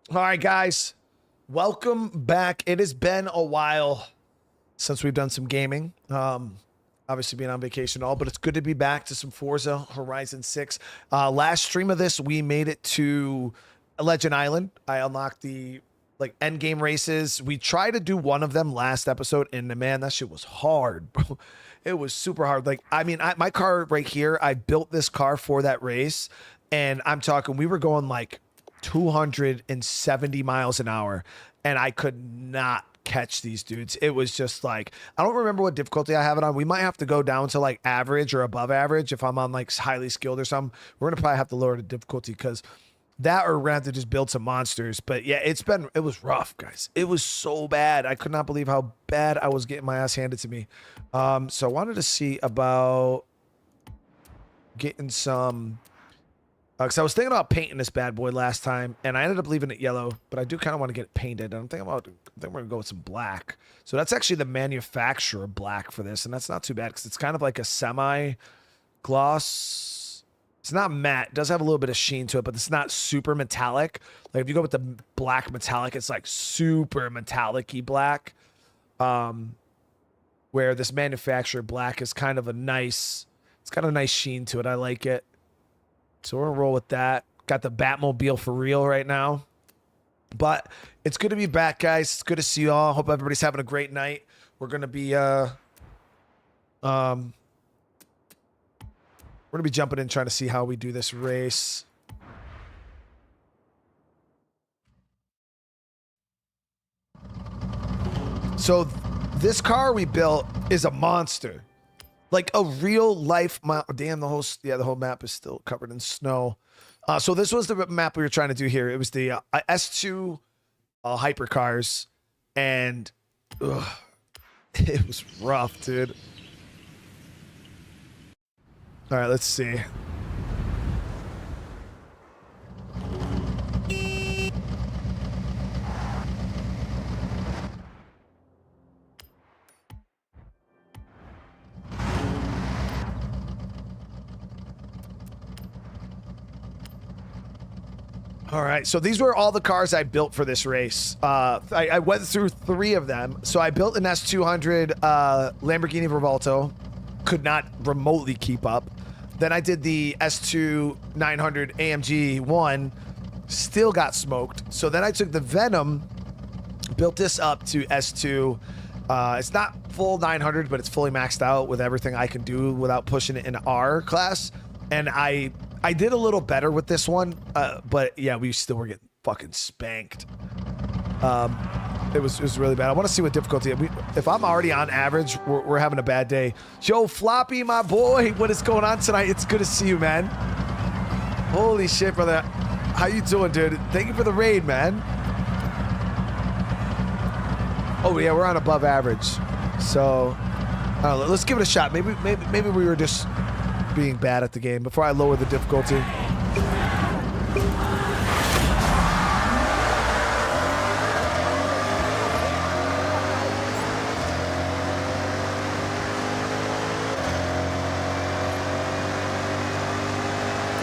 All right, guys, welcome back. It has been a while since we've done some gaming. Obviously being on vacation and all, but it's good to be back to some Forza Horizon 6. Last stream of this, we made it to Legend Island. I unlocked the end game races. We tried to do one of them last episode, and man, that shit was hard, bro. It was super hard. My car right here, I built this car for that race, and I'm talking, we were going like 270 miles an hour, and I could not catch these dudes. It was just like, I don't remember what difficulty I have it on. We might have to go down to like average or above average if I'm on like highly skilled or something. We're gonna probably have to lower the difficulty because that, or we're gonna have to just build some monsters. But yeah, it was rough, guys. It was so bad. I could not believe how bad I was getting my ass handed to me. So I wanted to see about getting some, because I was thinking about painting this bad boy last time, and I ended up leaving it yellow, but I do kind of want to get it painted. I think we're going to go with some black. So that's actually the manufacturer black for this, and that's not too bad because it's kind of like a semi-gloss. It's not matte. It does have a little bit of sheen to it, but it's not super metallic. Like if you go with the black metallic, it's like super metallic-y black. Where this manufacturer black is kind of a nice, it's got a nice sheen to it. I like it. So we're gonna roll with that. Got the Batmobile for real right now. But it's good to be back, guys. It's good to see you all. Hope everybody's having a great night. We're gonna be jumping in trying to see how we do this race. So this car we built is a monster. Like a real life damn, the whole map is still covered in snow. So this was the map we were trying to do here. It was the S2 hypercars, and it was rough, dude. All right, let's see. All right, so these were all the cars I built for this race. I went through 3 of them. So I built an S200 Lamborghini Revolto, could not remotely keep up. Then I did the S2 900 AMG 1, still got smoked. So then I took the Venom, built this up to S2. It's not full 900, but it's fully maxed out with everything I can do without pushing it in R class. And I did a little better with this one, but yeah, we still were getting fucking spanked. It was really bad. I want to see what difficulty. If I'm already on average, we're having a bad day. Joe Floppy, my boy, what is going on tonight? It's good to see you, man. Holy shit, brother. How you doing, dude? Thank you for the raid, man. Oh yeah, we're on above average. So let's give it a shot. Maybe we were just being bad at the game before I lower the difficulty.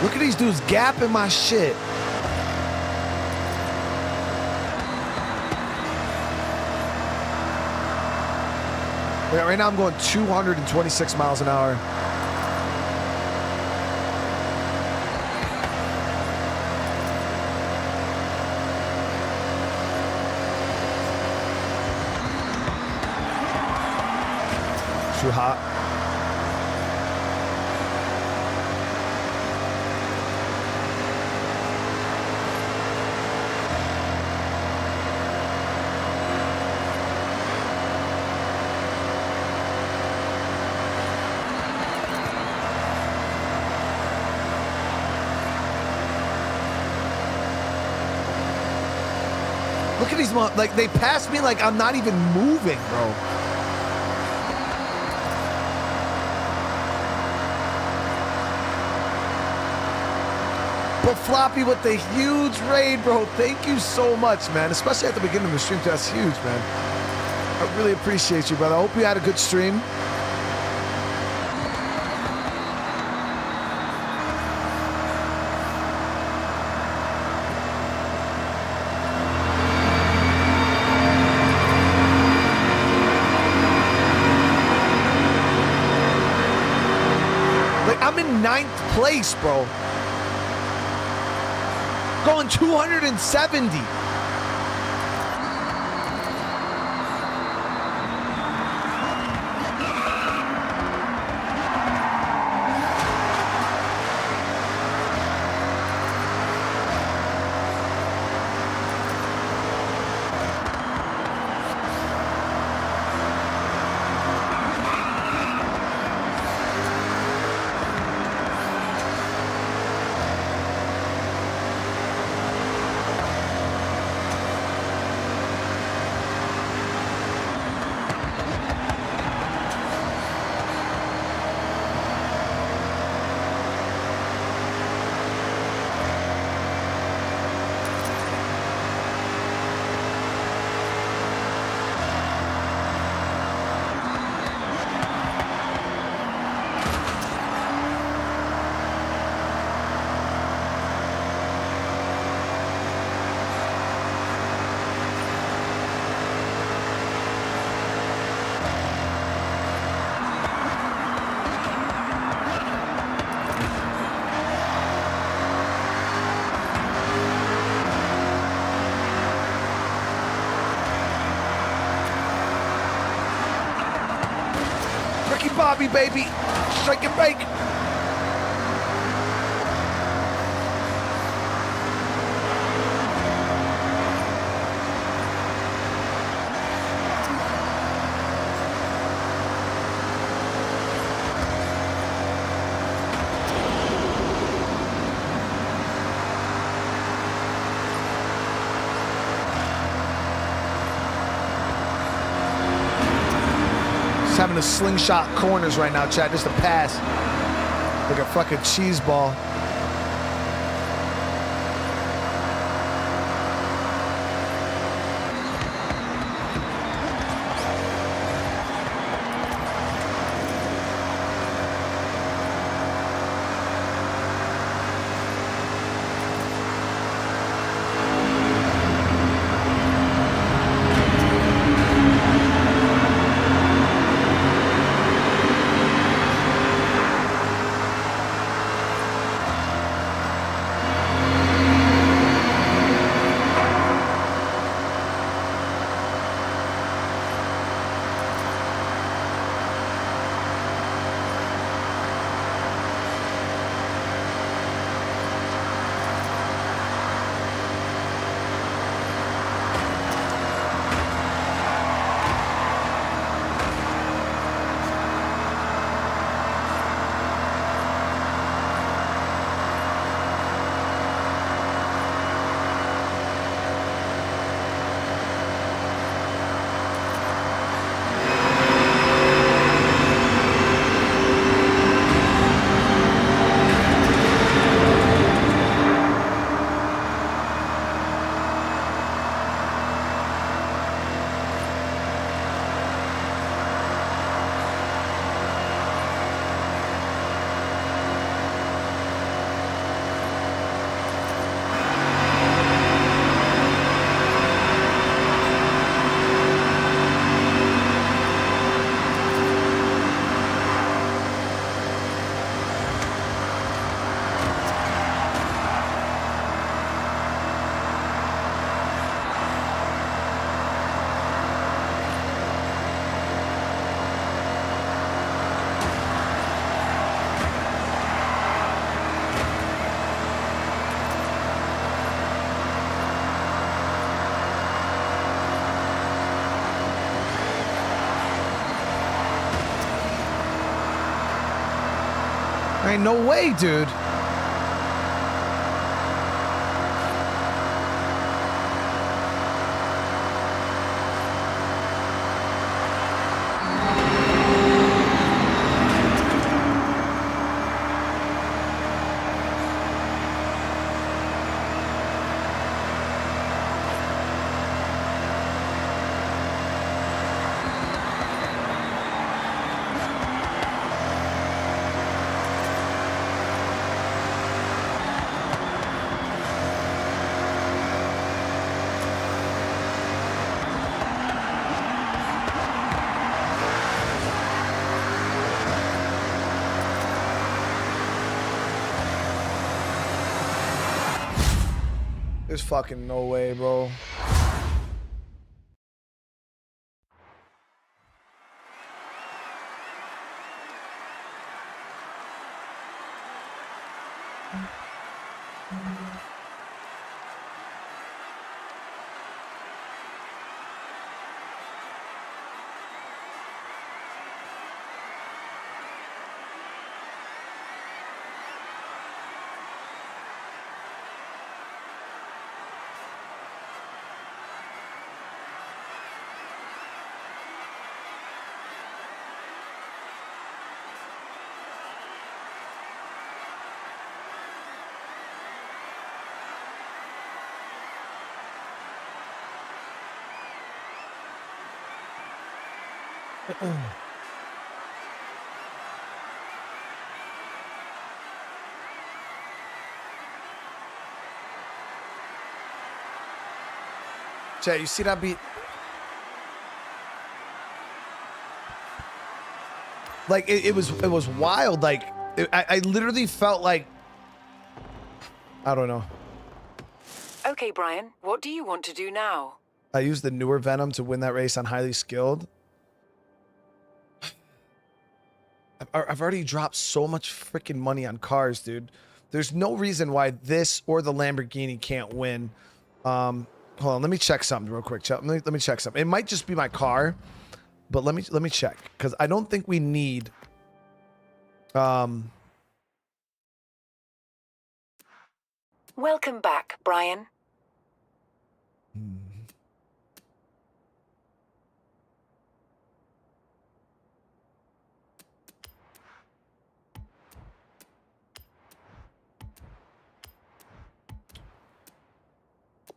Look at these dudes gapping my shit. Yeah, right now I'm going 226 miles an hour. Too hot. Look at these, like they pass me like I'm not even moving, bro. But Floppy with the huge raid, bro. Thank you so much, man. Especially at the beginning of the stream. That's huge, man. I really appreciate you, brother. I hope you had a good stream. ninth place, bro. Going 270. Bobby, baby. Strike and bake. Having to slingshot corners right now, chat. Just a pass. Like a fucking cheese ball. Ain't no way, dude. There's fucking no way, bro. Chat, you see that beat? Like it was wild. Like I literally felt like, I don't know. Okay, Brian, what do you want to do now? I used the newer Venom to win that race on highly skilled. I've already dropped so much freaking money on cars, dude. There's no reason why this or the Lamborghini can't win. Hold on, let me check something real quick. Let me check something. It might just be my car, but let me check, because I don't think we need Welcome back, Brian.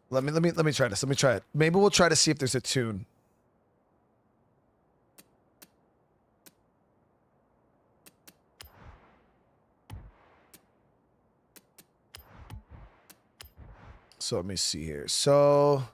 Let me try this. Let me try it. Maybe we'll try to see if there's a tune. So let me see here. So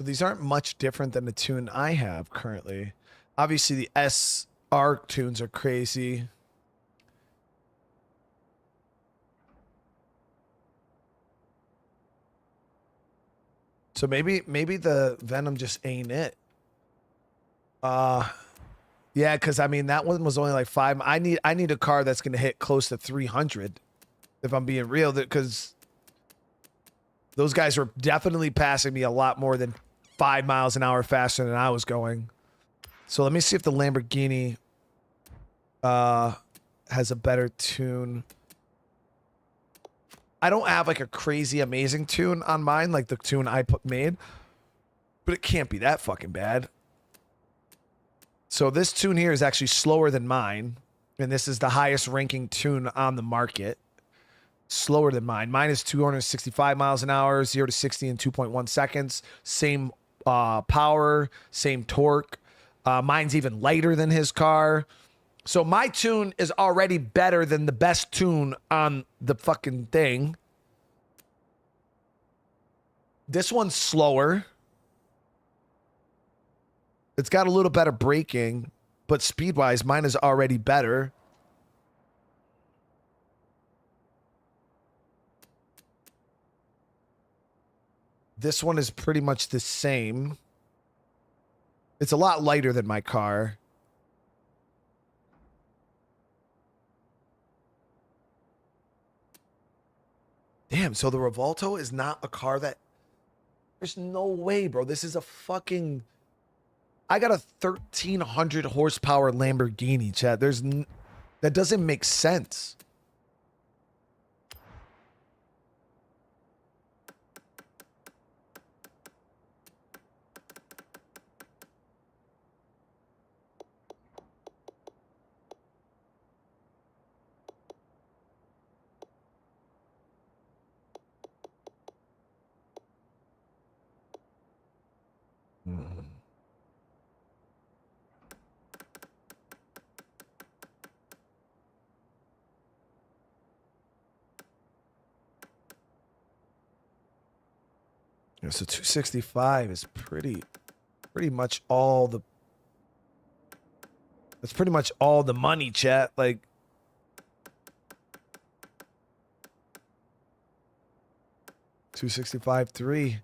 these aren't much different than the tune I have currently. Obviously, the SR tunes are crazy. So maybe the Venom just ain't it. Yeah, because I mean that one was only like 5. I need a car that's gonna hit close to 300, if I'm being real, because those guys were definitely passing me a lot more than 5 miles an hour faster than I was going. So let me see if the Lamborghini has a better tune. I don't have like a crazy amazing tune on mine, like the tune I made, but it can't be that fucking bad. So this tune here is actually slower than mine, and this is the highest ranking tune on the market. Slower than mine. Mine is 265 miles an hour, 0 to 60 in 2.1 seconds. Same power, same torque. Mine's even lighter than his car. So my tune is already better than the best tune on the fucking thing. This one's slower. It's got a little better braking, but speed-wise, mine is already better. This one is pretty much the same. It's a lot lighter than my car. Damn, so the Revolto is not a car that... There's no way, bro. This is a fucking... I got a 1,300 horsepower Lamborghini, Chad. That doesn't make sense. Yeah, so 265 is pretty much all the. That's pretty much all the money, chat. Like, $265.3.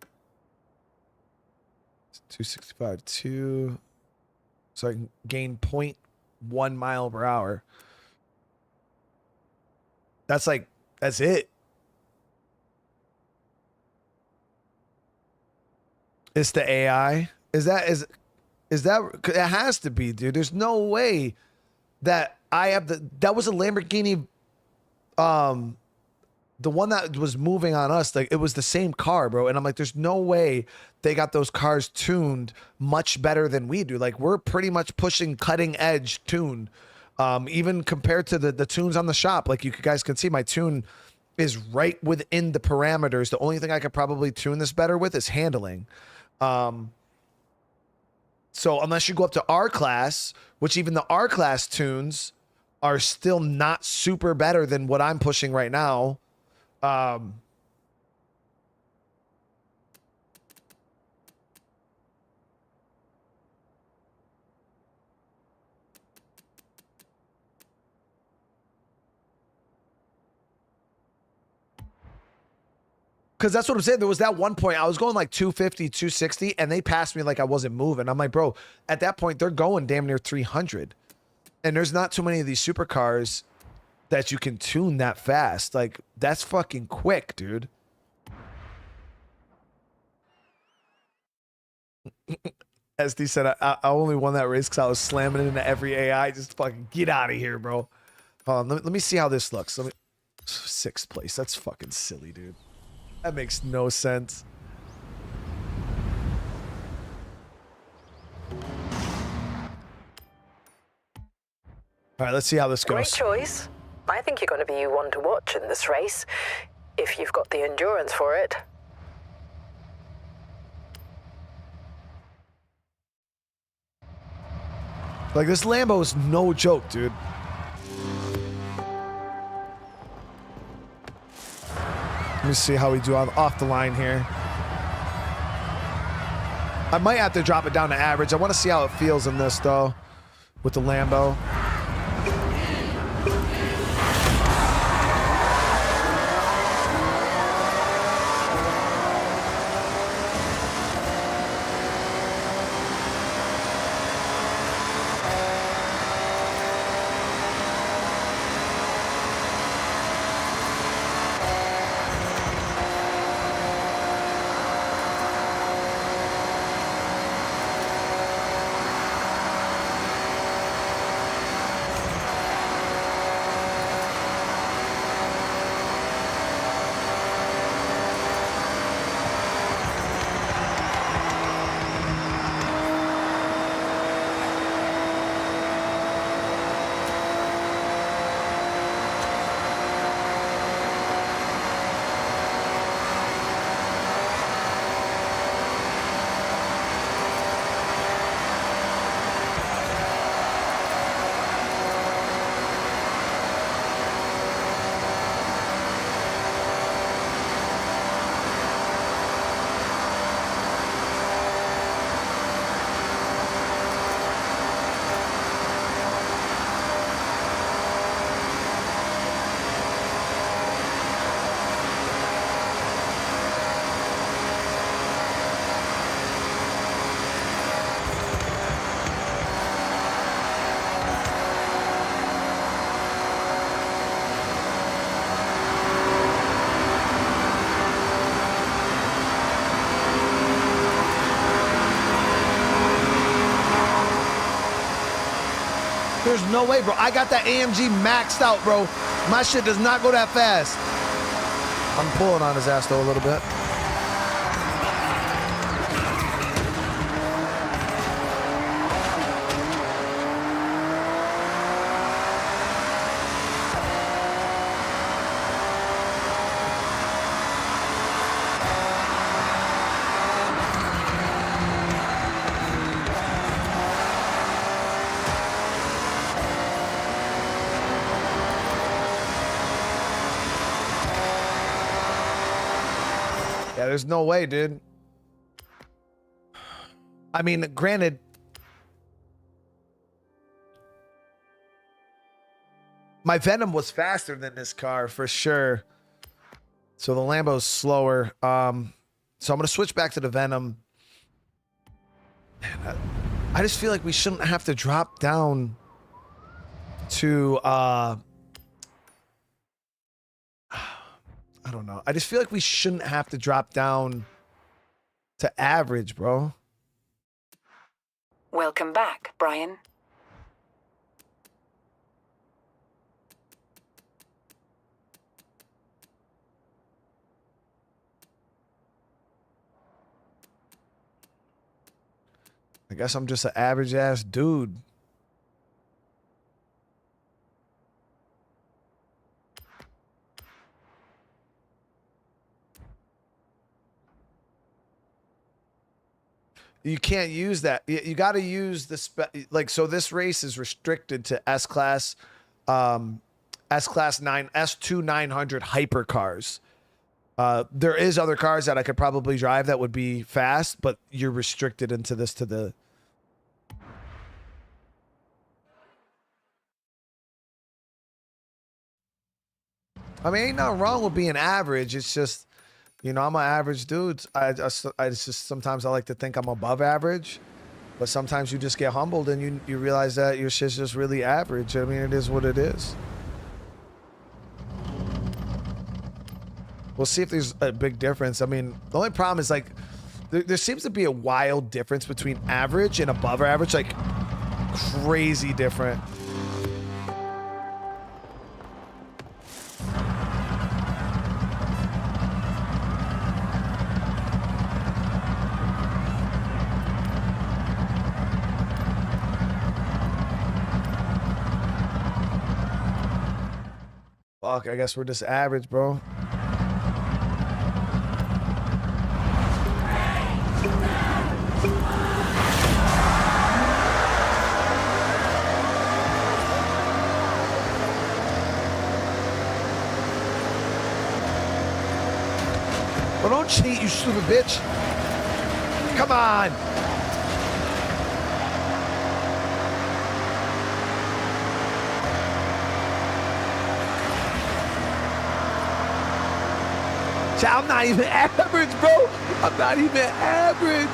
265.2. So I can gain 0.1 mile per hour. That's it. It's the AI. Is that it has to be, dude. There's no way that I have that was a Lamborghini, the one that was moving on us, like it was the same car, bro. And I'm like, there's no way they got those cars tuned much better than we do. Like, we're pretty much pushing cutting edge tune, even compared to the tunes on the shop. Like, you guys can see my tune is right within the parameters. The only thing I could probably tune this better with is handling. So unless you go up to R class, which even the R class tunes are still not super better than what I'm pushing right now. Because that's what I'm saying. There was that one point I was going like 250, 260, and they passed me like I wasn't moving. I'm like, bro, at that point, they're going damn near 300. And there's not too many of these supercars that you can tune that fast. Like, that's fucking quick, dude. SD said, I only won that race because I was slamming it into every AI. Just fucking get out of here, bro. Hold on, let me see how this looks. Sixth place. That's fucking silly, dude. That makes no sense. All right, let's see how this goes. Great choice. I think you're going to be one to watch in this race, if you've got the endurance for it. Like, this Lambo is no joke, dude. Let me see how we do off the line here. I might have to drop it down to average. I want to see how it feels in this, though, with the Lambo. There's no way, bro. I got that AMG maxed out, bro. My shit does not go that fast. I'm pulling on his ass, though, a little bit. Yeah, there's no way, dude. I mean, granted, my Venom was faster than this car for sure. So the Lambo's slower. So I'm gonna switch back to the Venom. Man, I just feel like we shouldn't have to drop down to I don't know. I just feel like we shouldn't have to drop down to average, bro. Welcome back, Brian. I guess I'm just an average ass dude. You can't use that. You got to use the like. So this race is restricted to S class 9 S2 900 hypercars. There is other cars that I could probably drive that would be fast, but you're restricted into this to the. I mean, ain't nothing wrong with being average. It's just, you know, I'm an average dude. It's just sometimes I like to think I'm above average, but sometimes you just get humbled and you realize that your shit's just really average. I mean, it is what it is. We'll see if there's a big difference. I mean, the only problem is like, there seems to be a wild difference between average and above average, like crazy different. Fuck, I guess we're just average, bro. Well, don't cheat, you stupid bitch. Come on. I'm not even average, bro. I'm not even average.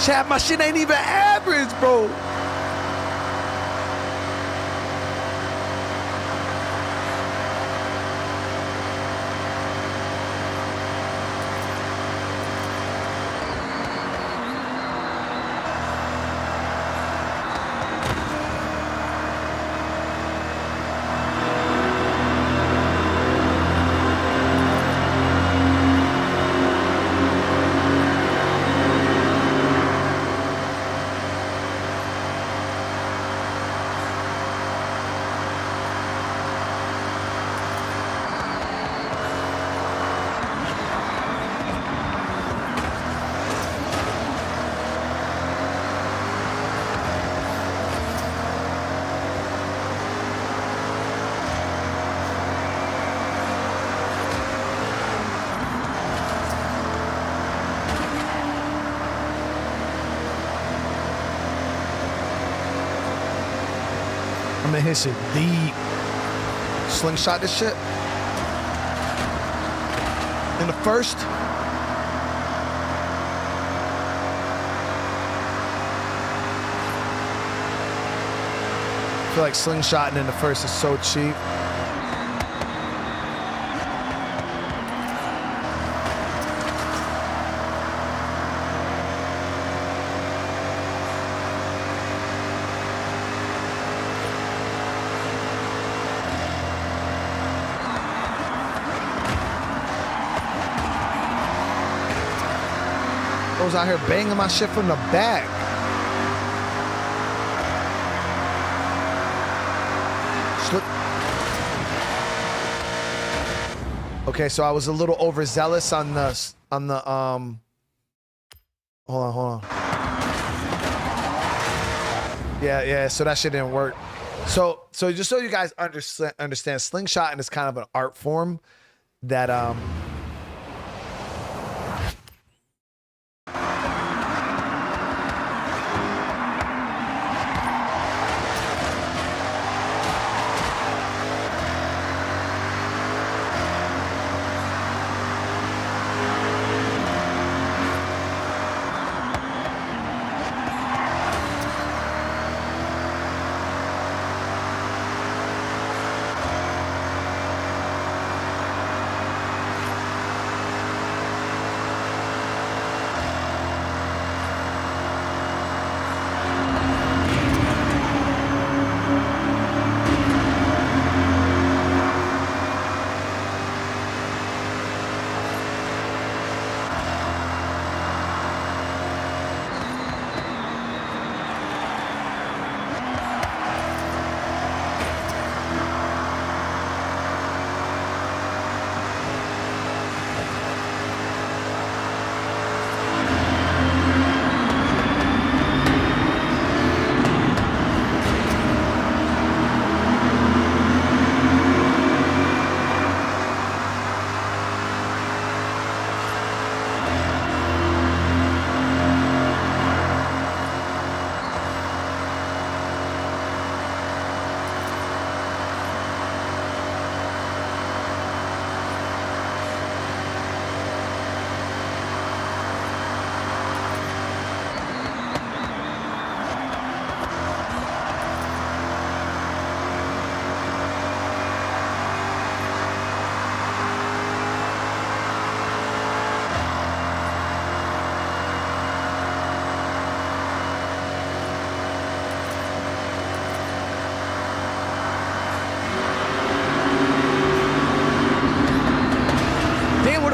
Chat, my shit ain't even average, bro. I'm gonna hit shit deep. Slingshot this shit. In the first. I feel like slingshotting in the first is so cheap. Bro's out here banging my shit from the back. Okay, so I was a little overzealous on the hold on. Yeah, so that shit didn't work. So just so you guys understand, slingshotting is kind of an art form that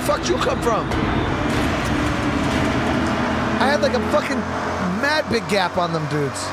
fuck'd you come from? I had like a fucking mad big gap on them dudes.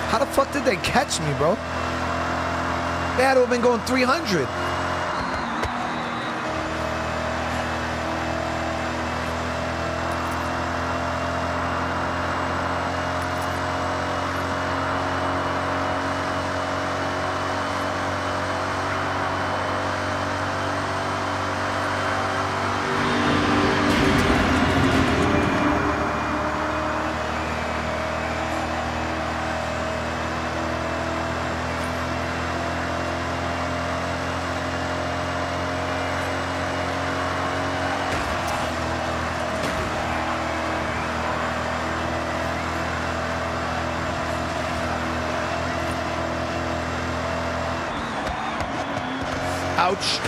How the fuck did they catch me, bro? They had to have been going 300. Ouch.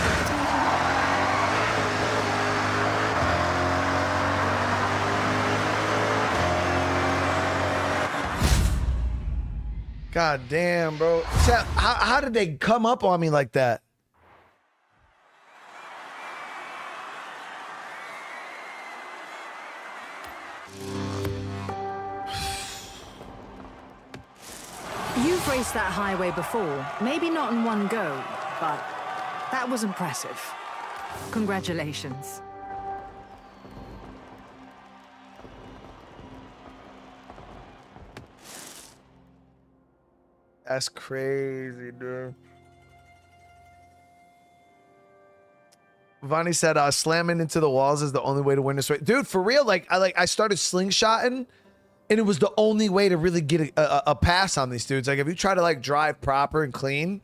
God damn, bro. How did they come up on me like that? You've raced that highway before. Maybe not in one go, but that was impressive. Congratulations. That's crazy, dude. Vonnie said, slamming into the walls is the only way to win this race. Dude, for real, I started slingshotting And it was the only way to really get a pass on these dudes. Like if you try to like drive proper and clean,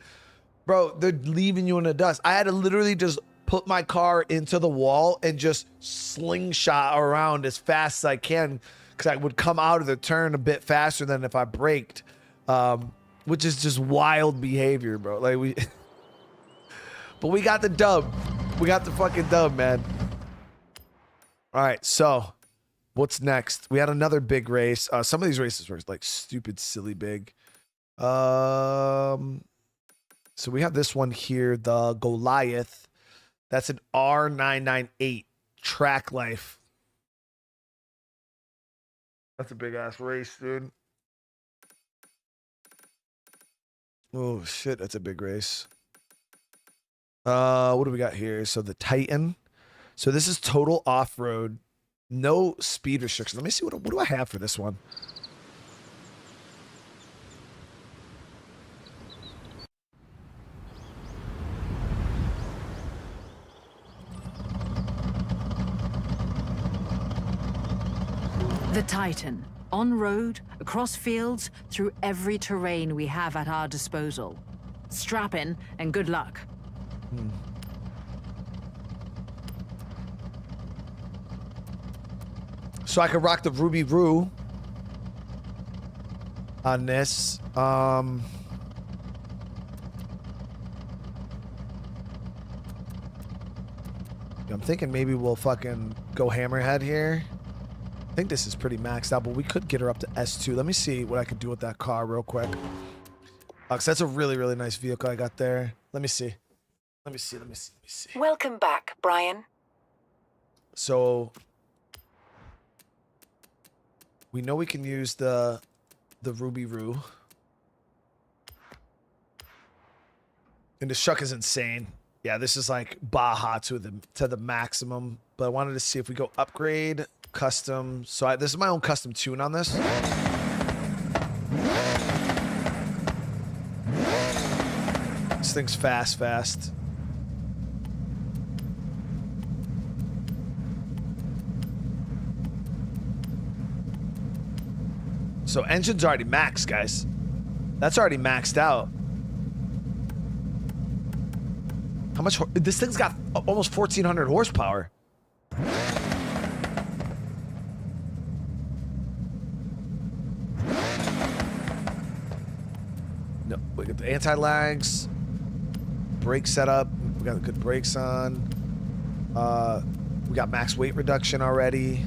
bro, they're leaving you in the dust. I had to literally just put my car into the wall and just slingshot around as fast as I can because I would come out of the turn a bit faster than if I braked, which is just wild behavior, bro. Like but we got the dub. We got the fucking dub, man. All right, so what's next? We had another big race. Some of these races were like stupid, silly big. So we have this one here, the Goliath. That's an R998 track life. That's a big ass race, dude. Oh shit, that's a big race. What do we got here? So the Titan. So this is total off-road, no speed restrictions. Let me see what do I have for this one. The Titan. On road, across fields, through every terrain we have at our disposal. Strap in and good luck. So I could rock the Ruby Roo on this. I'm thinking maybe we'll fucking go Hammerhead here. I think this is pretty maxed out, but we could get her up to S2. Let me see what I could do with that car real quick. Cause that's a really, really nice vehicle I got there. Let me see. Let me see. Welcome back, Brian. So we know we can use the Ruby Roo. And this truck is insane. Yeah, this is like Baja to the maximum. But I wanted to see if we go upgrade, custom. So this is my own custom tune on this. This thing's fast. So engine's already maxed, guys. That's already maxed out. How much? This thing's got almost 1,400 horsepower. No, we got the anti-lags, brake setup. We got good brakes on. We got max weight reduction already.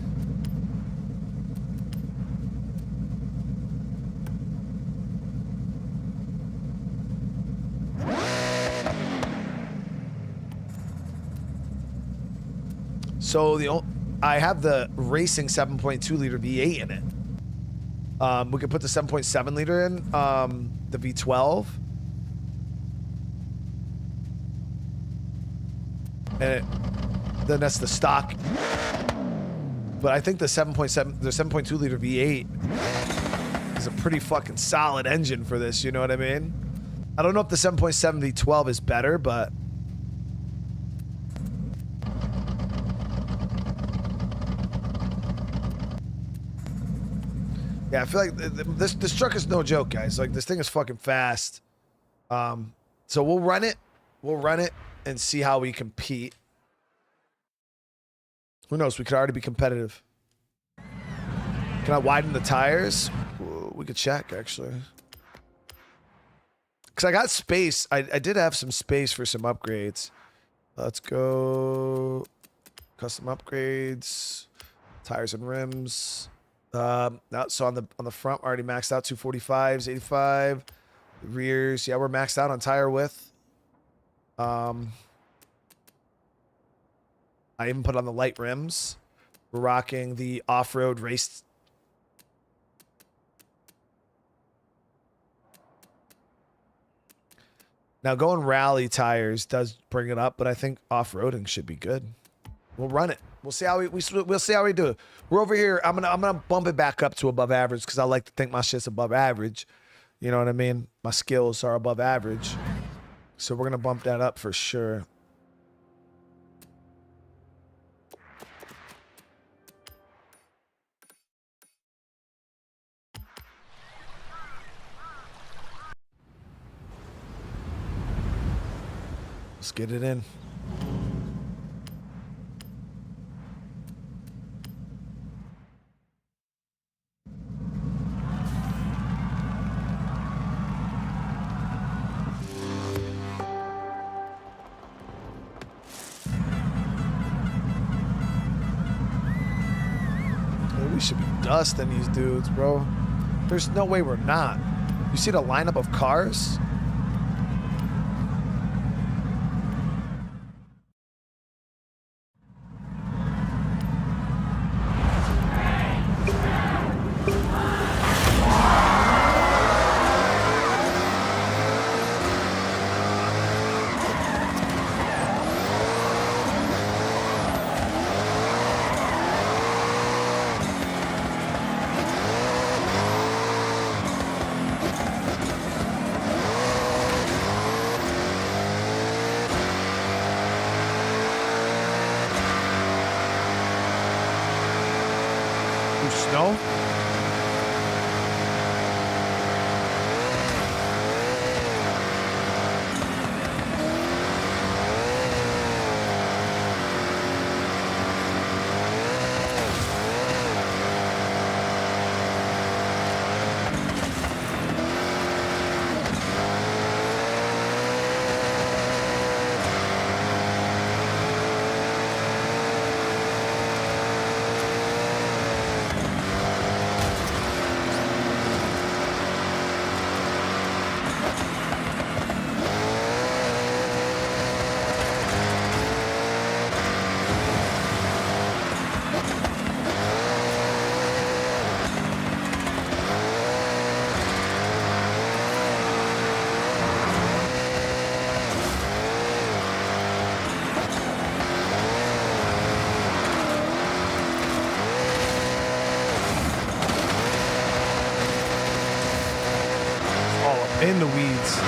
So I have the racing 7.2 liter V8 in it. We could put the 7.7 liter in, the V12. And then that's the stock. But I think the 7.2 liter V8 is a pretty fucking solid engine for this, you know what I mean? I don't know if the 7.7 V12 is better, but yeah, I feel like this truck is no joke, guys. Like, this thing is fucking fast. So we'll run it. We'll run it and see how we compete. Who knows? We could already be competitive. Can I widen the tires? We could check, actually. Because I got space. I did have some space for some upgrades. Let's go. Custom upgrades. Tires and rims. So on the front, already maxed out 245s, 85. The rears, yeah, we're maxed out on tire width. I even put on the light rims. We're rocking the off-road race. Now going rally tires does bring it up, but I think off-roading should be good. We'll run it. We'll see how we'll see how we do it. We're over here. I'm gonna bump it back up to above average because I like to think my shit's above average. You know what I mean? My skills are above average, so we're gonna bump that up for sure. Let's get it in. We should be dusting these dudes, bro. There's no way we're not. You see the lineup of cars? Snow? In the weeds.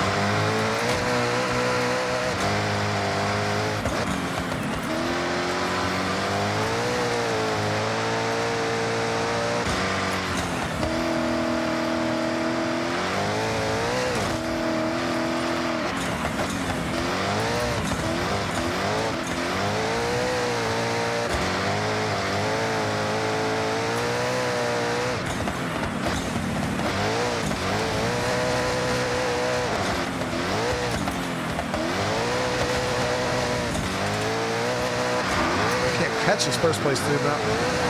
Catch his first place, dude. Now.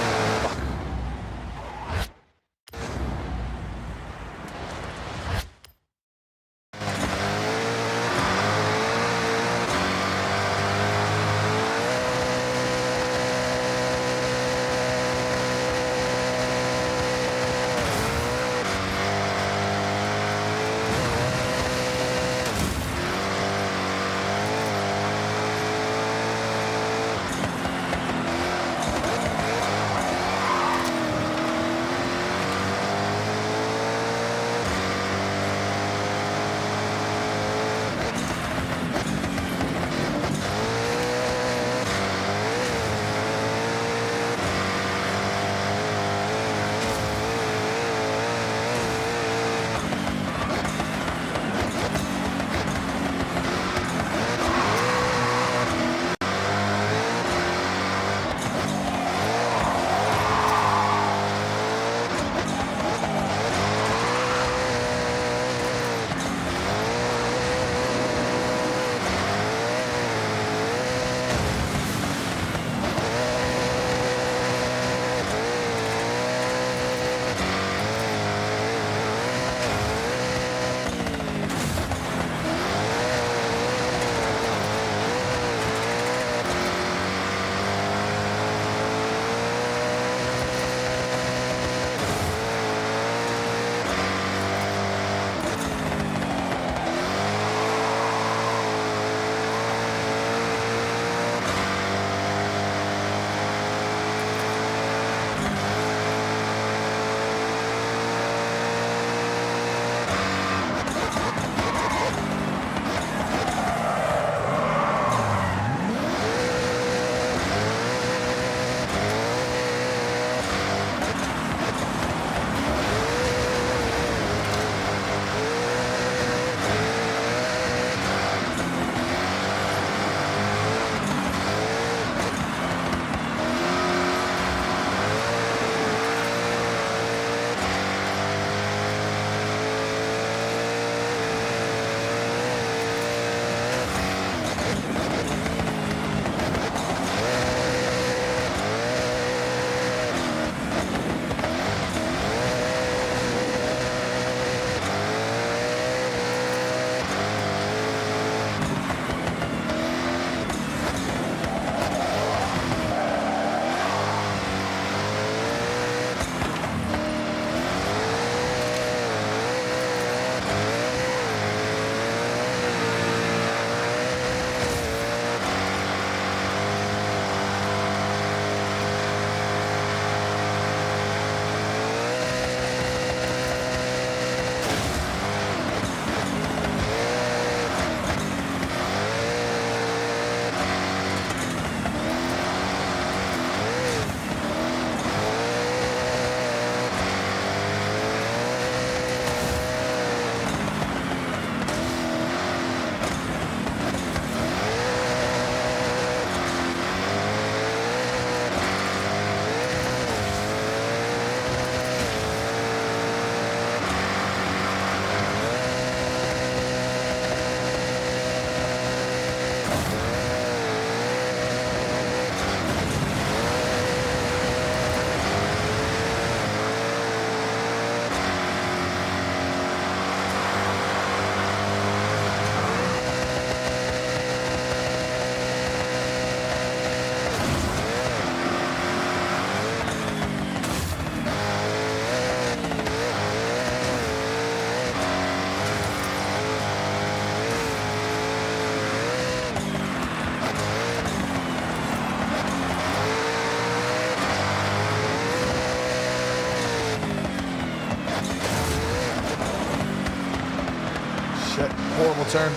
turn.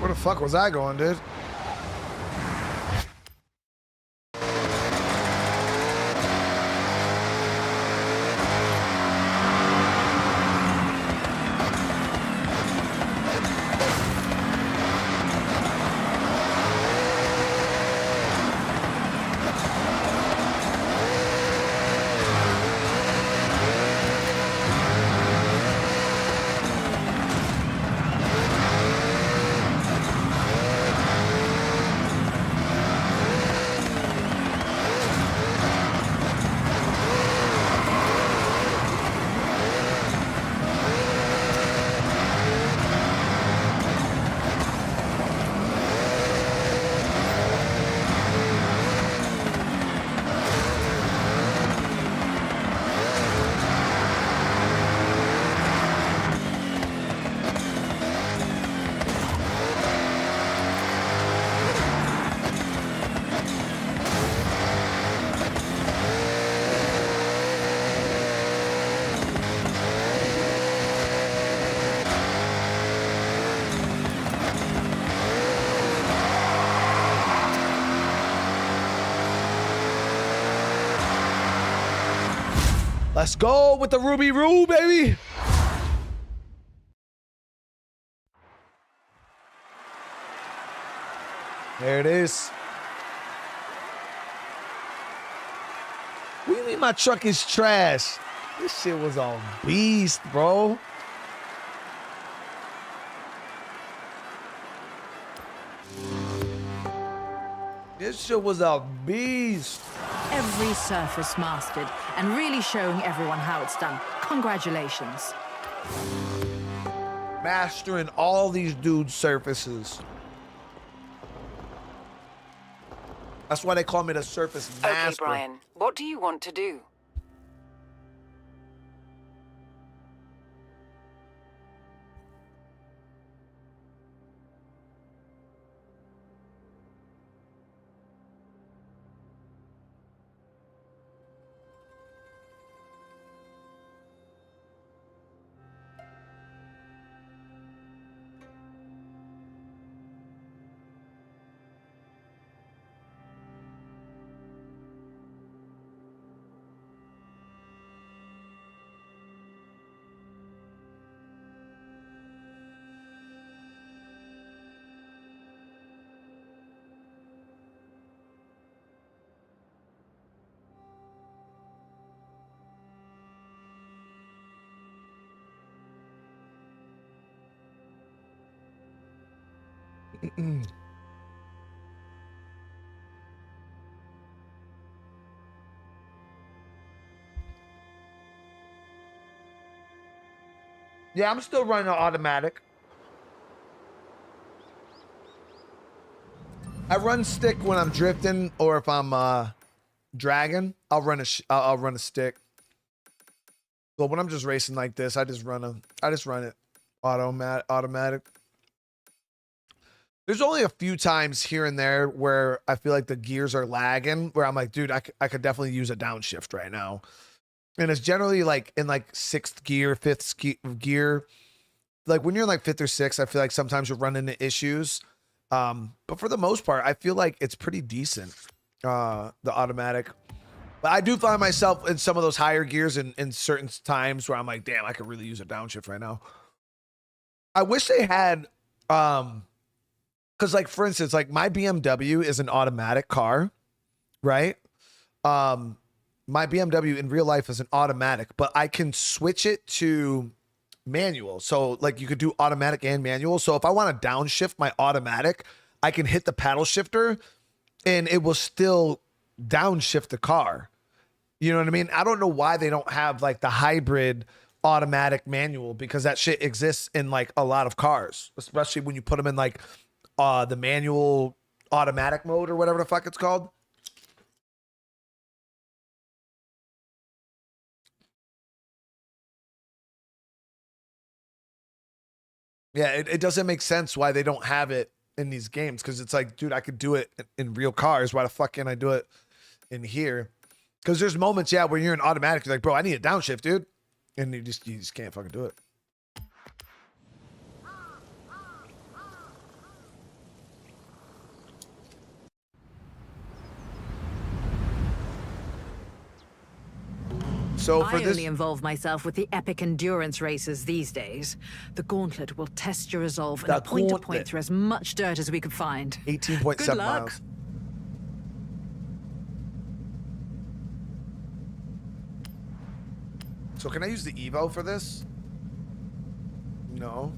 Where the fuck was I going, dude? Let's go with the Ruby Roo, baby. There it is. What do you mean my truck is trash? This shit was a beast, bro. This shit was a beast. Every surface mastered and really showing everyone how it's done. Congratulations. Mastering all these dudes' surfaces. That's why they call me the surface master. Okay, Brian, what do you want to do? Yeah, I'm still running an automatic. I run stick when I'm drifting, or if I'm dragging, I'll run a stick. But when I'm just racing like this, I just run it automatic. There's only a few times here and there where I feel like the gears are lagging, where I'm like, dude, I could definitely use a downshift right now. And it's generally like in like sixth gear, fifth gear. Like when you're in like fifth or sixth, I feel like sometimes you're running into issues. But for the most part, I feel like it's pretty decent, the automatic. But I do find myself in some of those higher gears in certain times where I'm like, damn, I could really use a downshift right now. I wish they had, because like, for instance, like my BMW is an automatic car, right? My BMW in real life is an automatic, but I can switch it to manual. So like you could do automatic and manual. So if I want to downshift my automatic, I can hit the paddle shifter and it will still downshift the car. You know what I mean? I don't know why they don't have like the hybrid automatic manual, because that shit exists in like a lot of cars, especially when you put them in like the manual automatic mode or whatever the fuck it's called. Yeah, it doesn't make sense why they don't have it in these games, because it's like, dude, I could do it in real cars. Why the fuck can't I do it in here? Because there's moments, yeah, where you're in automatic, you're like, bro, I need a downshift, dude, and you just can't fucking do it. So for I this, only involve myself with the epic endurance races these days. The gauntlet will test your resolve in The a point-to-point gauntlet. through as much dirt as we could find. 18.7 Good luck. miles. So can I use the Evo for this? No.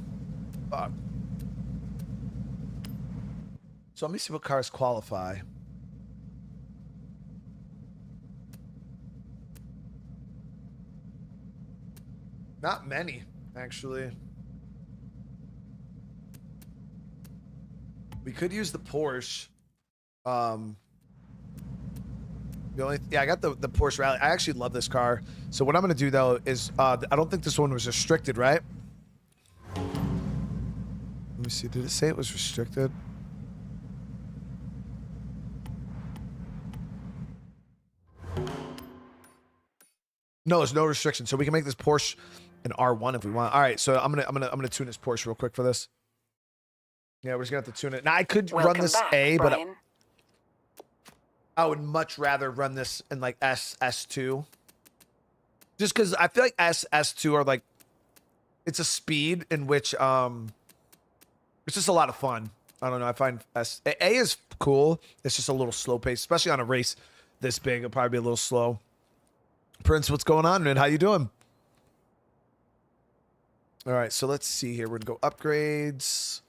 Fuck. So let me see what cars qualify. Not many, actually. We could use the Porsche. Yeah, I got the Porsche Rally. I actually love this car. So what I'm gonna do though is I don't think this one was restricted, right? Let me see. Did it say it was restricted? No, there's no restriction. So we can make this Porsche an R1 if we want. All right, so I'm gonna tune this Porsche real quick for this. Yeah, we're just gonna have to tune it. Now I could run this back, A, Brian. but I would much rather run this in like S2. Just because I feel like S2 are like, it's a speed in which it's just a lot of fun. I don't know. I find A is cool. It's just a little slow pace, especially on a race this big. It'll probably be a little slow. Prince, what's going on, man? How you doing? All right, so let's see here. We're gonna go upgrades.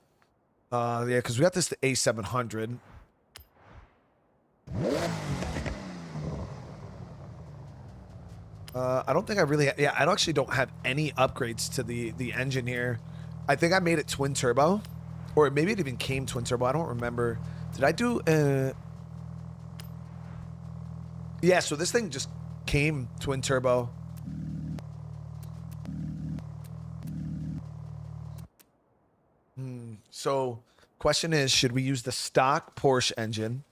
Yeah, because we got this to A700. I don't think I really. Yeah, I actually don't have any upgrades to the engine here. I think I made it twin turbo, or maybe it even came twin turbo. I don't remember. Did I do? Yeah, so this thing just came twin turbo. So, question is, should we use the stock Porsche engine?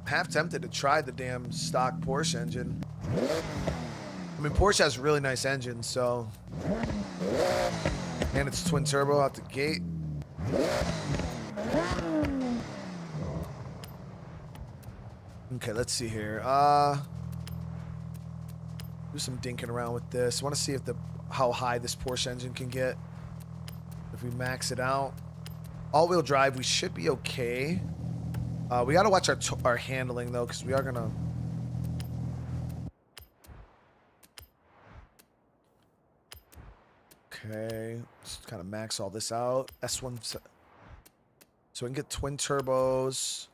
Half tempted to try the damn stock Porsche engine. I mean, Porsche has really nice engines, so. And it's twin turbo out the gate. Okay, let's see here. Do some dinking around with this. I want to see if how high this Porsche engine can get. If we max it out. All-wheel drive, we should be okay. We got to watch our handling, though, because we are going to... Okay. Just kind of max all this out. S1... So we can get twin turbos.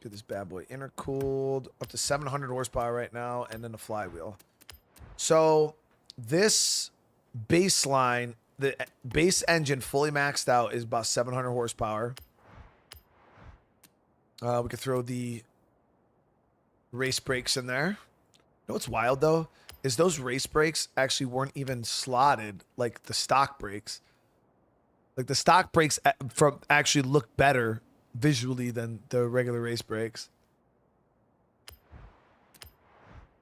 Get this bad boy intercooled. Up to 700 horsepower right now, and then the flywheel. So this baseline, the base engine fully maxed out is about 700 horsepower. We could throw the race brakes in there. You know what's wild though? Is those race brakes actually weren't even slotted like the stock brakes. Like the stock brakes actually look better visually than the regular race brakes.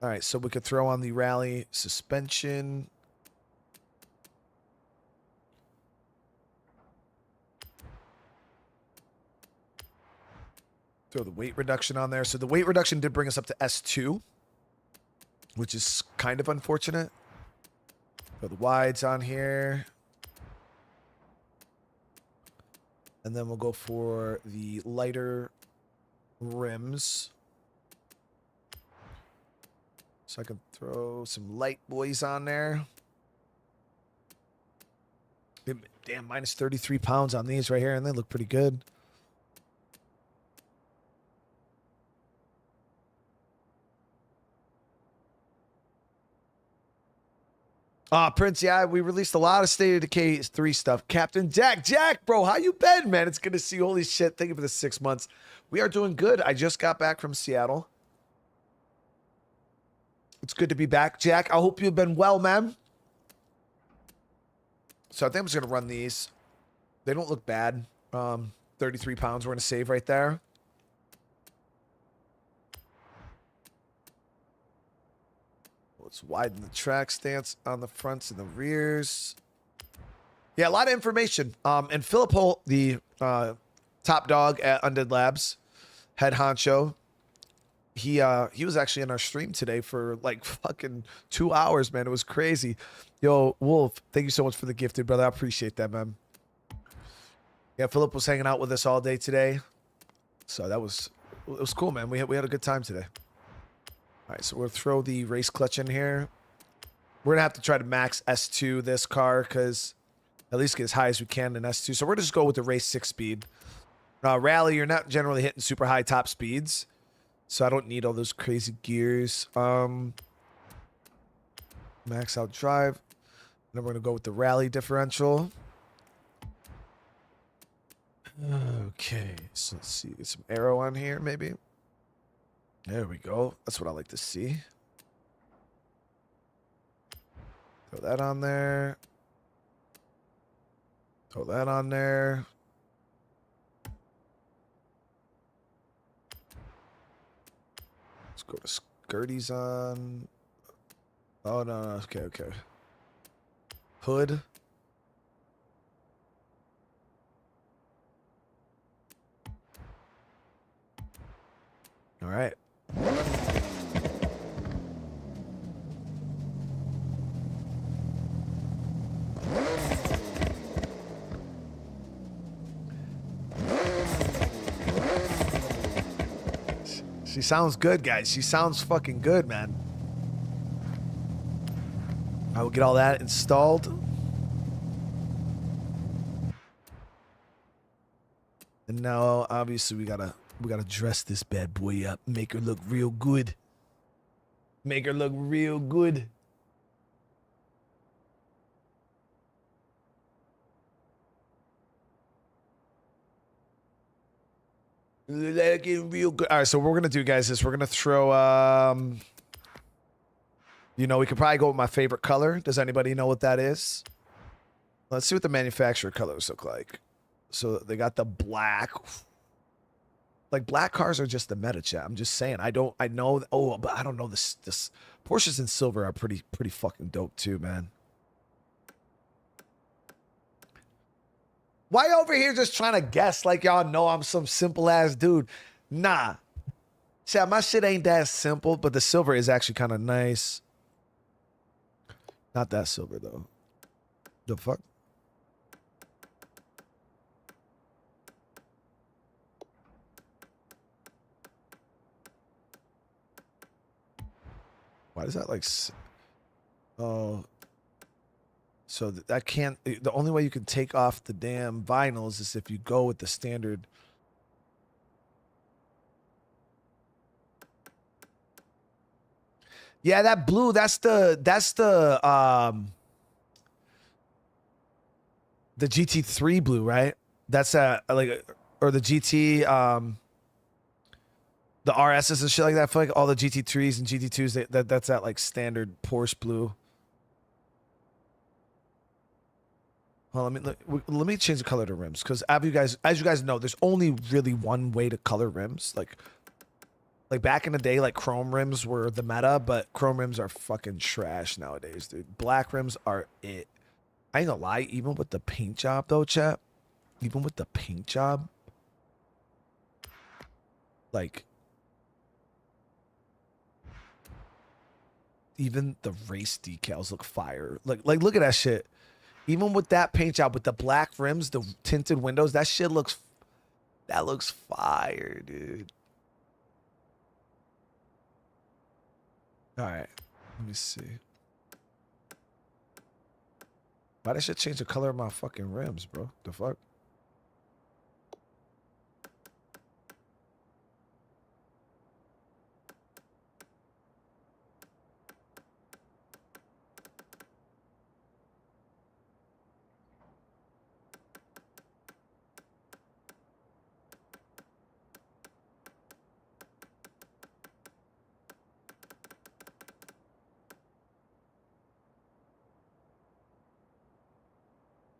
All right, so we could throw on the rally suspension. Throw the weight reduction on there. So the weight reduction did bring us up to S2, which is kind of unfortunate. Throw the wides on here. And then we'll go for the lighter rims. So I can throw some light boys on there. Damn, minus 33 pounds on these right here, and they look pretty good. Prince, yeah, we released a lot of State of Decay 3 stuff. Captain Jack, bro, how you been, man? It's good to see you. Holy shit, thank you for the 6 months. We are doing good. I just got back from Seattle. It's good to be back, Jack. I hope you've been well, man. So I think I'm just going to run these. They don't look bad. 33 pounds we're going to save right there. Let's widen the track stance on the fronts and the rears. Yeah, a lot of information. And Philip Holt, the top dog at Undead Labs, head honcho, he was actually in our stream today for like fucking 2 hours, man. It was crazy. Yo, Wolf, thank you so much for the gifted, brother. I appreciate that, man. Yeah, Philip was hanging out with us all day today. So it was cool, man. We had a good time today. All right, so we'll throw the race clutch in here. We're going to have to try to max S2 this car because at least get as high as we can in S2. So we're going to just go with the race 6 speed. Rally, you're not generally hitting super high top speeds. So I don't need all those crazy gears. Max out drive. Then we're going to go with the rally differential. Okay, so let's see. Get some arrow on here, maybe. There we go. That's what I like to see. Throw that on there. Throw that on there. Let's go to skirties on. Oh, no. Okay. Hood. All right. She sounds good, guys. She sounds fucking good, man. I will get all that installed. And now, obviously, we gotta dress this bad boy up, make her look real good. Make her look real good. Looking real good. All right, so what we're gonna do, guys, is we're gonna throw. You know, we could probably go with my favorite color. Does anybody know what that is? Let's see what the manufacturer colors look like. So they got the black. Like, black cars are just the meta, chat. I'm just saying. I know. Oh, but I don't know this. Porsches in silver are pretty fucking dope too, man. Why over here just trying to guess like y'all know I'm some simple ass dude? Nah. Chat, my shit ain't that simple, but the silver is actually kind of nice. Not that silver though. The fuck? Why does that like? Oh, so that can't. The only way you can take off the damn vinyls is if you go with the standard. Yeah, that blue. That's the GT3 blue, right? That's like, or the GT the RSs and shit like that. I feel like all the GT3s and GT2s, that's that like standard Porsche blue. Well, let me change the color to rims because as you guys know, there's only really one way to color rims. Like back in the day, like chrome rims were the meta, but chrome rims are fucking trash nowadays, dude. Black rims are it. I ain't gonna lie, even with the paint job though, chat. Even with the paint job, like. Even the race decals look fire. Like look at that shit. Even with that paint job, with the black rims, the tinted windows, that shit looks fire, dude. All right, let me see. Why that shit change the color of my fucking rims, bro? The fuck?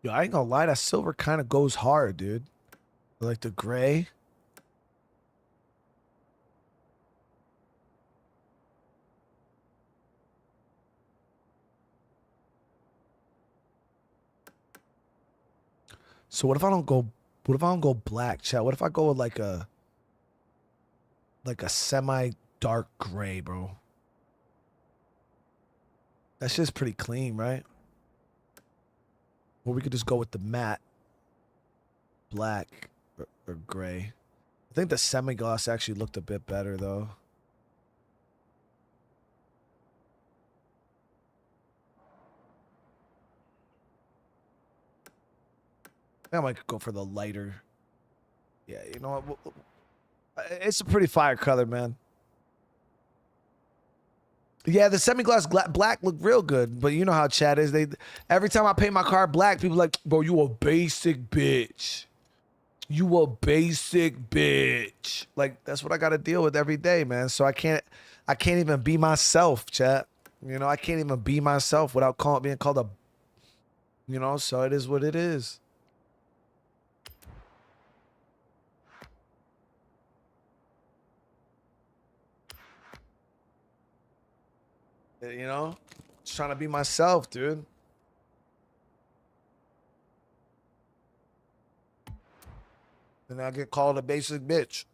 Yo, I ain't gonna lie, that silver kind of goes hard, dude. Like the gray. So what if I don't go black, chat? What if I go with like a semi dark gray, bro? That shit's pretty clean, right? Or we could just go with the matte black or gray. I think the semi-gloss actually looked a bit better though. I might go for the lighter. Yeah, you know what? It's a pretty fire color, man. Yeah, the semi-gloss black looked real good, but you know how chat is. Every time I paint my car black, people like, bro, you a basic bitch. You a basic bitch. Like that's what I got to deal with every day, man. So I can't even be myself, chat. You know, I can't even be myself without being called a. You know, so it is what it is. You know, just trying to be myself, dude. And I get called a basic bitch.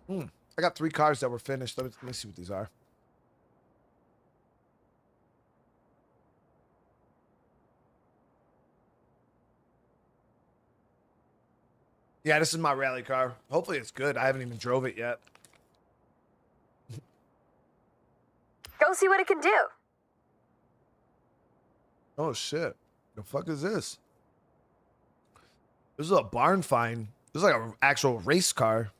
I got 3 cars that were finished. Let me see what these are. Yeah, this is my rally car. Hopefully it's good. I haven't even drove it yet. Go see what it can do. Oh shit. The fuck is this? This is a barn find. This is like an actual race car.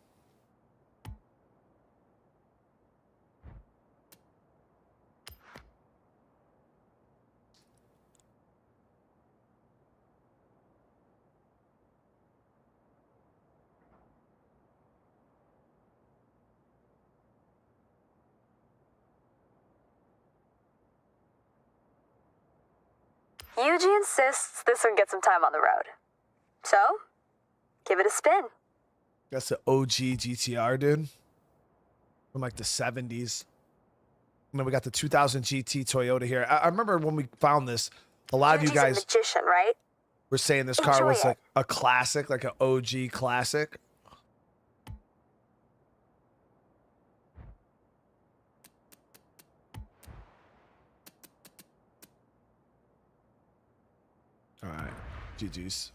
Yuji insists this one gets some time on the road. So, give it a spin. That's the OG GTR, dude. From like the 70s. And then we got the 2000 GT Toyota here. I remember when we found this, a lot of you Yuji's guys a magician, right? were saying this car Enjoy was it. like a classic, like an OG classic. All right, GG's.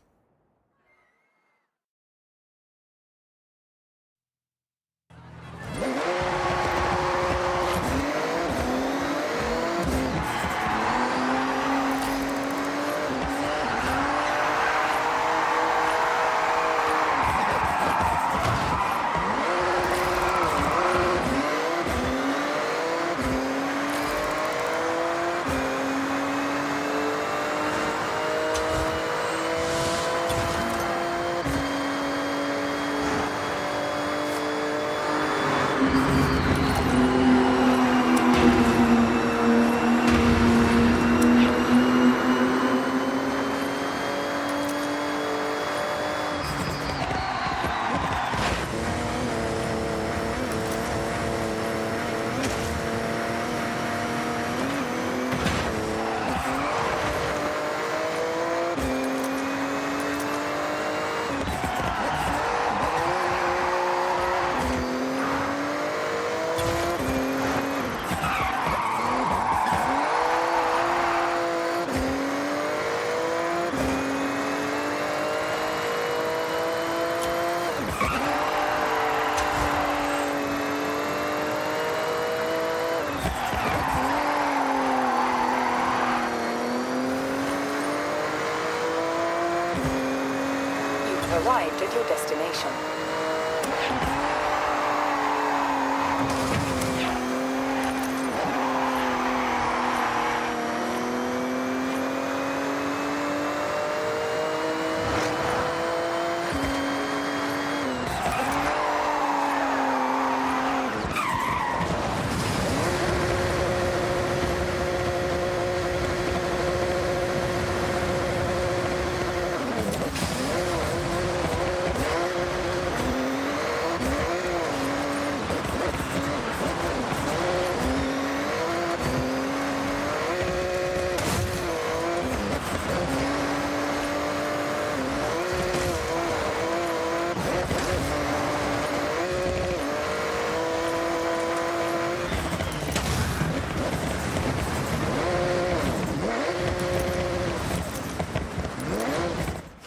arrived at your destination.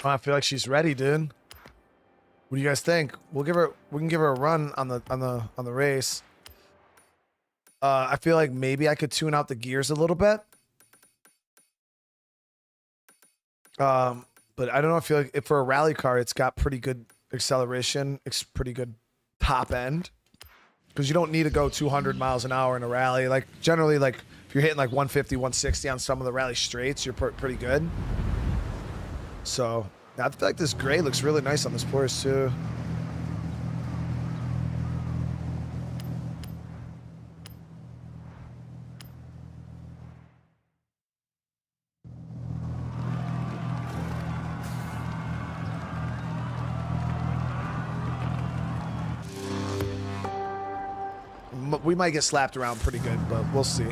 I feel like she's ready, dude. What do you guys think? We can give her a run on the race. I feel like maybe I could tune out the gears a little bit. But I don't know. I feel like if for a rally car, it's got pretty good acceleration. It's pretty good top end. Because you don't need to go 200 miles an hour in a rally. Like generally, like if you're hitting like 150, 160 on some of the rally straights, you're pretty good. So I feel like this gray looks really nice on this Porsche too. We might get slapped around pretty good, but we'll see.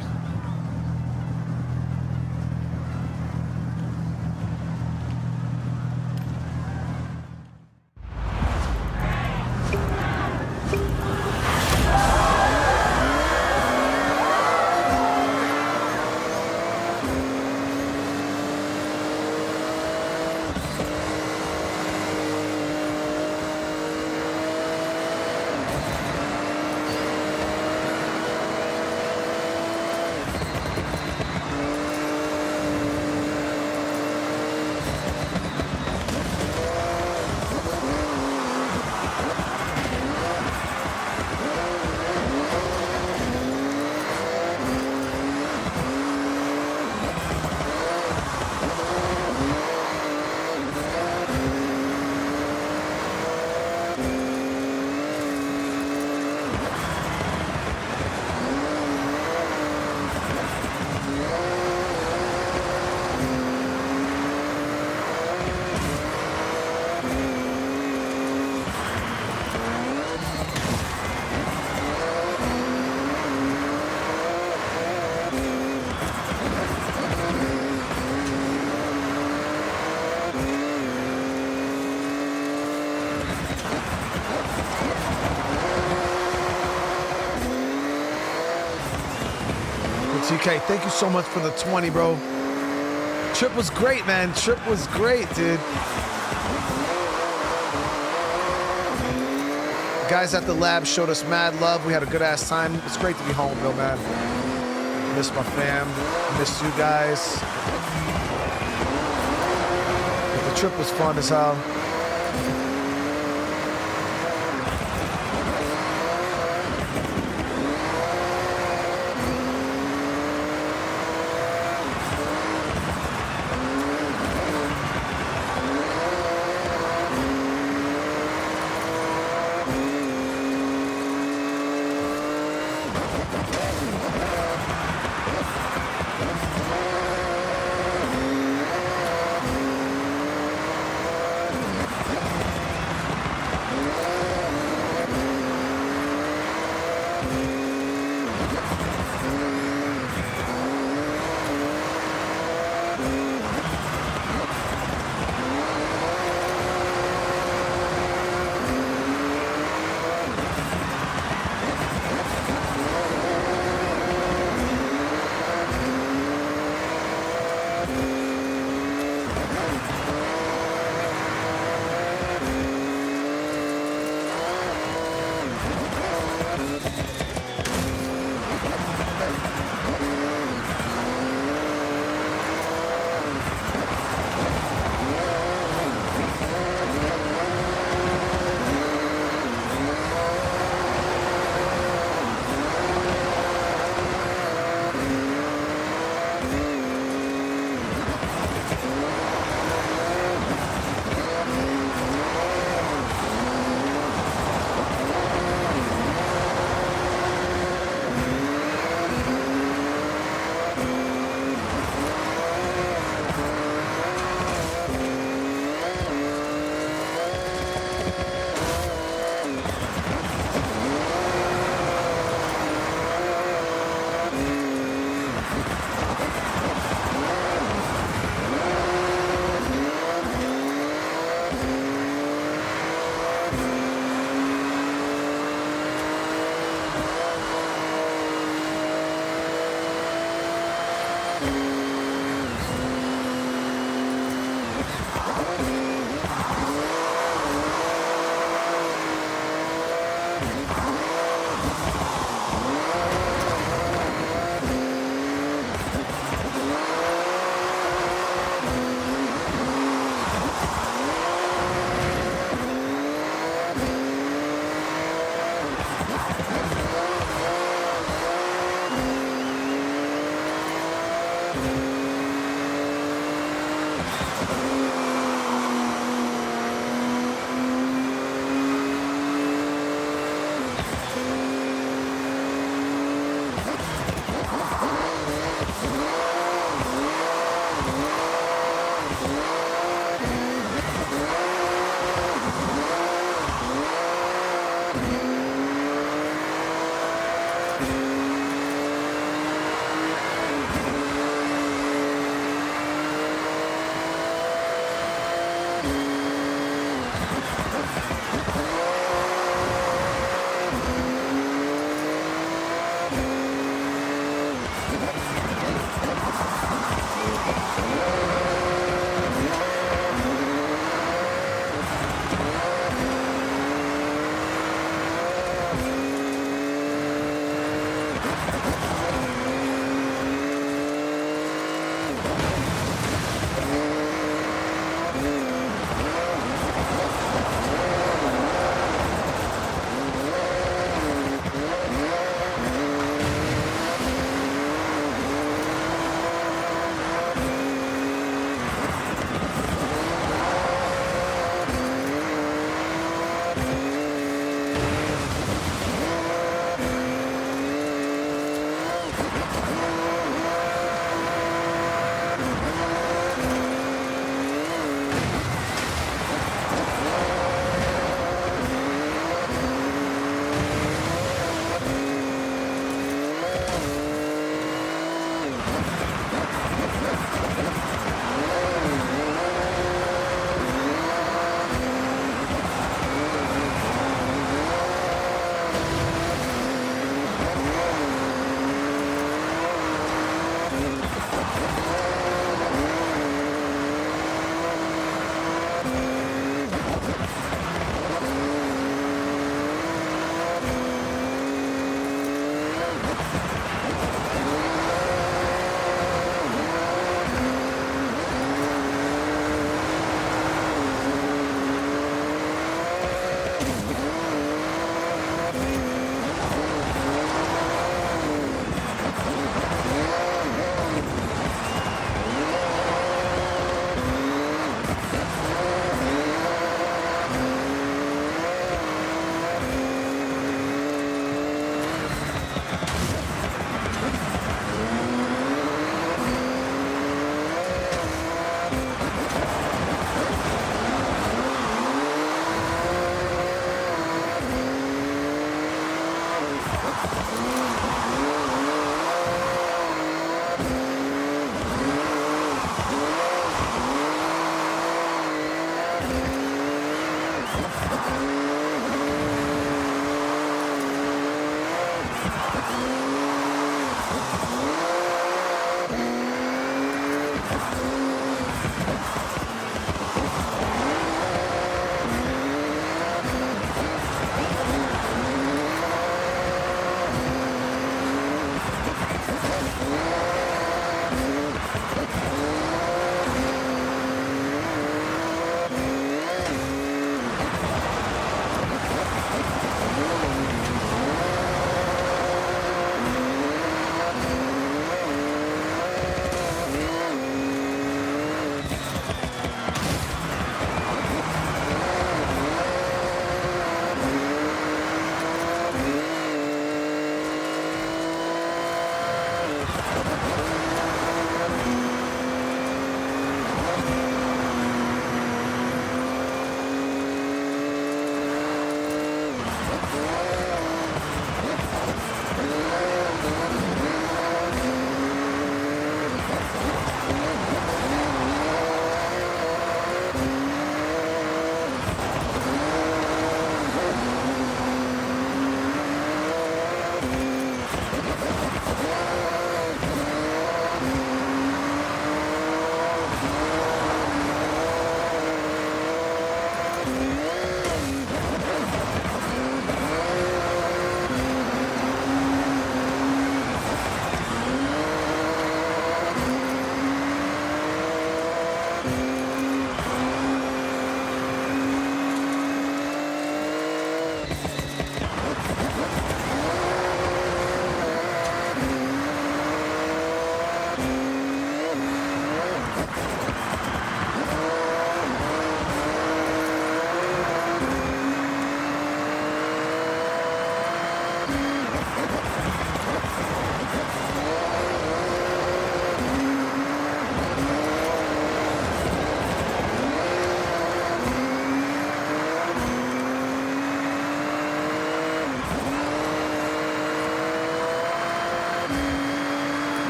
TK, thank you so much for the 20, bro. Trip was great, man. Trip was great, dude. Guys at the lab showed us mad love. We had a good ass time. It's great to be home, though, man. Miss my fam. Miss you guys. But the trip was fun as hell.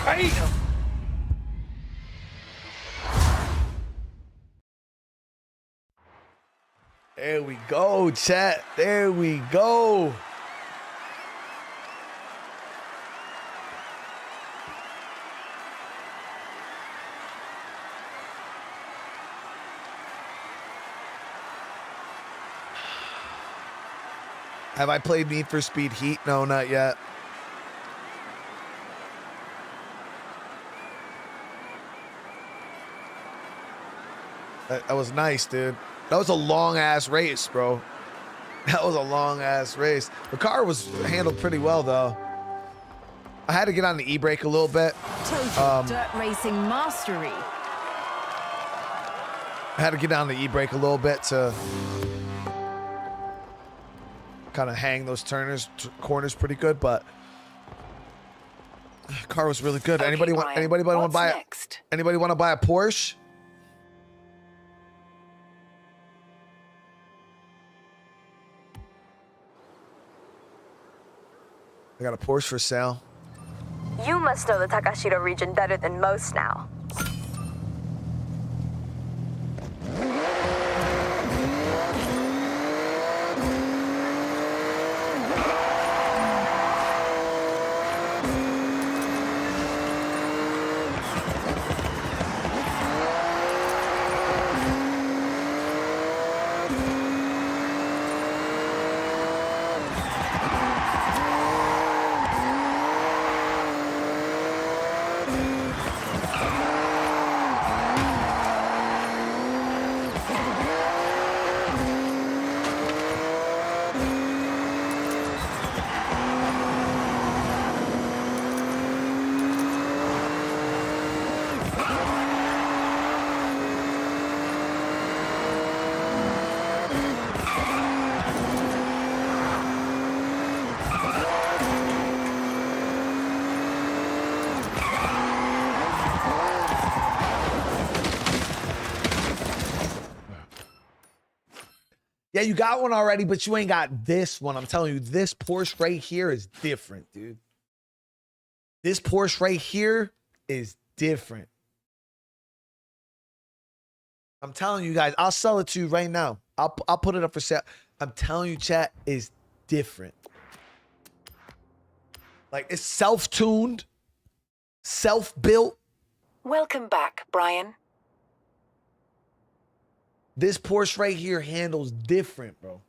Bam! There we go, chat. There we go. Have I played Need for Speed Heat? No, not yet. That was nice, dude. That was a long-ass race, bro. That was a long-ass race. The car was handled pretty well, though. I had to get on the e-brake a little bit. Total dirt racing mastery. I had to get on the e-brake a little bit to kind of hang those corners pretty good, but the car was really good. Okay, Anybody want to buy next? Anybody want to buy a Porsche? I got a Porsche for sale. You must know the Takashiro region better than most now. Yeah, you got one already, but you ain't got this one. I'm telling you, this Porsche right here is different, dude. This Porsche right here is different. I'm telling you guys, I'll sell it to you right now. I'll put it up for sale. I'm telling you, chat is different. Like, it's self-tuned, self-built. Welcome back, Brian. This Porsche right here handles different, bro.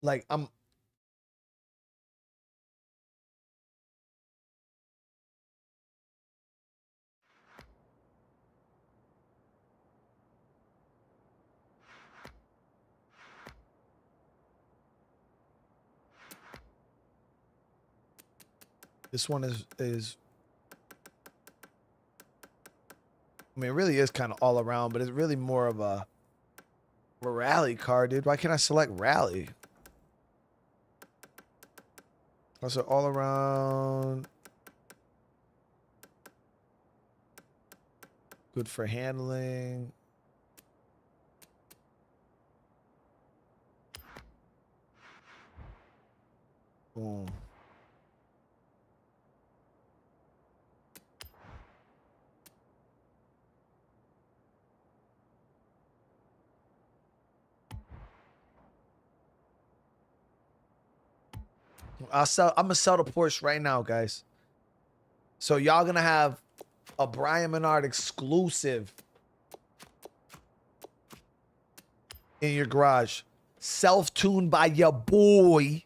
Like, this one is I mean, it really is kind of all around, but it's really more of a rally car, dude. Why can't I select rally? Also, all around. Good for handling. Boom. I'm gonna sell the Porsche right now, guys. So y'all gonna have a Brian Menard exclusive in your garage. Self-tuned by your boy.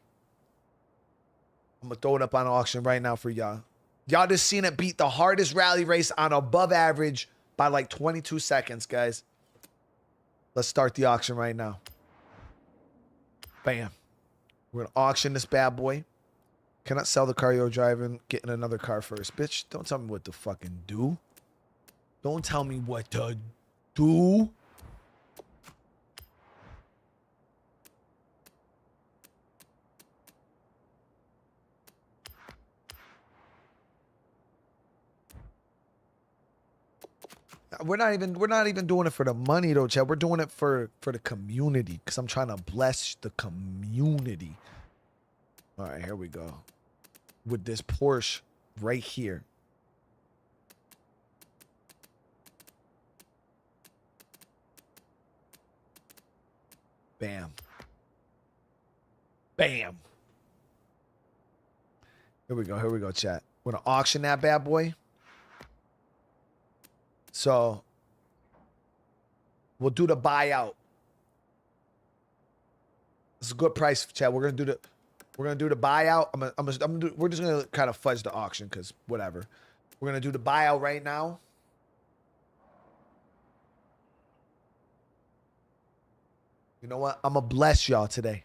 I'm gonna throw it up on auction right now for y'all. Y'all just seen it beat the hardest rally race on above average by like 22 seconds, guys. Let's start the auction right now. Bam. We're gonna auction this bad boy. Cannot sell the car you're driving. Getting another car first. Bitch, don't tell me what to fucking do. Don't tell me what to do. We're not even doing it for the money though, Chad. We're doing it for the community because I'm trying to bless the community. All right, here we go. With this Porsche right here. Bam. Bam. Here we go, chat. We're gonna auction that bad boy. So we'll do the buyout. This is a good price, chat. We're gonna do the buyout. We're just gonna kind of fudge the auction because whatever. We're gonna do the buyout right now. You know what? I'm gonna bless y'all today.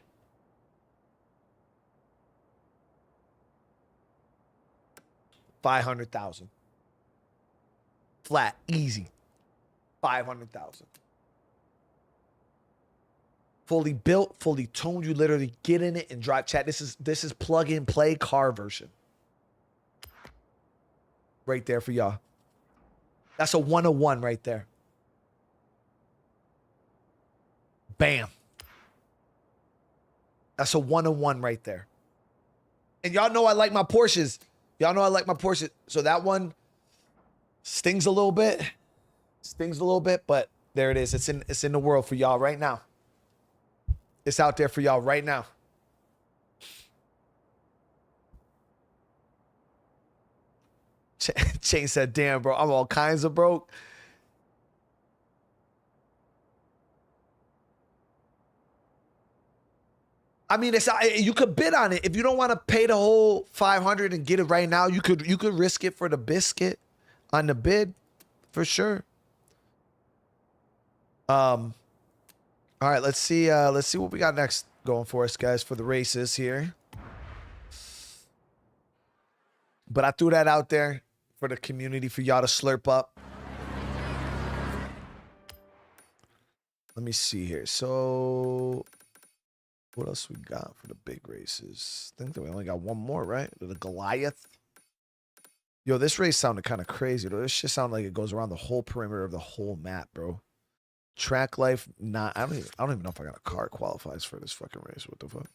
$500,000. Flat, easy. 500,000. Fully built, fully tuned. You literally get in it and drive. Chat. This is plug and play car version. Right there for y'all. That's a 101 right there. Bam. That's a 101 right there. And y'all know I like my Porsches. Y'all know I like my Porsches. So that one stings a little bit. Stings a little bit, but there it is. It's in the world for y'all right now. It's out there for y'all right now. Chain said, damn, bro, I'm all kinds of broke. I mean, you could bid on it. If you don't want to pay the whole 500 and get it right now, you could risk it for the biscuit on the bid for sure. All right, let's see what we got next going for us, guys, for the races here. But I threw that out there for the community, for y'all to slurp up. Let me see here. So what else we got for the big races? I think that we only got one more, right? The Goliath. Yo, this race sounded kind of crazy, though. This shit sounded like it goes around the whole perimeter of the whole map, bro. Track life, not. I don't even know if I got a car qualifies for this fucking race. What the fuck?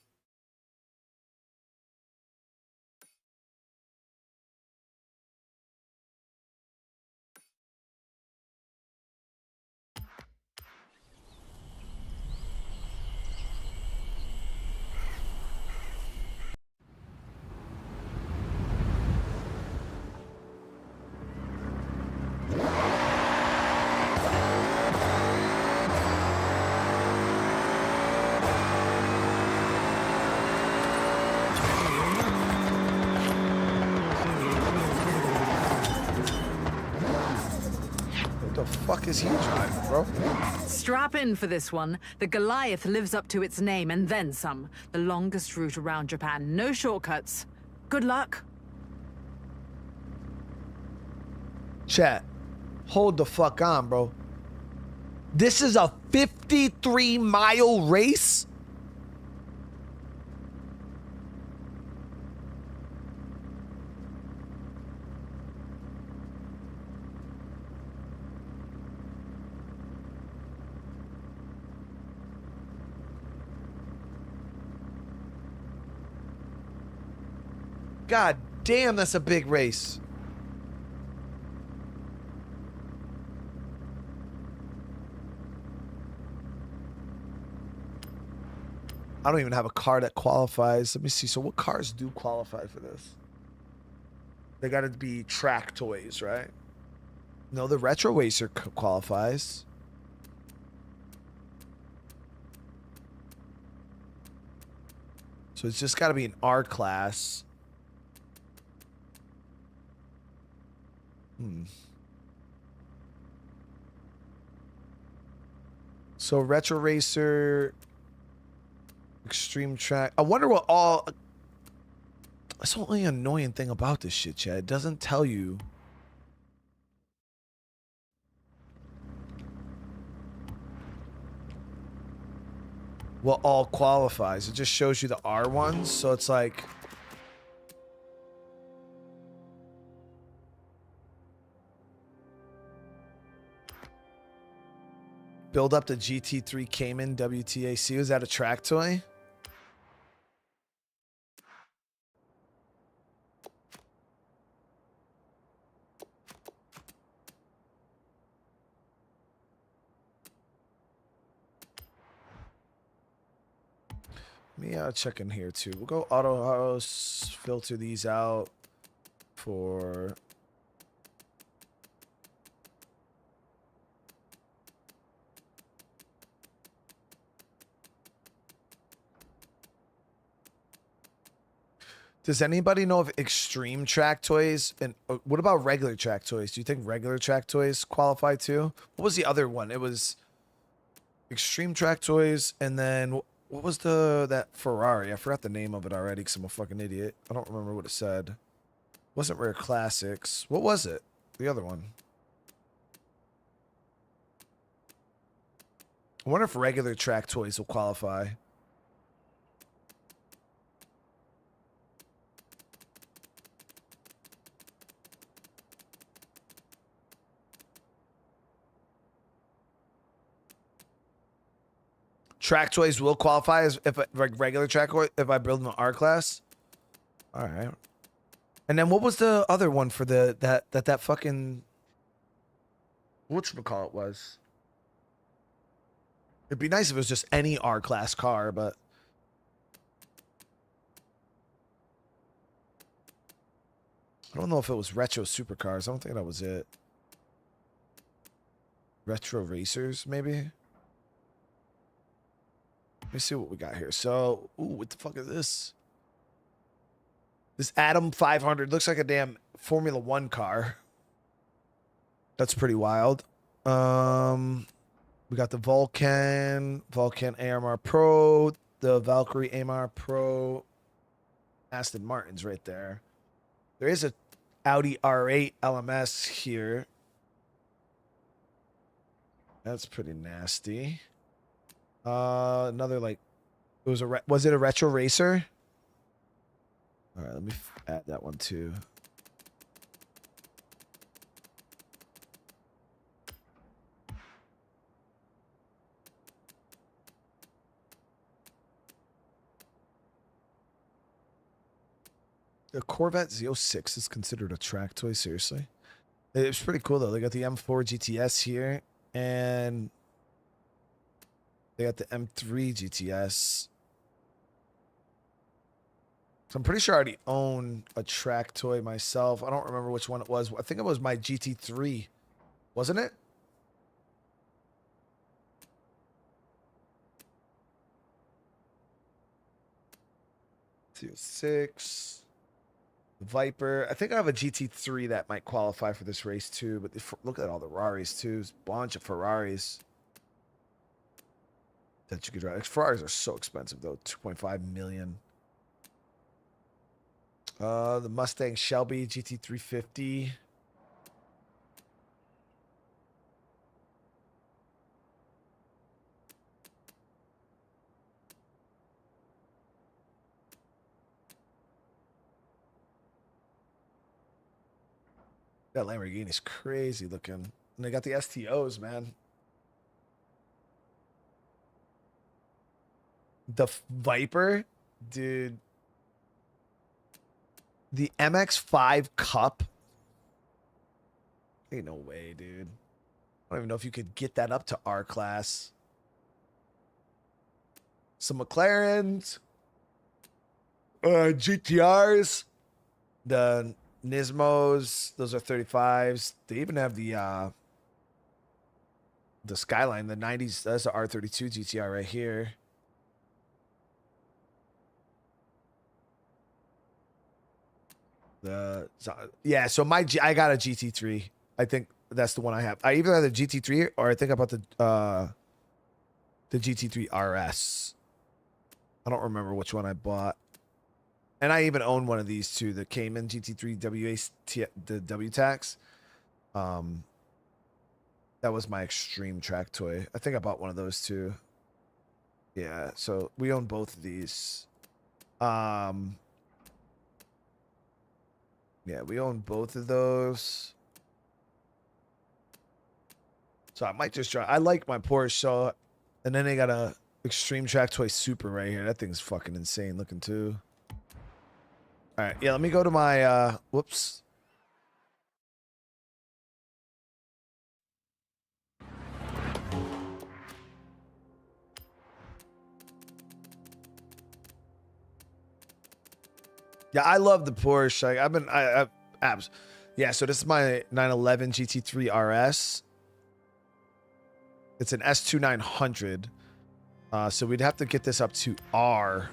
What the fuck is he driving, bro? Strap in for this one. The Goliath lives up to its name and then some. The longest route around Japan. No shortcuts. Good luck. Chat, hold the fuck on, bro. This is a 53-mile race? God damn, that's a big race. I don't even have a car that qualifies. Let me see. So what cars do qualify for this? They got to be track toys, right? No, the Retro Racer qualifies. So it's just got to be an R class. So Retro Racer, Extreme Track. I wonder what all. That's the only annoying thing about this shit, Chad. It doesn't tell you. What all qualifies. It just shows you the R ones. So it's like. Build up the GT3 Cayman WTAC. Was that a track toy? Let me check in here too. We'll go auto house, filter these out for. Does anybody know if extreme track toys and what about regular track toys? Do you think regular track toys qualify too? What was the other one? It was extreme track toys, and then what was that Ferrari? I forgot the name of it already because I'm a fucking idiot. I don't remember what it said. It wasn't Rare Classics. What was it? The other one. I wonder if regular track toys will qualify. Track toys will qualify as if like regular track toy if I build an R class. All right. And then what was the other one for that fucking whatchamacallit was? It'd be nice if it was just any R class car, but I don't know if it was retro supercars. I don't think that was it. Retro racers, maybe. Let me see what we got here. So, ooh, what the fuck is this? This Atom 500 looks like a damn Formula One car. That's pretty wild. We got the Vulcan AMR Pro, the Valkyrie AMR Pro, Aston Martin's right there. There is a Audi R8 LMS here. That's pretty nasty. Another like, was it a retro racer? All right, let me add that one too. The Corvette Z06 is considered a track toy, seriously. It's pretty cool though. They got the M4 GTS here, and they got the M3 GTS. So I'm pretty sure I already own a track toy myself. I don't remember which one it was. I think it was my GT3, wasn't it? Z06. Viper. I think I have a GT3 that might qualify for this race too. But look at all the Ferraris too. There's a bunch of Ferraris that you could drive. Ferraris are so expensive though. 2.5 million. The Mustang Shelby GT350. That Lamborghini's crazy looking. And they got the STOs, man. The Viper, dude. The MX-5 Cup. Ain't no way, dude. I don't even know if you could get that up to R class. Some McLarens. GTRs. The Nismos, those are 35s. They even have the Skyline, the 90s. That's the R32 GTR right here. Yeah, so I got a GT3. I think that's the one I have. I either have the GT3 or I think about the GT3 RS. I don't remember which one I bought. And I even own one of these too, the Cayman GT3 the WTAX. That was my extreme track toy. I think I bought one of those too. Yeah, so we own both of these. Yeah, we own both of those. So I might just try. I like my Porsche, so, and then they got a extreme track toy Super right here. That thing's fucking insane looking too. All right, yeah, let me go to my, whoops. Yeah, I love the Porsche. I've abs. Yeah, so this is my 911 GT3 RS. It's an S2900. So we'd have to get this up to R.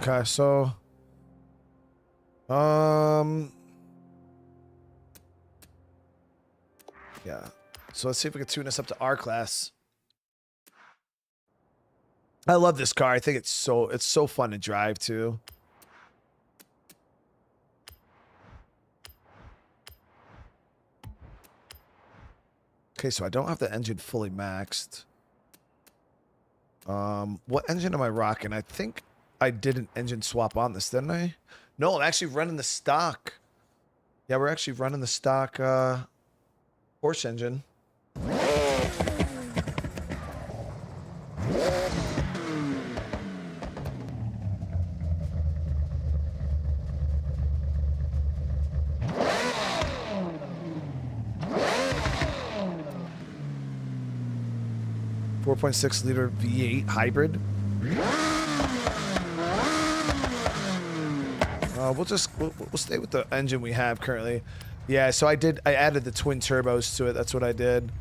Okay, so yeah. So let's see if we can tune this up to R class. I love this car. I think it's so fun to drive too. Okay, so I don't have the engine fully maxed. What engine am I rocking? I think I did an engine swap on this, didn't I? No, I'm actually running the stock. Yeah, we're actually running the stock Porsche engine. 4.6 liter V8 hybrid. We'll stay with the engine we have currently. Yeah, so I added the twin turbos to it. That's what I did.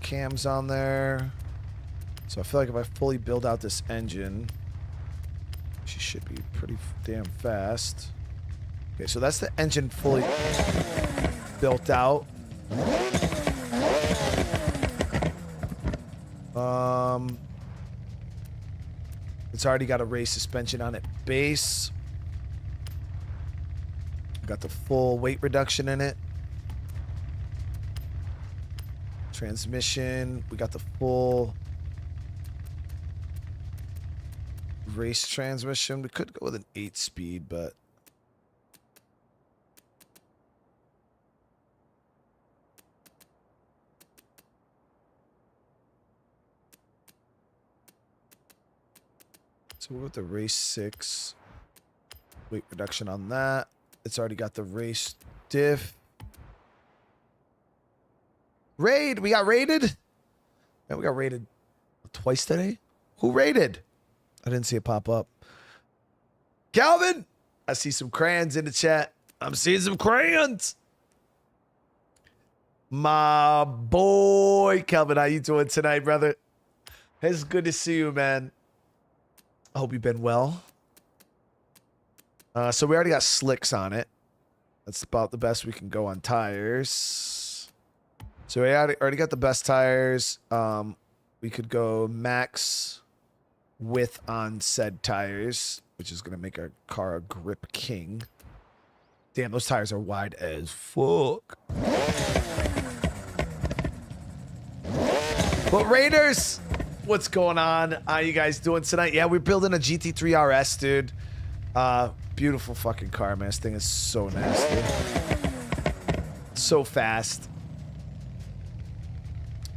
Cams on there. So I feel like if I fully build out this engine, she should be pretty damn fast. Okay, so that's the engine fully built out. It's already got a race suspension on it. Base. Got the full weight reduction in it. Transmission. We got the full race transmission. We could go with an 8-speed, but so we'll go with the race 6 weight reduction on that. It's already got the race diff. Raid. We got raided. Yeah, we got raided twice today. Who raided? I didn't see it pop up. Calvin, I see some crayons in the chat. I'm seeing some crayons. My boy, Calvin, how you doing tonight, brother? It's good to see you, man. I hope you've been well. So we already got slicks on it. That's about the best we can go on tires. So we already got the best tires. We could go max width on said tires, which is going to make our car a grip king. Damn, those tires are wide as fuck. But Raiders, what's going on? How you guys doing tonight? Yeah, we're building a GT3 RS, dude. Beautiful fucking car, man. This thing is so nasty. So fast.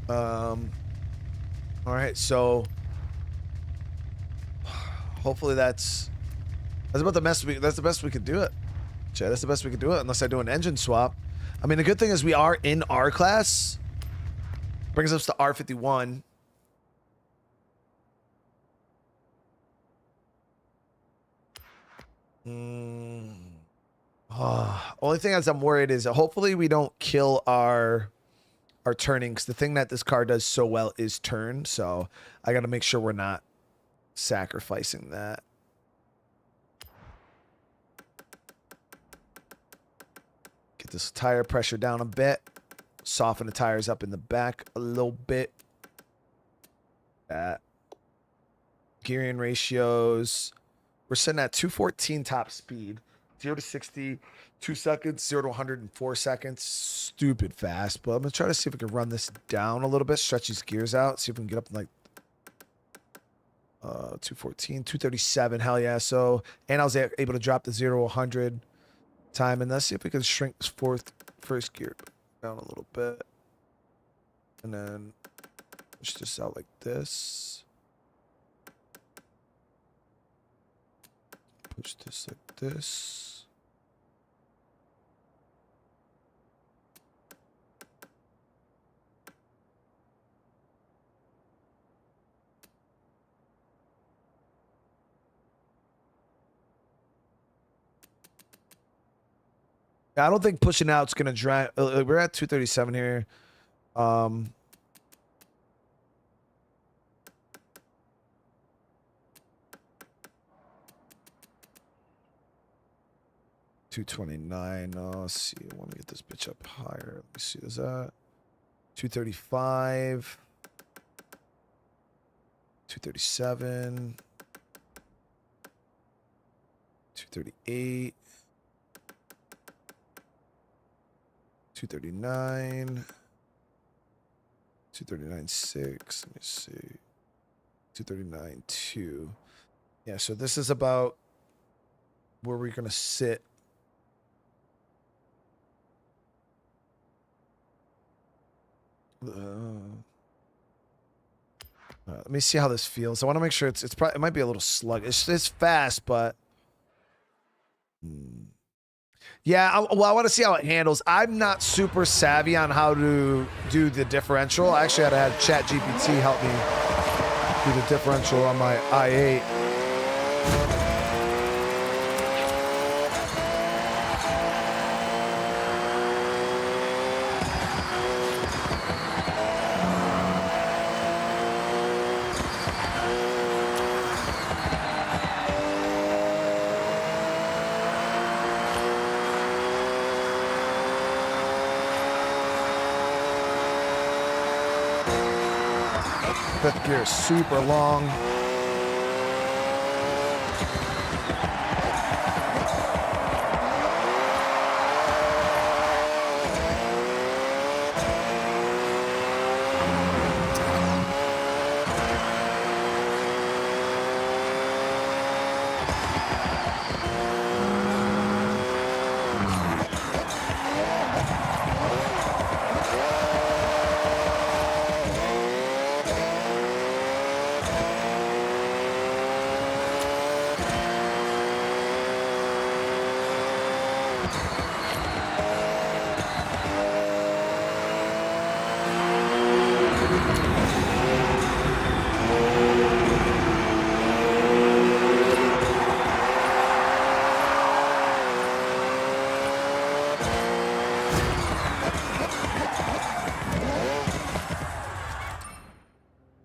All right, so hopefully that's about the best that's the best we could do it. Chad, that's the best we could do it unless I do an engine swap. I mean, the good thing is we are in R class. Brings us to R51. Only thing as I'm worried is hopefully we don't kill our turning, because the thing that this car does so well is turn. So I got to make sure we're not sacrificing that. Get this tire pressure down a bit. Soften the tires up in the back a little bit. That. Gearing ratios. We're sitting at 214 top speed. 0 to 60, 2 seconds. 0 to 100 in 4 seconds. Stupid fast. But I'm going to try to see if we can run this down a little bit. Stretch these gears out. See if we can get up in like 214, 237. Hell yeah. So, and I was able to drop the 0 to 100 time. And let's see if we can shrink this first gear down a little bit. And then push this out like this. Push this like this. I don't think pushing out's gonna drive. We're at 237 here. 229. Let's see. I want to get this bitch up higher. Let me see. Is that 235? 237. 238. 239. 239.6. Let me see. 239.2. Yeah, so this is about where we're going to sit. Let me see how this feels. I want to make sure it's probably, it might be a little sluggish. It's fast, but yeah. I want to see how it handles. I'm not super savvy on how to do the differential. I actually had to have ChatGPT help me do the differential on my i8. Fifth gear is super long.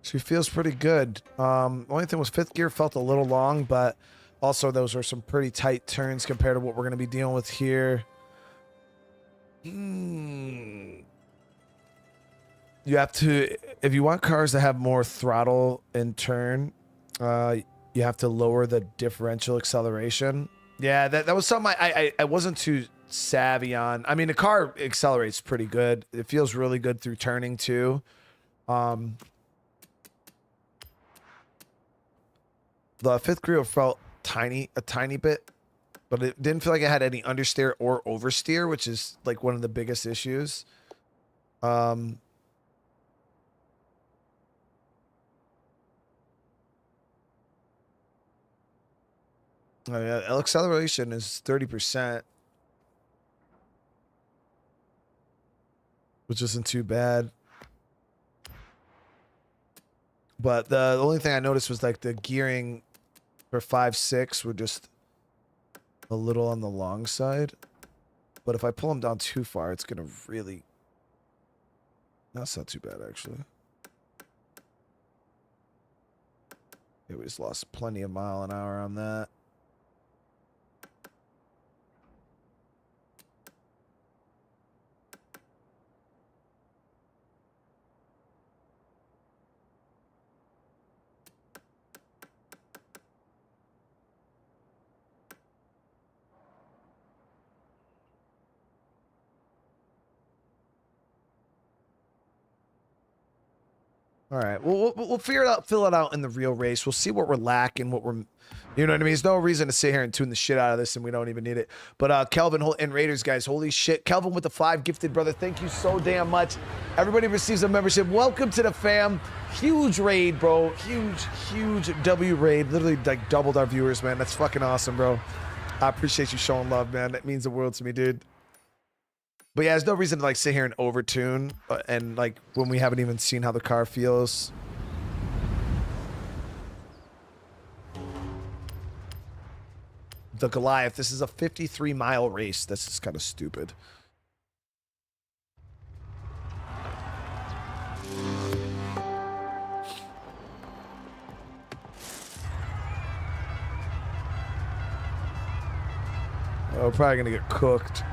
She feels pretty good. Only thing was fifth gear felt a little long, but also those are some pretty tight turns compared to what we're going to be dealing with here. You have to, if you want cars that have more throttle and turn, you have to lower the differential acceleration. Yeah, that was something I wasn't too savvy on. I mean, the car accelerates pretty good. It feels really good through turning too. The fifth gear felt a tiny bit, but it didn't feel like it had any understeer or oversteer, which is like one of the biggest issues. Acceleration is 30%, which isn't too bad. But the only thing I noticed was like the gearing for 5.6 were just a little on the long side. But if I pull them down too far, it's going to really... That's not too bad, actually. Yeah, we just lost plenty of mile an hour on that. All right, we'll figure it out, fill it out in the real race. We'll see what we're lacking, what we're, you know what I mean? There's no reason to sit here and tune the shit out of this, and we don't even need it. But Kelvin and Raiders, guys, holy shit. Kelvin with the 5 gifted, brother. Thank you so damn much. Everybody receives a membership. Welcome to the fam. Huge raid, bro. Huge W raid. Literally like doubled our viewers, man. That's fucking awesome, bro. I appreciate you showing love, man. That means the world to me, dude. But yeah, there's no reason to like sit here and overtune and like when we haven't even seen how the car feels. The Goliath, this is a 53-mile race. This is kind of stupid. we're probably gonna get cooked.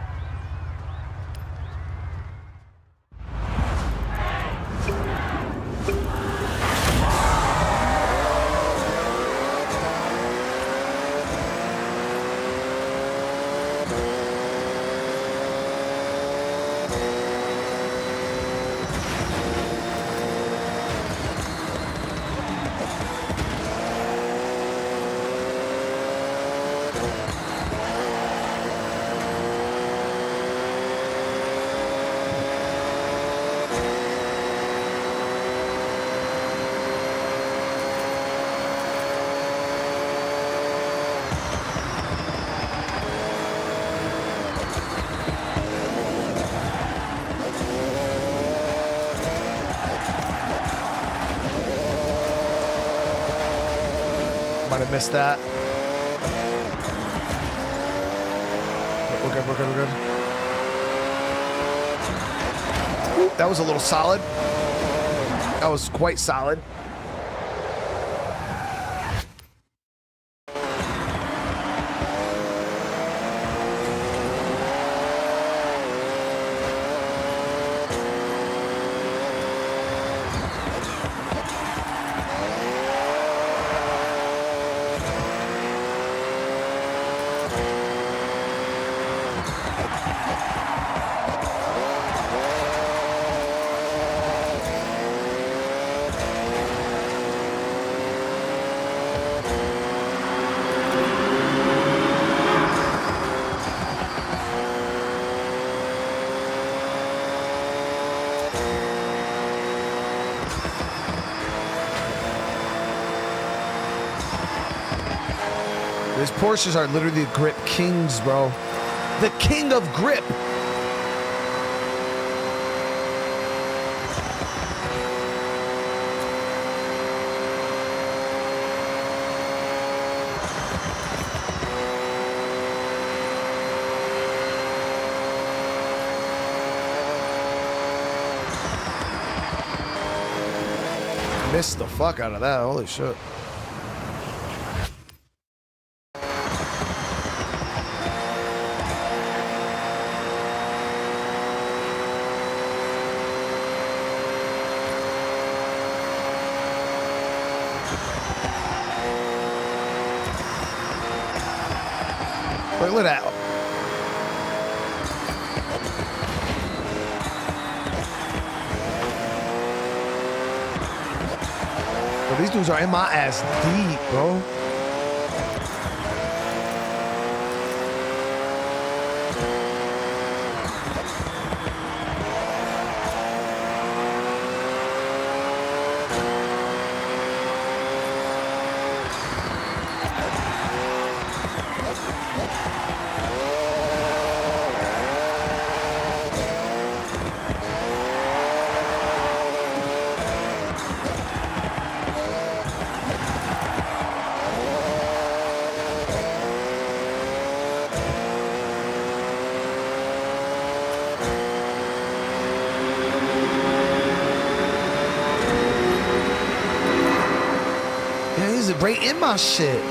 Might have missed that. We're good, we're good, we're good. Ooh, that was a little solid. That was quite solid. These Porsches are literally the grip kings, bro. The king of grip. Missed the fuck out of that. Holy shit. Look at that. Bro, these dudes are in my ass deep, bro. Right in my shit.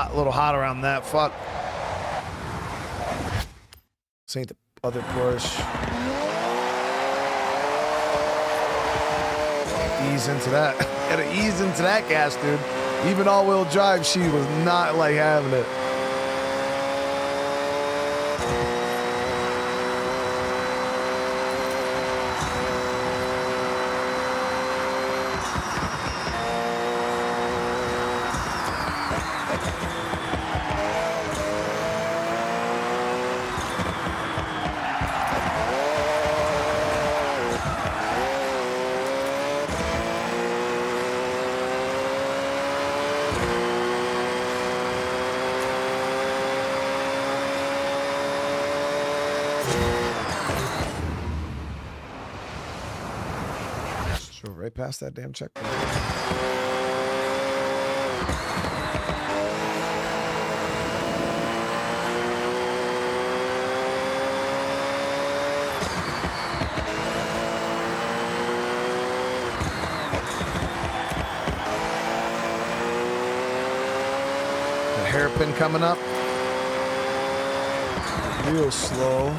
A little hot around that. Fuck. This ain't the other Porsche. Ease into that. Gotta ease into that gas, dude. Even all-wheel drive, she was not like having it. right past that damn checkpoint. The hairpin coming up. Real slow.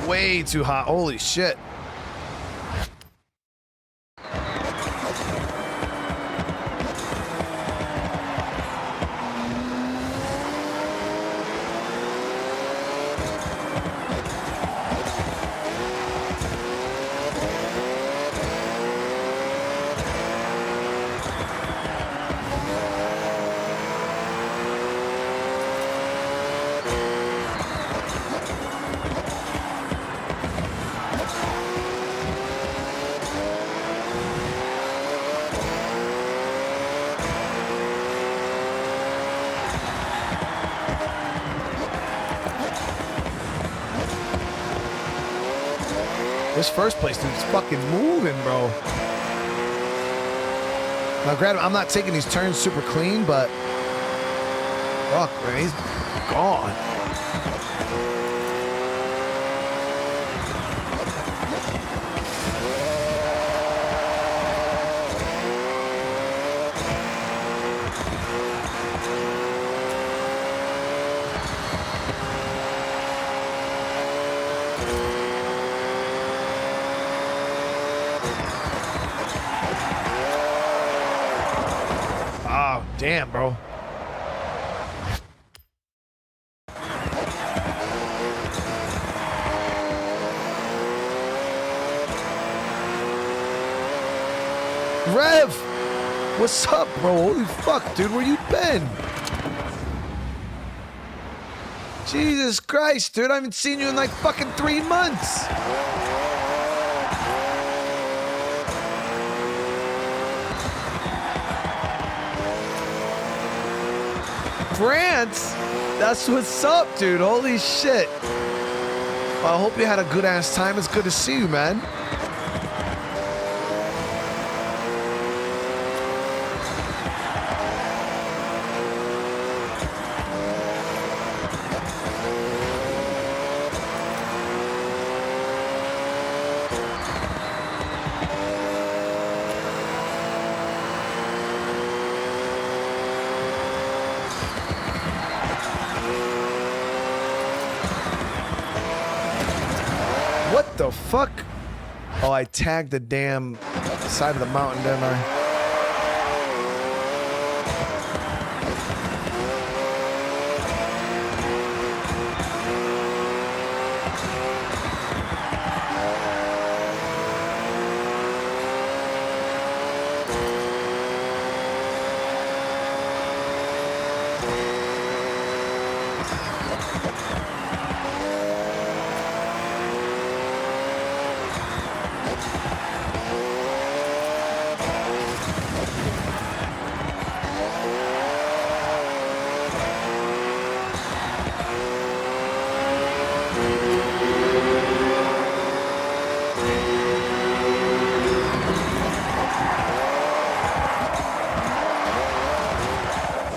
Way too hot. Holy shit. This first place dude's fucking moving, bro. Now, granted, I'm not taking these turns super clean, but fuck, man, he's gone. Damn, bro. Rev! What's up, bro? Holy fuck, dude, where you been? Jesus Christ, dude, I haven't seen you in like fucking 3 months. France? That's what's up, dude. Holy shit. Well, I hope you had a good ass time. It's good to see you, man. fuck? Oh, I tagged the damn side of the mountain, didn't I?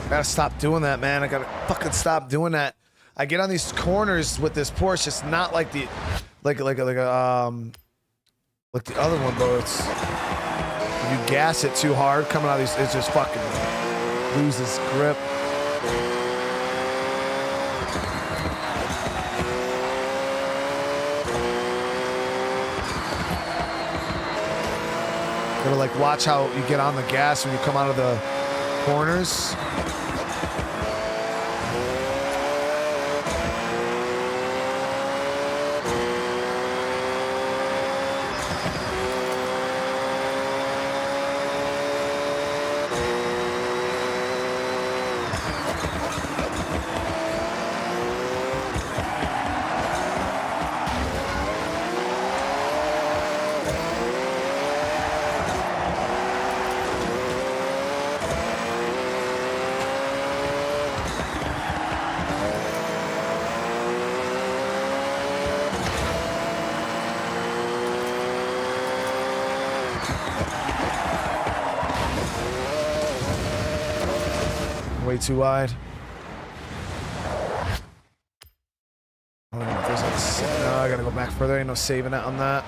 Gotta stop doing that, man. I gotta fucking stop doing that. I get on these corners with this Porsche. It's not like the like the other one, bro. It's you gas it too hard coming out of these. It just fucking loses grip. Gotta like watch how you get on the gas when you come out of the corners. Way too wide. I don't know if there's like no, I gotta go back further. Ain't no saving it on that.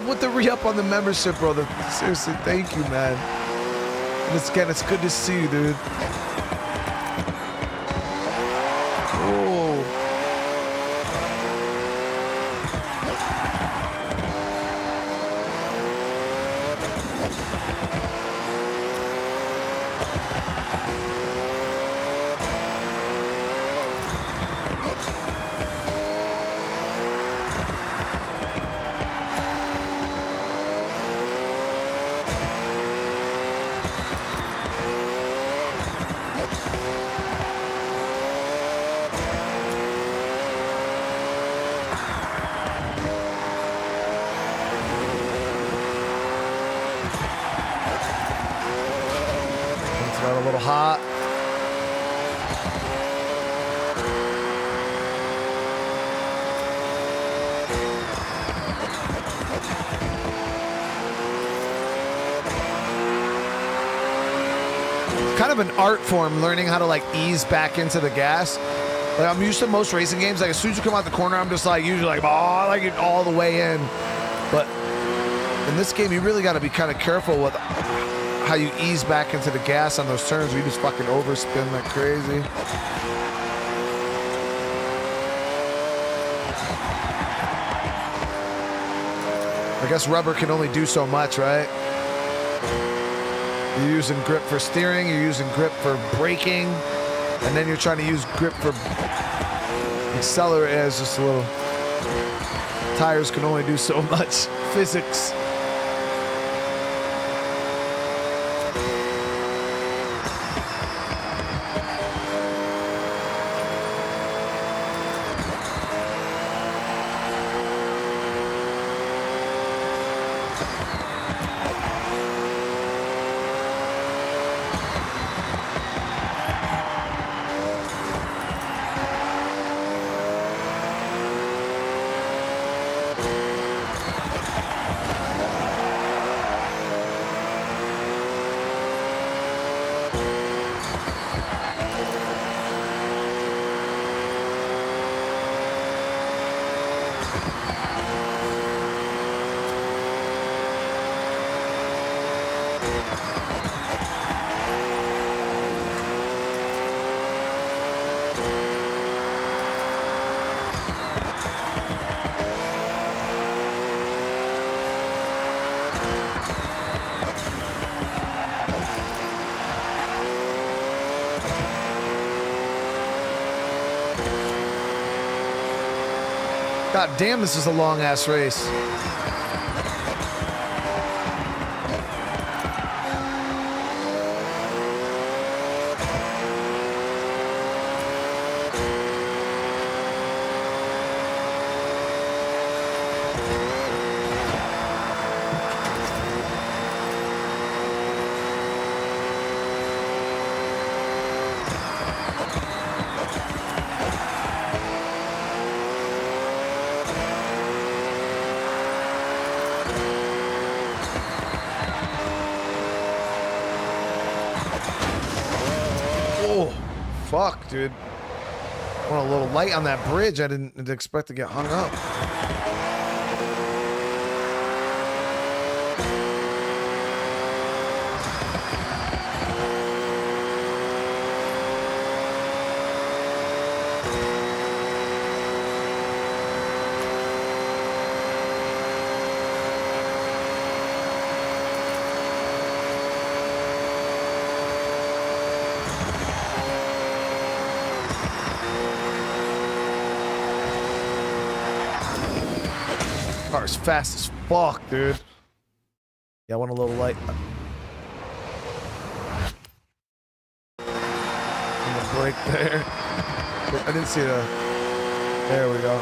With the re-up on the membership, brother. Seriously, thank you, man. And again, it's good to see you, dude. Oh. Got a little hot. Kind of an art form, learning how to like ease back into the gas. Like I'm used to most racing games. Like as soon as you come out the corner, I'm just like usually like, oh, I like it all the way in. But In this game, you really got to be kind of careful with how you ease back into the gas on those turns where you just fucking overspin like crazy. I guess rubber can only do so much, right? You're using grip for steering, you're using grip for braking, and then you're trying to use grip for accelerate as just a little. Tires can only do so much. Physics. God damn, this is a long ass race. Fuck, dude. Went a little light on that bridge. I didn't expect to get hung up. Car's fast as fuck, dude. Yeah, I went a little light. On the brake there. I didn't see the. There we go.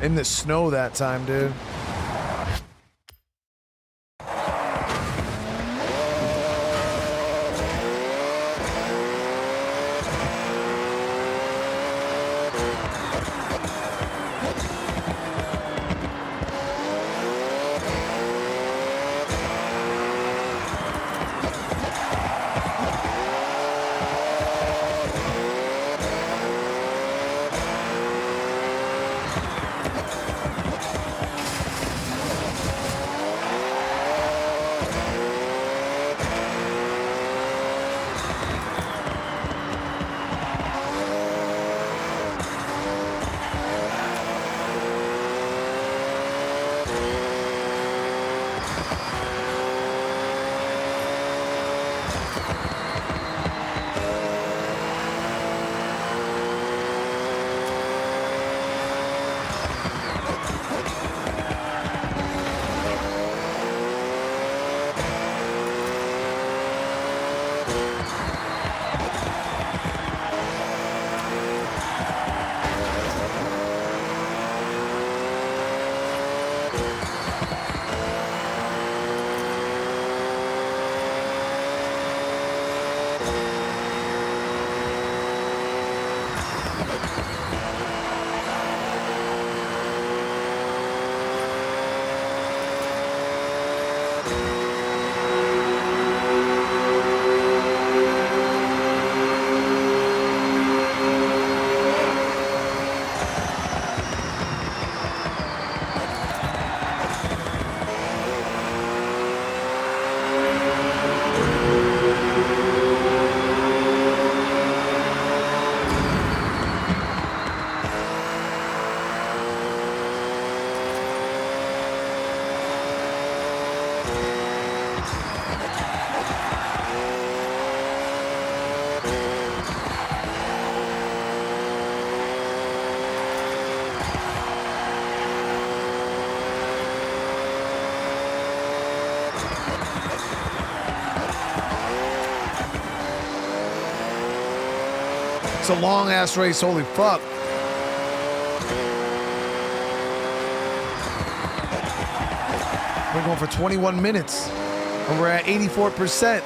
in the snow that time, dude. It's a long ass race. Holy fuck. We're going for 21 minutes and we're at 84%.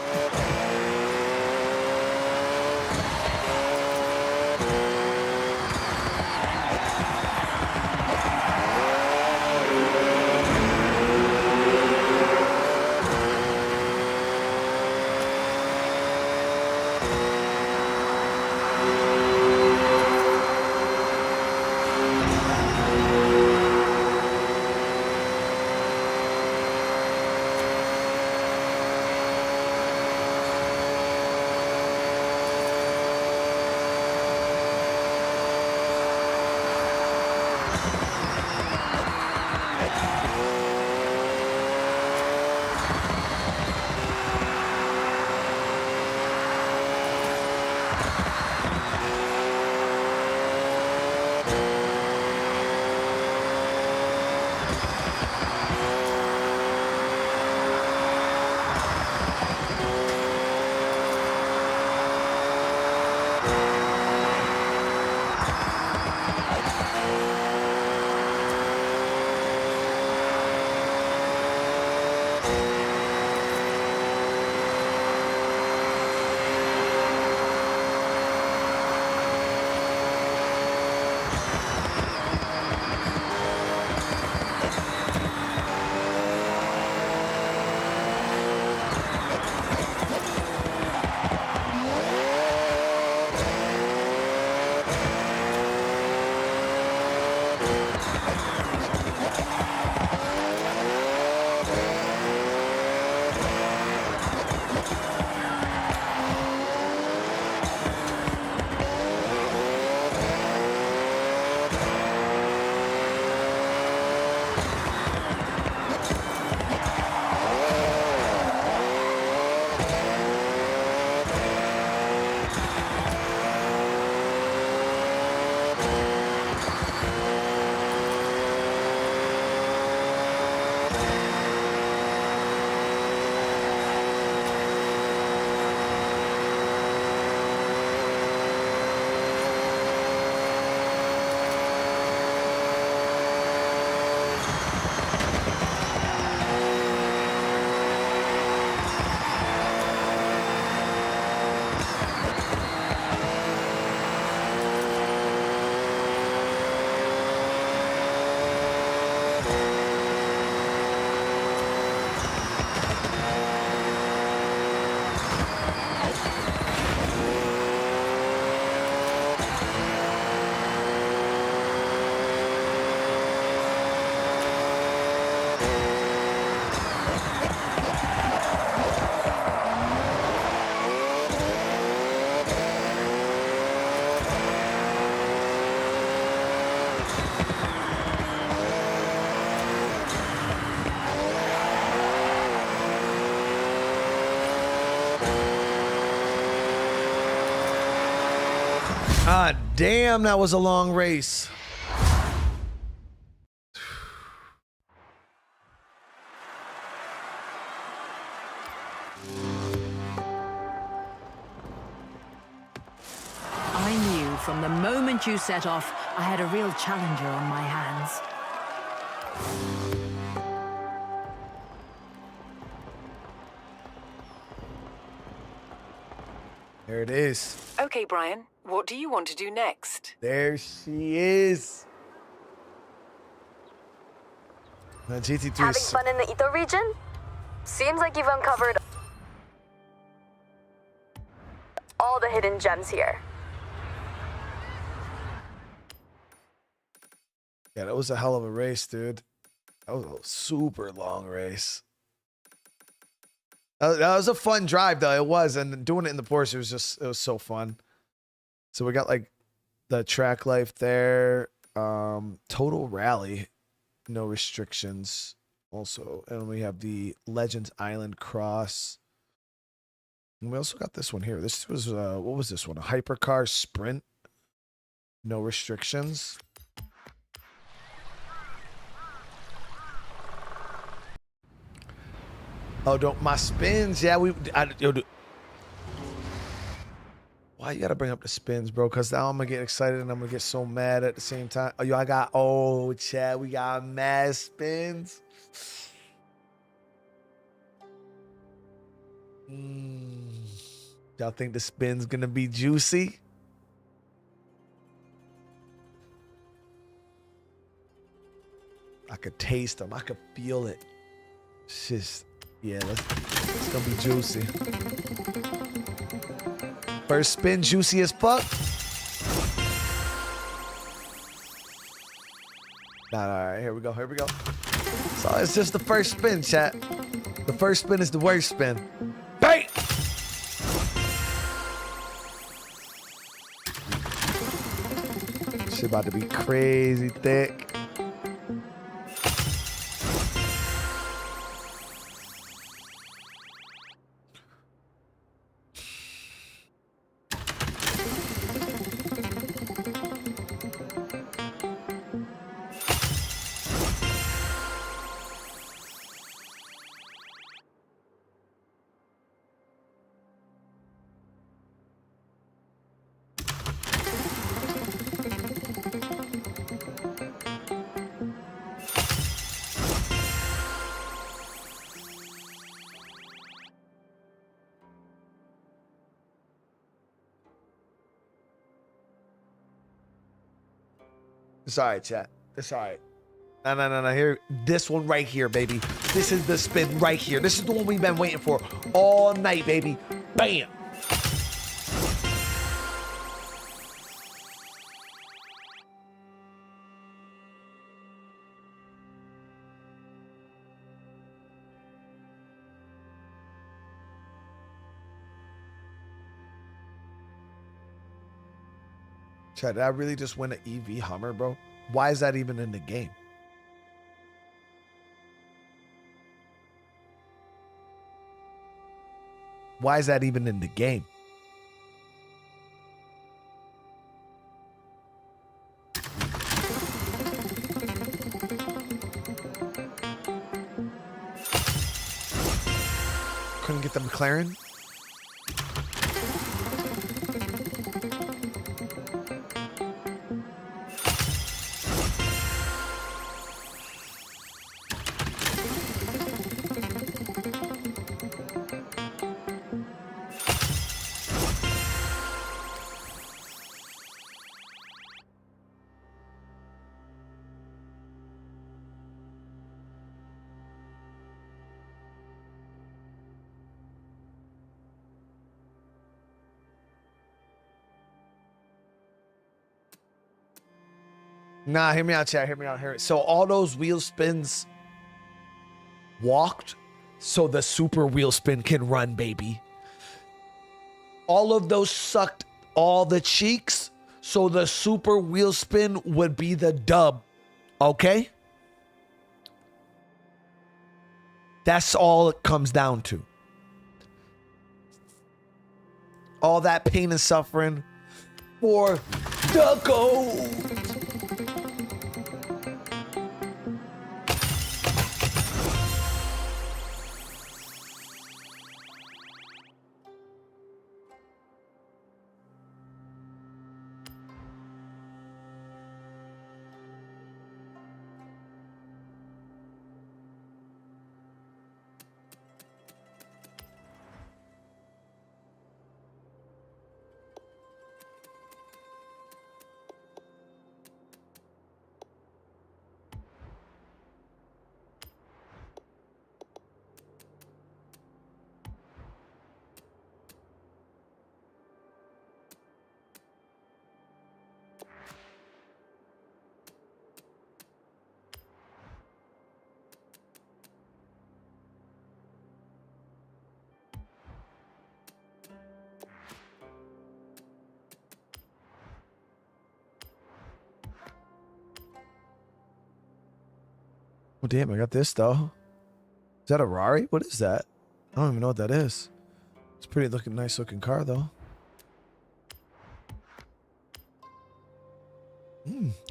Ah, damn, that was a long race. I knew from the moment you set off, I had a real challenger on my hands. There it is. Okay, Brian, what do you want to do next? There she is. GT3 Having is fun in the Ito region? Seems like you've uncovered all the hidden gems here. yeah, that was a hell of a race, dude. That was a super long race. That was a fun drive, though. It was, and doing it in the Porsche it was so fun. So we got like the track life there, total rally, no restrictions, also, and we have the Legends Island Cross. And we also got this one here. This was what was this one? A hypercar sprint, no restrictions. Oh, don't my spins? Yeah, why you gotta bring up the spins, bro? Because now I'm gonna get excited and I'm gonna get so mad at the same time. Oh, yo, Chad, we got mad spins. Y'all think the spin's gonna be juicy? I could taste them. I could feel it. It's just, yeah, it's gonna be juicy. First spin, juicy as fuck. Nah, all right, here we go. So it's just the first spin, chat. The first spin is the worst spin. Bang! Shit about to be crazy thick. It's all right, chat. It's all right. No. Here, this one right here, baby. This is the spin right here. This is the one we've been waiting for all night, baby. Bam. Chat, did I really just win an EV Hummer, bro? Why is that even in the game? Why is that even in the game? Couldn't get the McLaren? Nah, hear me out, chat. Hear me out. So all those wheel spins walked so the super wheel spin can run, baby. All of those sucked all the cheeks, so the super wheel spin would be the dub. Okay? That's all it comes down to. All that pain and suffering for the gold. Oh, damn, I got this, though. Is that a Rari? What is that? I don't even know what that is. It's a pretty nice looking car, though.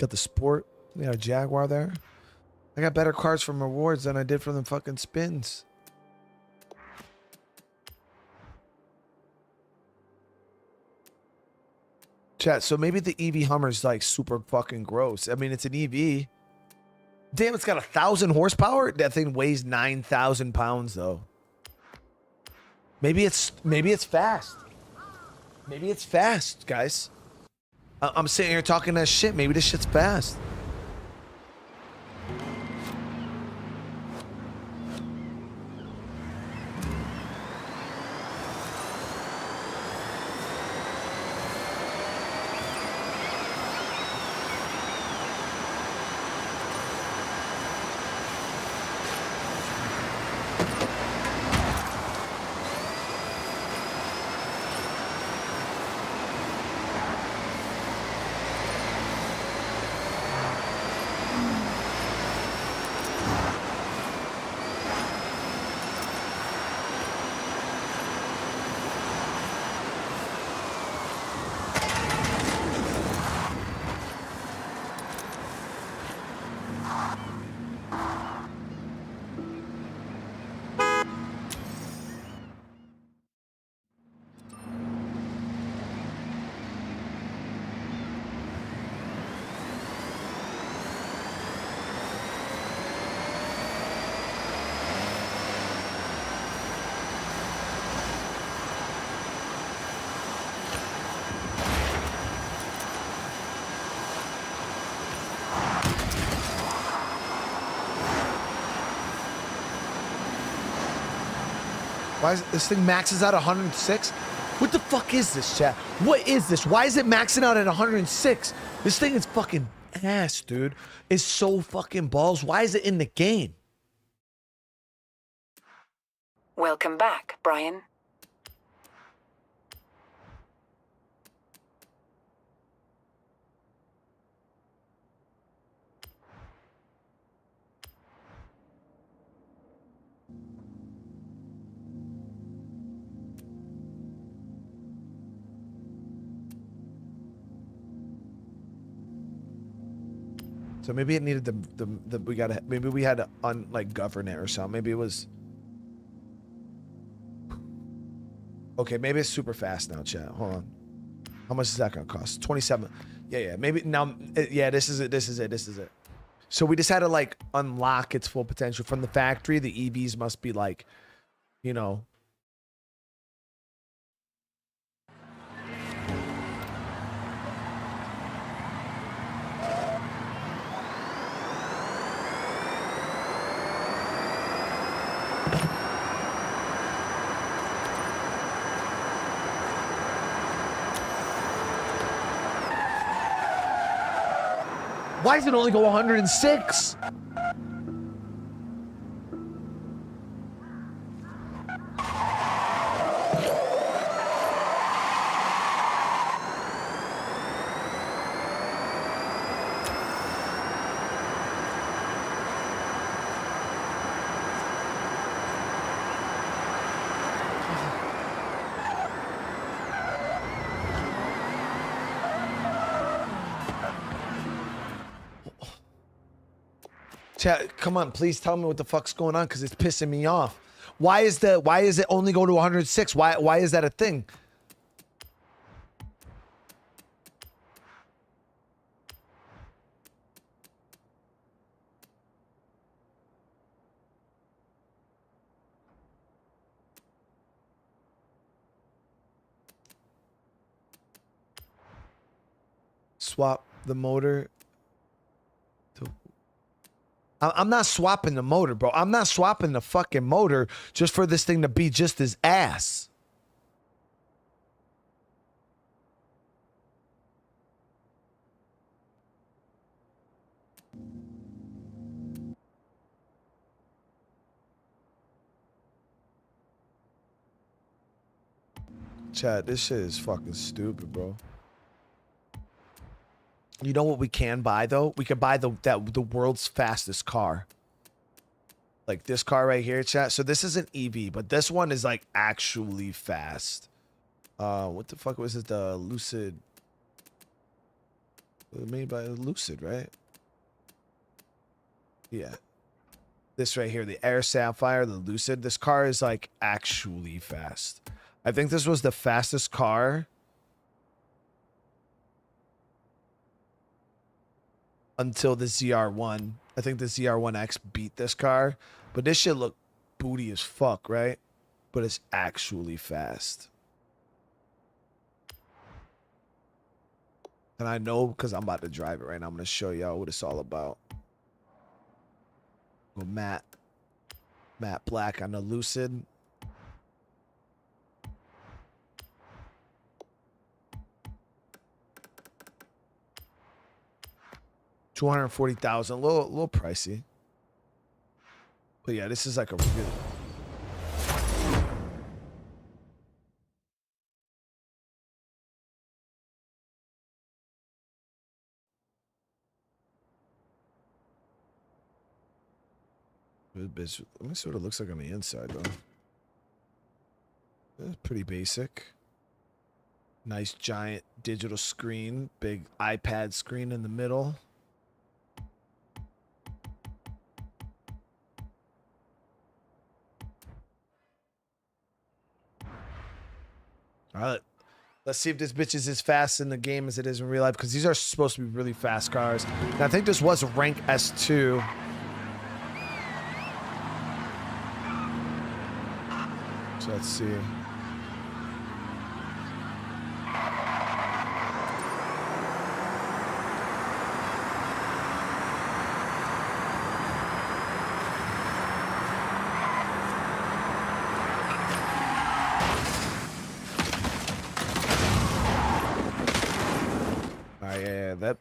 Got the Sport. We got a Jaguar there. I got better cars from rewards than I did from the fucking spins. Chat, so maybe the EV Hummer's like super fucking gross. I mean, it's an EV. Damn, it's got 1,000 horsepower. That thing weighs 9,000 pounds, though. Maybe it's fast. Maybe it's fast, guys. I'm sitting here talking that shit. Maybe this shit's fast. Why is this thing maxes out 106? What the fuck is this, chat? What is this? Why is it maxing out at 106? This thing is fucking ass, dude. It's so fucking balls. Why is it in the game? Welcome back, Brian. So maybe it needed maybe we had to govern it or something. Maybe it was. Okay, maybe it's super fast now, chat. Hold on. How much is that gonna cost? 27. Yeah. Maybe now. Yeah, this is it. So we just had to unlock its full potential from the factory. The EVs must be you know. Why does it only go 106? Chat, come on, please tell me what the fuck's going on because it's pissing me off. Why is it only go to 106? Why is that a thing? Swap the motor. I'm not swapping the motor, bro. I'm not swapping the fucking motor just for this thing to be just as ass. Chad, this shit is fucking stupid, bro. You know what we can buy though? We could buy the world's fastest car. Like this car right here, chat. So this is an EV, but this one is like actually fast. What the fuck was it? The Lucid. Made by Lucid, right? Yeah. This right here, the Air Sapphire, the Lucid. This car is like actually fast. I think this was the fastest car until the ZR1. I think the ZR1X beat this car, but this shit look booty as fuck, right? But it's actually fast. And I know because I'm about to drive it right now. I'm going to show y'all what it's all about. Go matte black on the Lucid. $240,000, a little pricey. But yeah, this is like a really... Let me see what it looks like on the inside, though. It's pretty basic. Nice giant digital screen, big iPad screen in the middle. All right, let's see if this bitch is as fast in the game as it is in real life, because these are supposed to be really fast cars. And I think this was a rank S2. So let's see.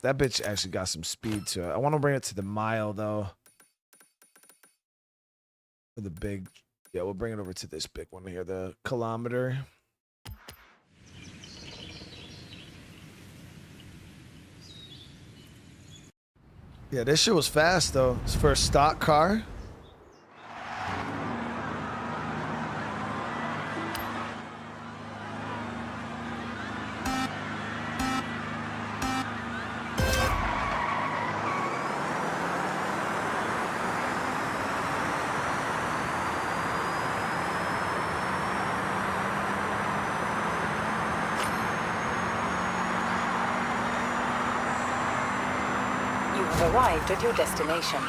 That bitch actually got some speed to it. I want to bring it to the mile though. For the big, yeah, we'll bring it over to this big one here, the kilometer. Yeah, this shit was fast though. It's for a stock car. Arrived at your destination.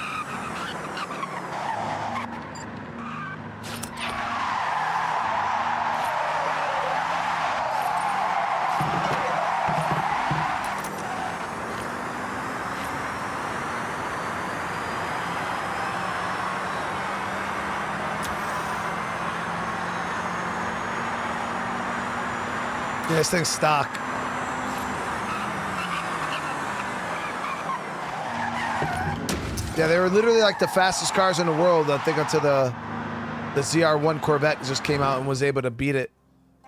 Yeah, this thing's stock. Yeah, they were literally like the fastest cars in the world, I think, until the ZR1 Corvette just came out and was able to beat it.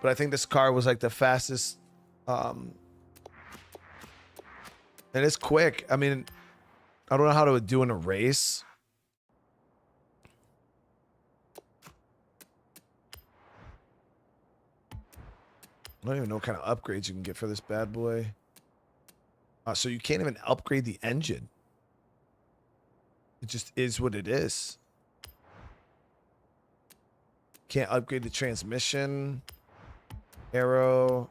But I think this car was like the fastest. And it's quick. I mean, I don't know how to do in a race. I don't even know what kind of upgrades you can get for this bad boy. So you can't even upgrade the engine. It just is what it is. Can't upgrade the transmission. Arrow.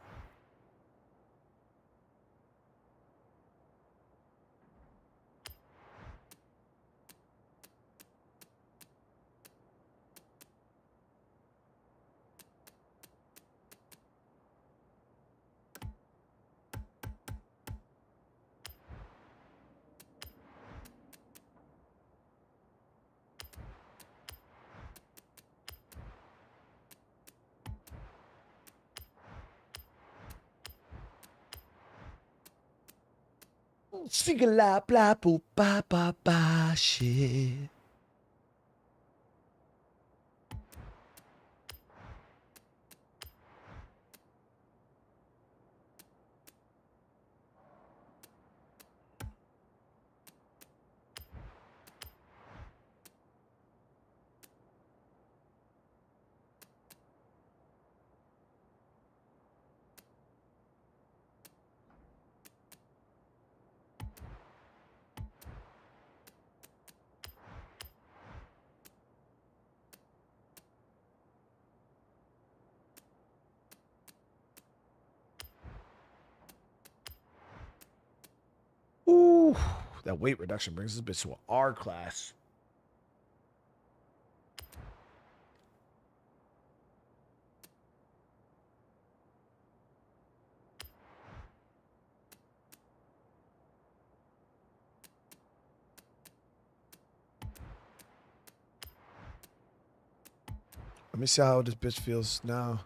Sing a la blah boo ba ba ba shit. Ooh, that weight reduction brings this bitch to an R class. Let me see how this bitch feels now.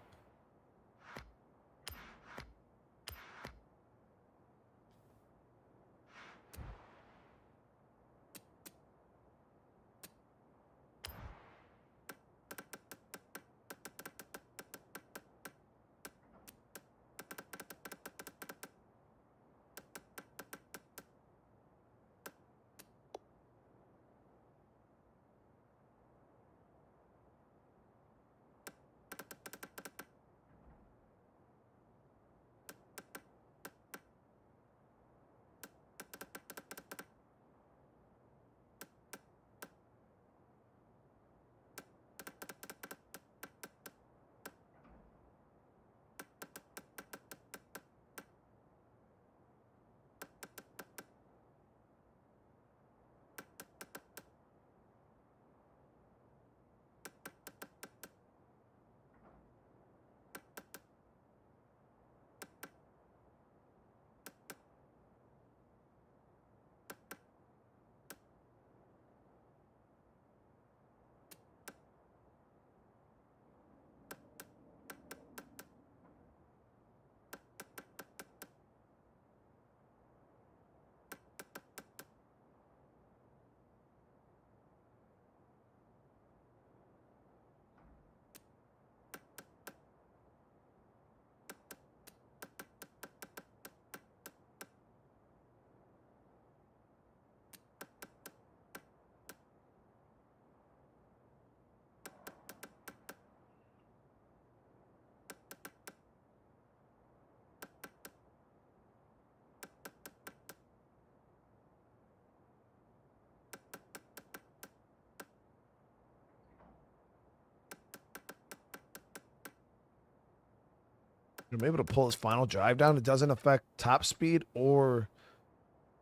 I'm able to pull his final drive down. It doesn't affect top speed or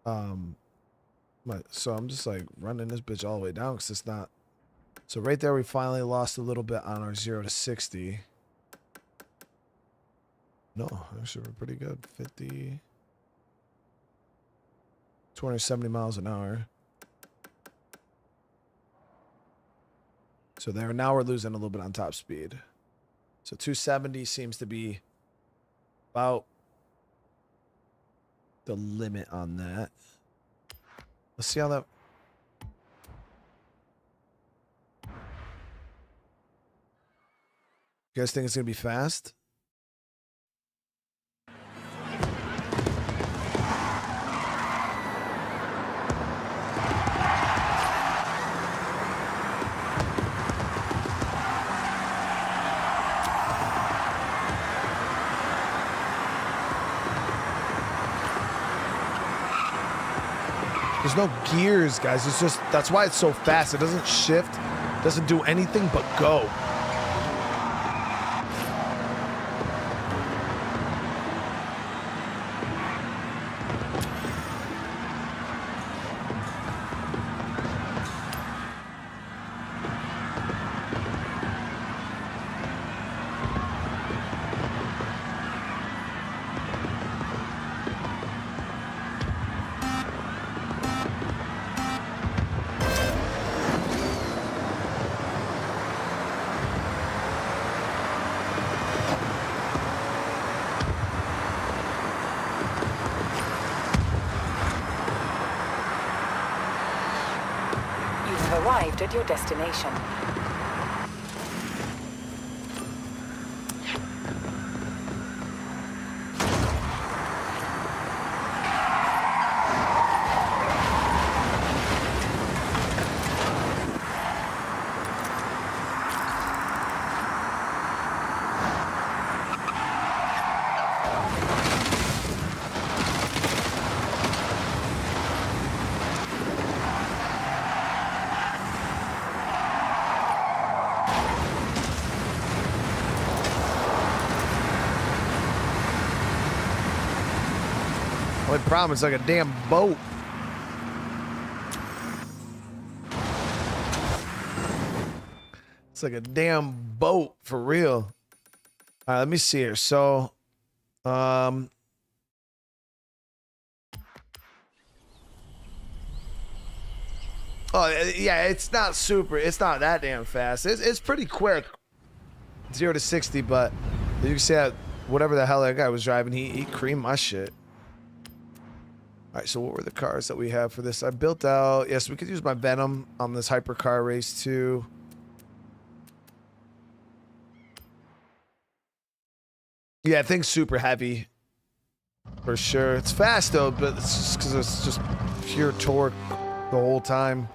so I'm just like running this bitch all the way down because it's not. So right there we finally lost a little bit on our 0 to 60. No, actually we're pretty good. 50 270 miles an hour. So there now we're losing a little bit on top speed. So 270 seems to be about the limit on that. Let's see how that. You guys think it's gonna be fast? There's no gears, guys. It's just, that's why it's so fast. It doesn't shift, doesn't do anything but go. You've arrived at your destination. Only problem is like a damn boat. It's like a damn boat for real. All right, let me see here. So, oh yeah, it's not super. It's not that damn fast. It's pretty quick, 0 to 60. But you can see that whatever the hell that guy was driving, he creamed my shit. All right, so what were the cars that we have for this? I built out, yes, we could use my Venom on this hypercar race too. Yeah, I think super heavy for sure. It's fast though, but it's just because it's just pure torque the whole time.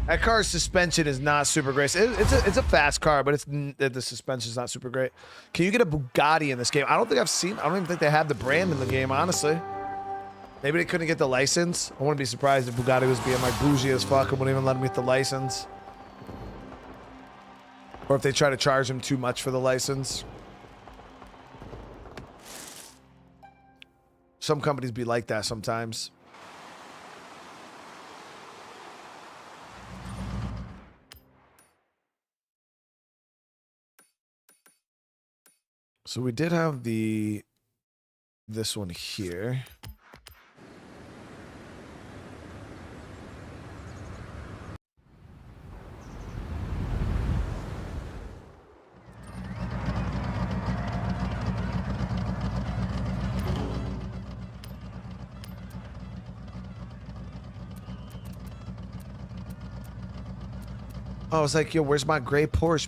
That car's suspension is not super great. It's a fast car, but the suspension is not super great. Can you get a Bugatti in this game? I don't even think they have the brand in the game, honestly. Maybe they couldn't get the license. I wouldn't be surprised if Bugatti was being like bougie as fuck and wouldn't even let them get the license. Or if they try to charge him too much for the license. Some companies be like that sometimes. So we did have this one here. I was like, yo, where's my gray Porsche,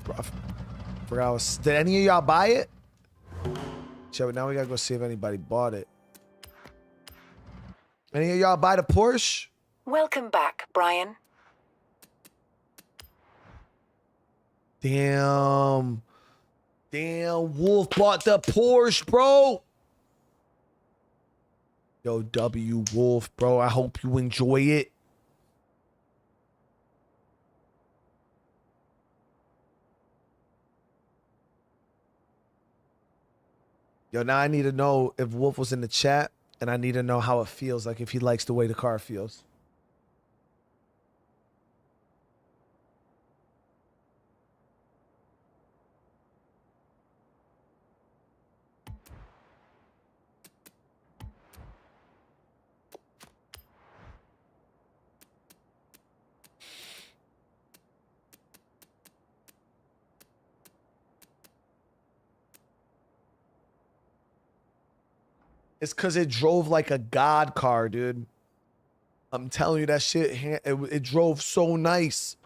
bro? Did any of y'all buy it? So now we gotta go see if anybody bought it. Any of y'all buy the Porsche? Welcome back, Brian. Damn. Damn, Wolf bought the Porsche, bro. Yo, W Wolf, bro. I hope you enjoy it. Yo, now I need to know if Wolf was in the chat, and I need to know how it feels, like if he likes the way the car feels. It's because it drove like a god car, dude. I'm telling you, that shit, it drove so nice.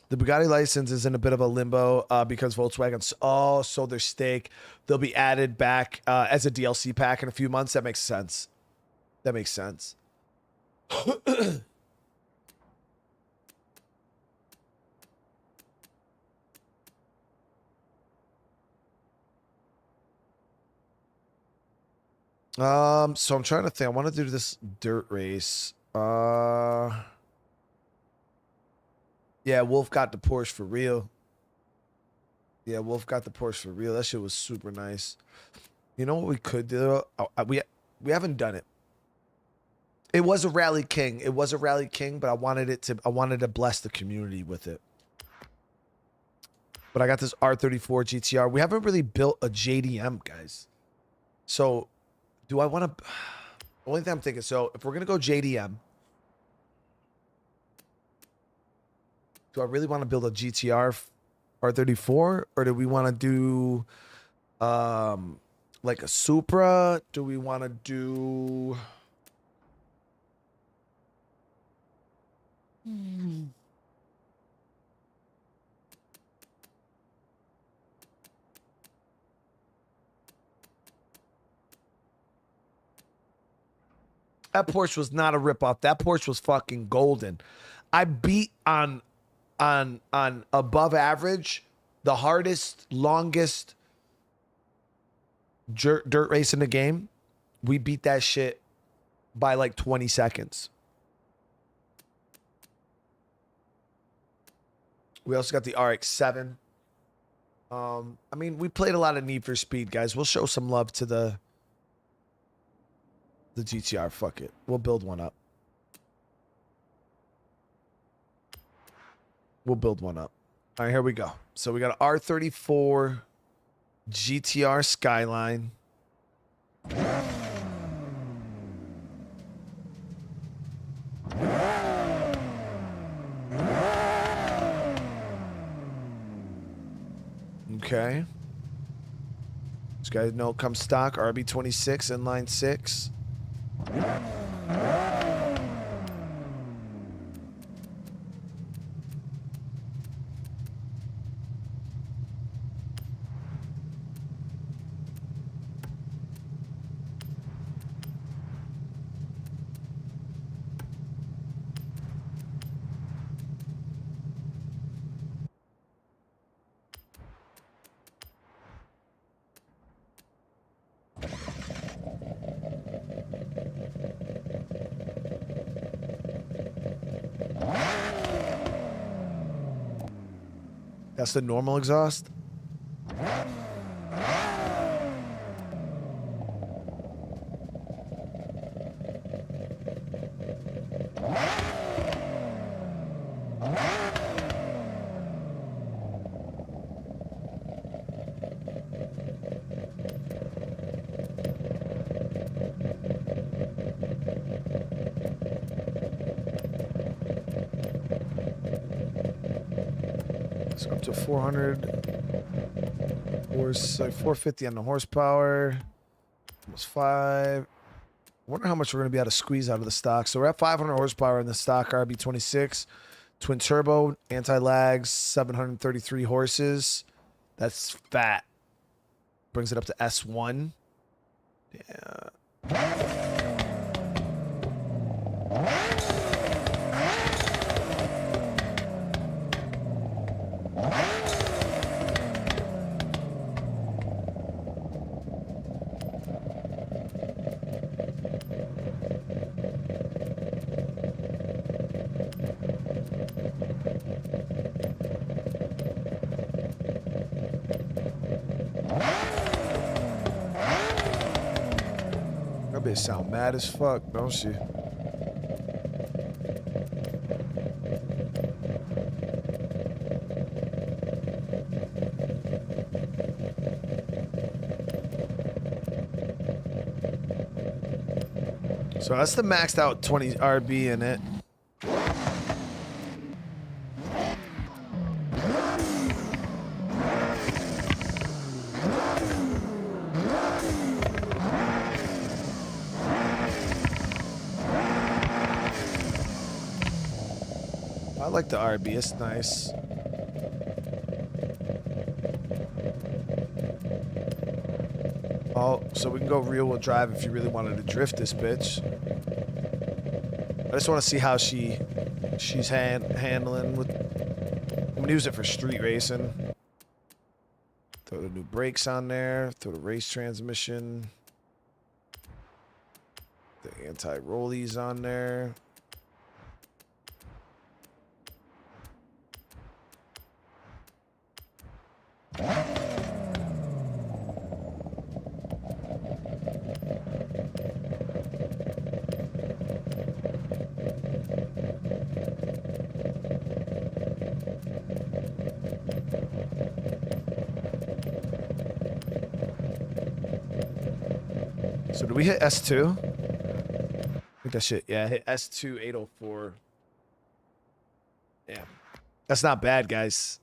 The Bugatti license is in a bit of a limbo because Volkswagen sold their stake. They'll be added back as a DLC pack in a few months. That makes sense. That makes sense. So I'm trying to think. I want to do this dirt race. Yeah, Wolf got the Porsche for real. Yeah, Wolf got the Porsche for real. That shit was super nice. You know what we could do? We haven't done it. It was a Rally King. It was a Rally King, but I wanted to bless the community with it. But I got this R34 GTR. We haven't really built a JDM, guys. So do I want to... The only thing I'm thinking, so if we're going to go JDM, do I really want to build a GTR R34? Or do we want to do like a Supra? Do we want to do... That Porsche was not a ripoff. That Porsche was fucking golden. I beat on above average, the hardest, longest dirt race in the game. We beat that shit by like 20 seconds. We also got the RX-7. I mean, we played a lot of Need for Speed, guys. We'll show some love to the GTR. Fuck it. We'll build one up. We'll build one up. All right, here we go. So we got an R34 GTR Skyline. Okay. This guy know comes stock RB26 inline 6. That's the normal exhaust. Let's go up to 400 horse, like 450 on the horsepower. Almost 5. Wonder how much we're going to be able to squeeze out of the stock. So we're at 500 horsepower in the stock RB26. Twin turbo, anti-lags, 733 horses. That's fat. Brings it up to S1. Yeah. That bitch sound mad as fuck, don't she? So that's the maxed out 20 RB in it. I like the RB, it's nice. Oh, so we can go rear wheel drive if you really wanted to drift this bitch. I just want to see how she's handling with. I'm gonna use it for street racing. Throw the new brakes on there. Throw the race transmission. The anti-rollies on there. So did we hit S2? I think that shit, yeah, hit S2 804. Yeah. That's not bad, guys.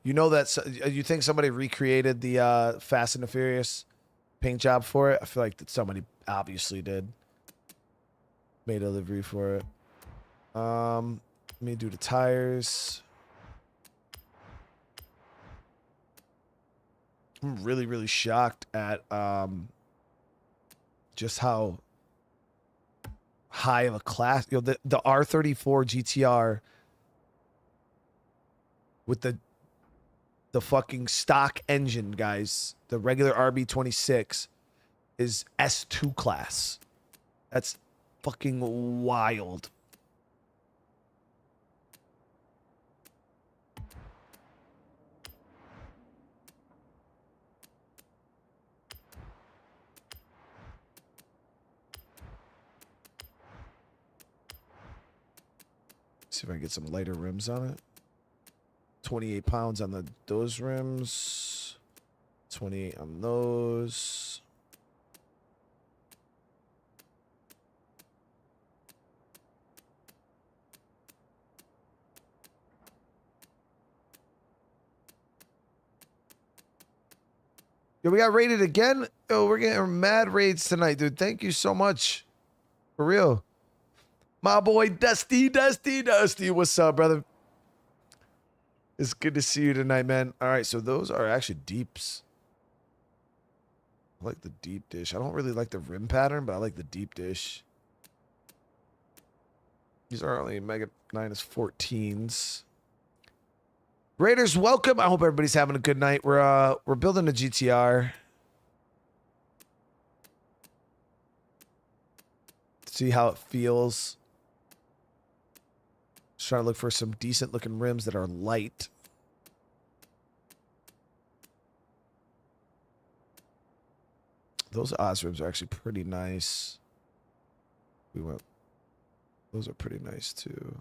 You know that you think somebody recreated the Fast and the Furious paint job for it? I feel like that somebody obviously did. Made a livery for it. Let me do the tires. I'm really, really shocked at just how high of a class. You know, the R34 GTR with the fucking stock engine, guys. The regular RB26 is S2 class. That's fucking wild. See if I can get some lighter rims on it. 28 pounds on those rims. 28 on those. Yo, we got raided again. Yo, we're getting mad raids tonight, dude. Thank you so much. For real. My boy Dusty. What's up, brother? It's good to see you tonight, man. All right, so those are actually deeps. I like the deep dish. I don't really like the rim pattern, but I like the deep dish. These are only Mega 9s 14s. Raiders, welcome. I hope everybody's having a good night. We're building a GTR. See how it feels. Just trying to look for some decent looking rims that are light. Those Oz rims are actually pretty nice. Those are pretty nice too.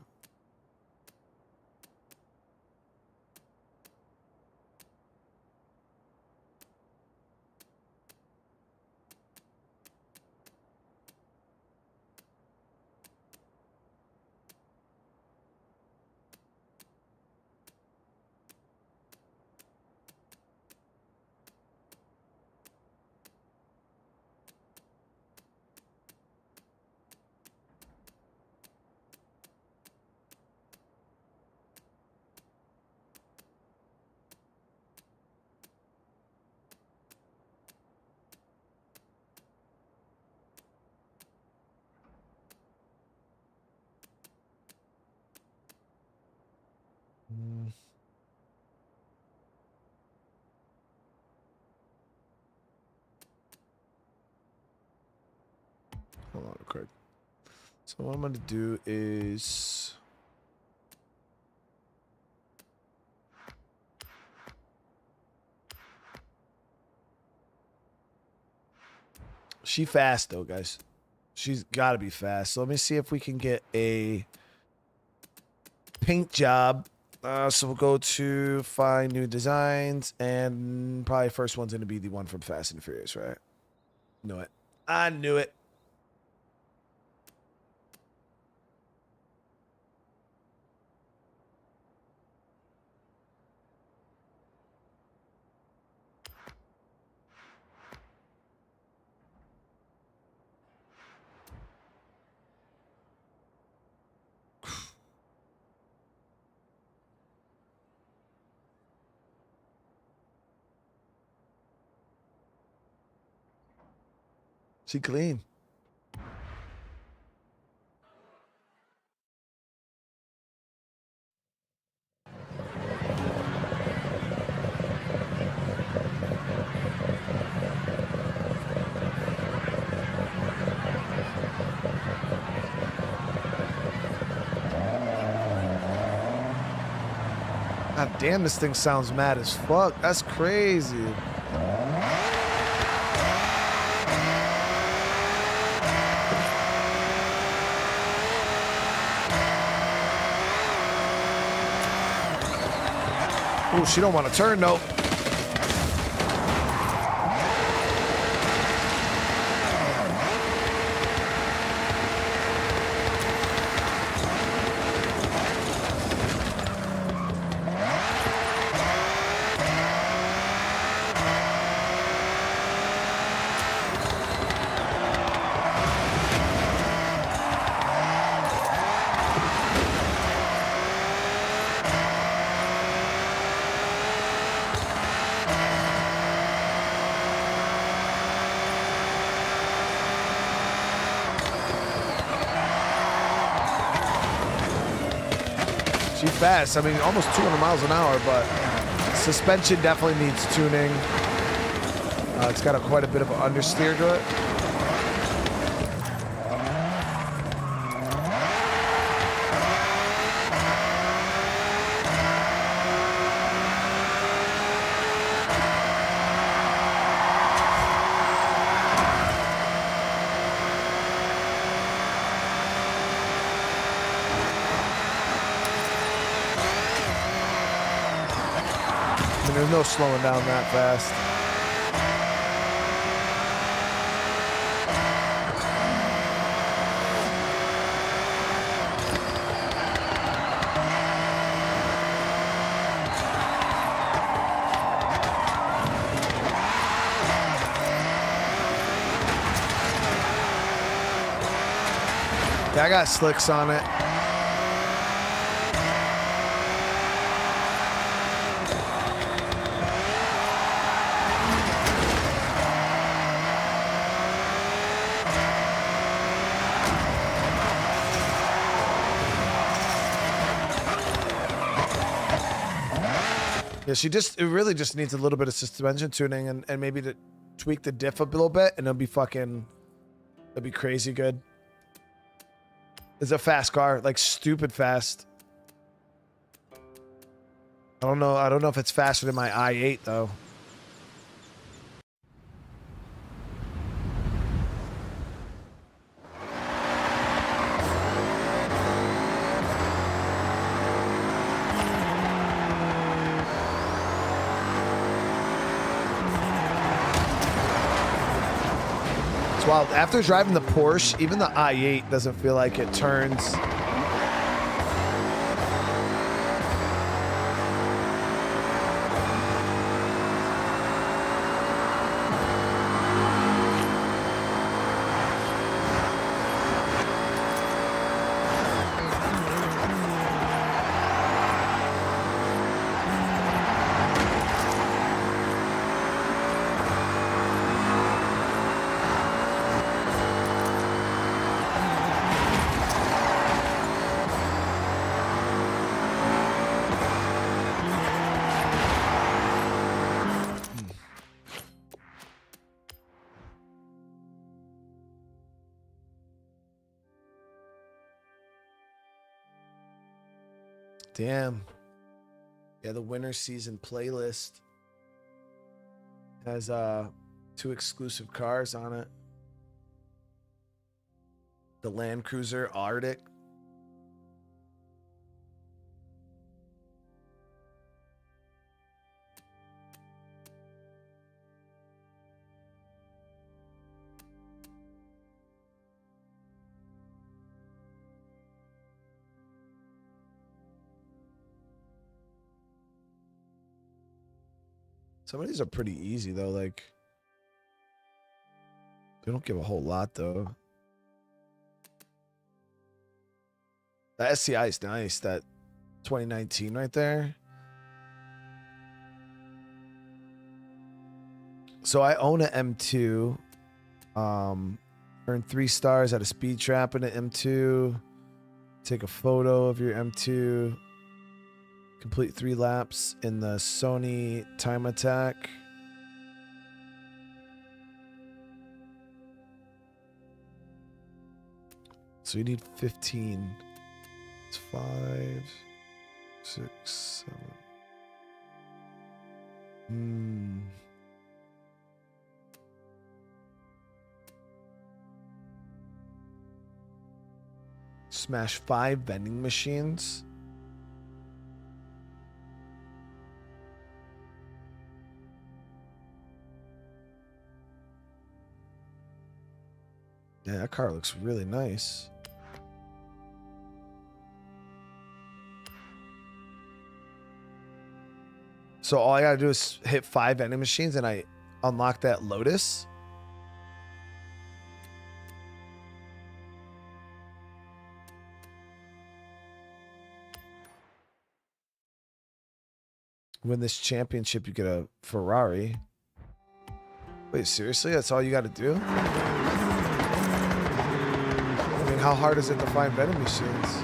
Hold on, quick. So what I'm gonna do is she fast though, guys. She's got to be fast. So let me see if we can get a paint job. So we'll go to find new designs, and probably first one's gonna be the one from Fast and Furious, right? Knew it. I knew it. She clean. God damn, this thing sounds mad as fuck. That's crazy. Oh, she don't want to turn though. She fast. I mean, almost 200 miles an hour, but suspension definitely needs tuning. It's got quite a bit of an understeer to it. There's no slowing down that fast. Yeah, I got slicks on it. Yeah, it really just needs a little bit of suspension tuning and maybe to tweak the diff a little bit, and it'll be crazy good. It's a fast car, like stupid fast. I don't know if it's faster than my i8 though. It's wild. After driving the Porsche, even the i8 doesn't feel like it turns. Damn. Yeah, the winter season playlist has 2 exclusive cars on it. The Land Cruiser Arctic. Some of these are pretty easy though, like they don't give a whole lot though. The SCI is nice, that 2019 right there. So I own an M2. Earned 3 stars at a speed trap in an M2. Take a photo of your M2. Complete 3 laps in the Sony Time Attack. So you need 15. It's 5, 6, 7. Smash 5 vending machines. Yeah, that car looks really nice. So all I gotta do is hit 5 vending machines and I unlock that Lotus. Win this championship, you get a Ferrari. Wait, seriously? That's all you gotta do? I mean, how hard is it to find vending machines?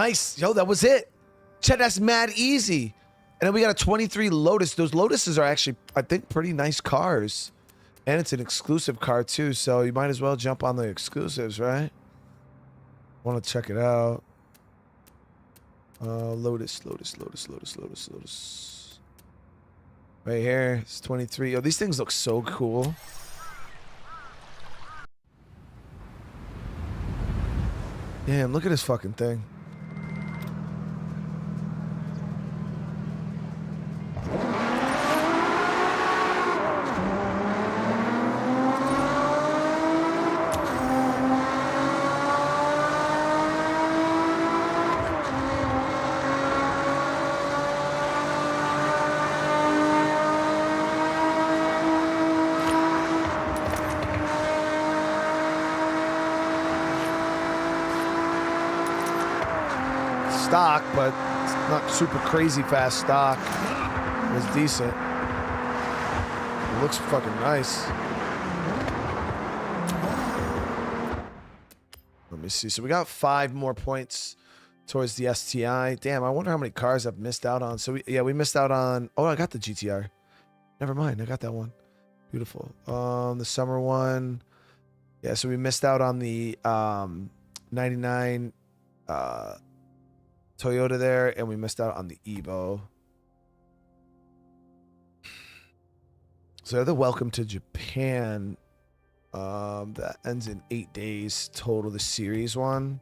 Nice. Yo, that was it. Chet, that's mad easy. And then we got a 23 Lotus. Those Lotuses are actually, I think, pretty nice cars. And it's an exclusive car, too. So you might as well jump on the exclusives, right? Want to check it out. Lotus. Right here. It's 23. Oh, these things look so cool. Damn, look at this fucking thing. Stock, but it's not super crazy fast stock. It's decent. It looks fucking nice. Let me see. So we got 5 more points towards the STI. Damn, I wonder how many cars I've missed out on. So we missed out on. Oh, I got the GTR. Never mind, I got that one. Beautiful. The summer one. Yeah, so we missed out on the 99 Toyota there, and we missed out on the Evo. So the Welcome to Japan that ends in 8 days total, the series one.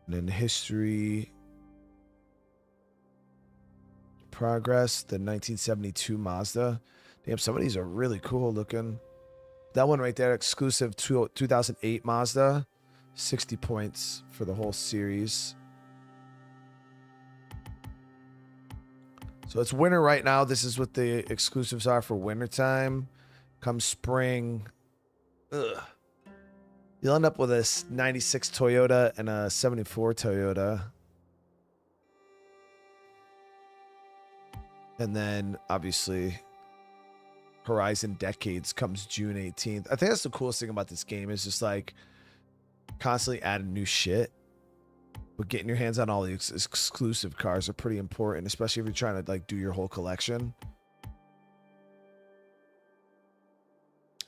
And then history, progress, the 1972 Mazda. Damn, some of these are really cool looking. That one right there, exclusive 2008 Mazda, 60 points for the whole series. So it's winter right now. This is what the exclusives are for winter time. Come spring, you'll end up with a 96 Toyota and a 74 Toyota. And then obviously Horizon Decades comes June 18th. I think that's the coolest thing about this game is just like constantly adding new shit. But getting your hands on all the exclusive cars are pretty important, especially if you're trying to like do your whole collection.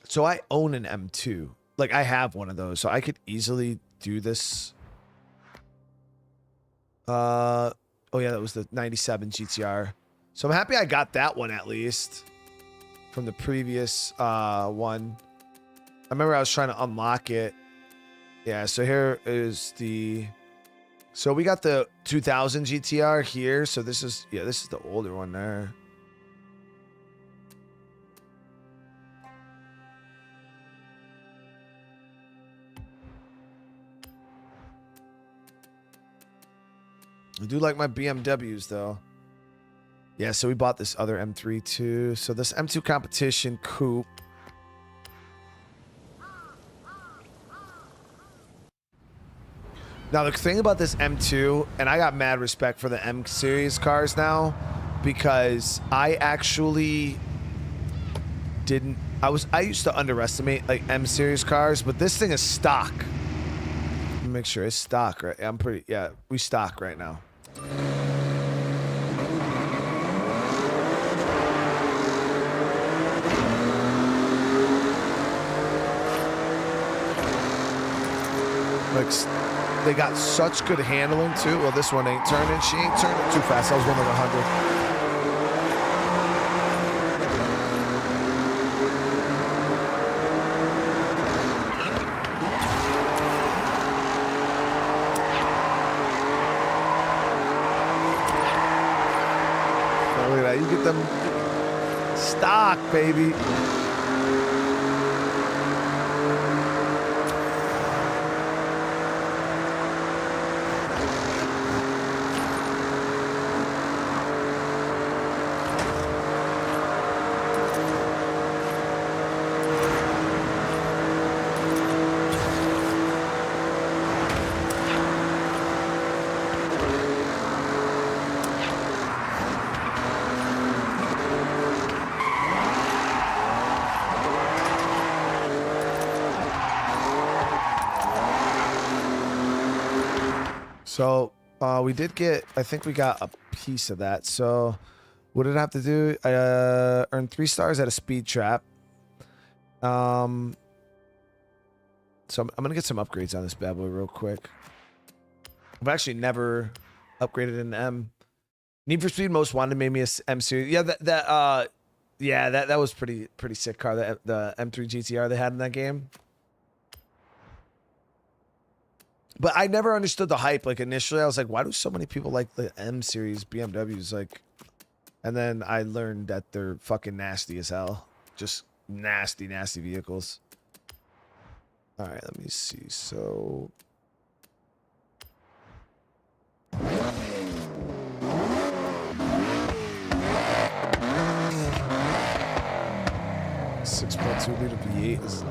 So I own an M2. Like I have one of those, so I could easily do this. Oh yeah, that was the 97 GTR. So I'm happy I got that one at least from the previous one. I remember I was trying to unlock it. Yeah, so here is the... So we got the 2000 GTR here. So this is, yeah, this is the older one there. I do like my BMWs though. Yeah, so we bought this other M3 too. So this M2 competition coupe. Now, the thing about this M2, and I got mad respect for the M series cars now, because I actually didn't, I used to underestimate like M series cars, but this thing is stock. Let me make sure it's stock, right? I'm pretty, yeah, we stock right now. Like, they got such good handling too. Well, this one ain't turning. She ain't turning too fast. I was 1 like 100. Oh, look at that. You get them stock, baby. So, We did get, I think we got a piece of that. So what did I have to do? I earned 3 stars at a speed trap. So I'm going to get some upgrades on this bad boy real quick. I've actually never upgraded an M. Need for Speed Most Wanted made me a M series. Yeah, that was pretty sick car. The M3 GTR they had in that game. But I never understood the hype. Like initially, I was like, why do so many people like the M series BMWs? Like, and then I learned that they're fucking nasty as hell. Just nasty vehicles. All right, let me see. So. .2 liter V8 is.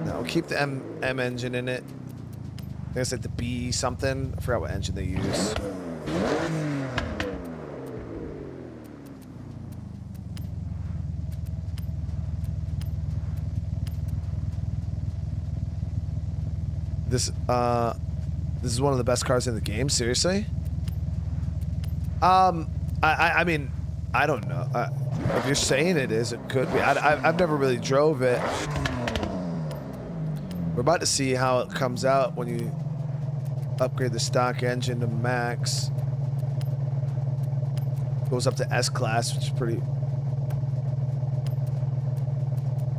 No, keep the M engine in it. I think I said the B something. I forgot what engine they use. This is one of the best cars in the game. Seriously. I mean, I don't know. If you're saying it is, it could be. I've never really drove it. We're about to see how it comes out when you upgrade the stock engine to max. Goes up to S class, which is pretty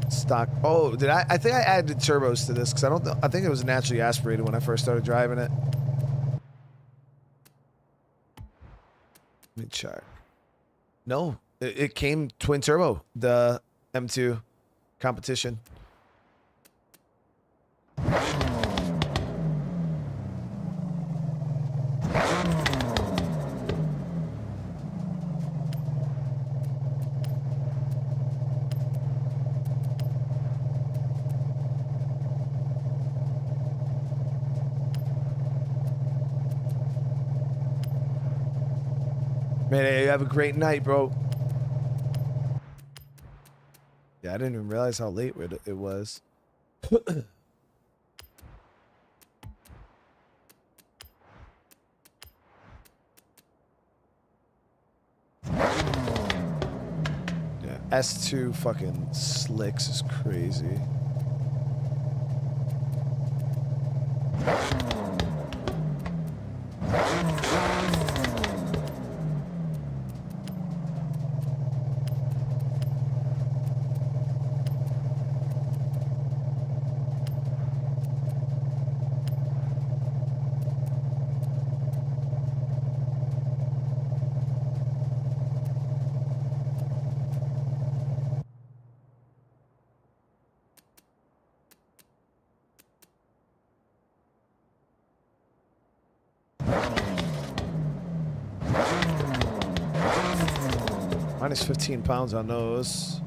stock. Oh, did I think I added turbos to this because I think it was naturally aspirated when I first started driving it. Let me check. No, it came twin turbo, the M2 competition. Man, you have a great night, bro. Yeah, I didn't even realize how late it was. Yeah, S2 fucking slicks is crazy. Minus 15 pounds on those.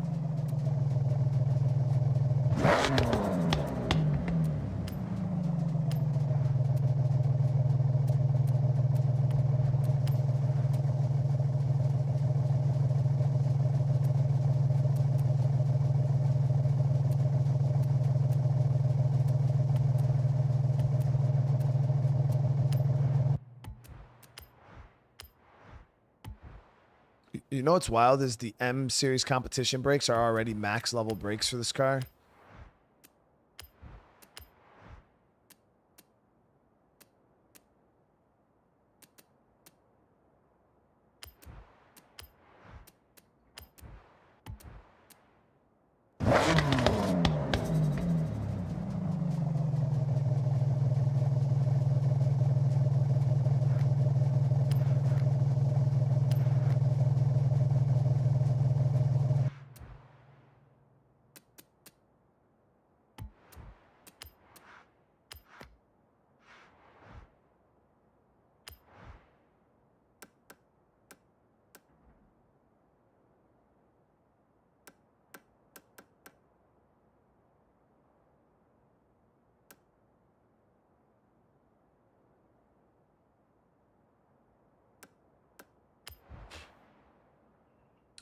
You know what's wild is the M series competition brakes are already max level brakes for this car.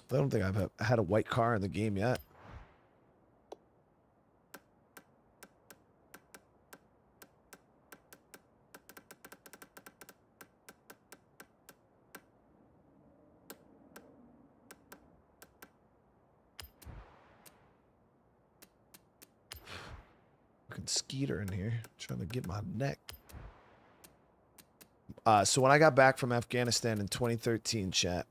I don't think I've had a white car in the game yet. fucking skeeter in here trying to get my neck. So when I got back from Afghanistan in 2013, chat,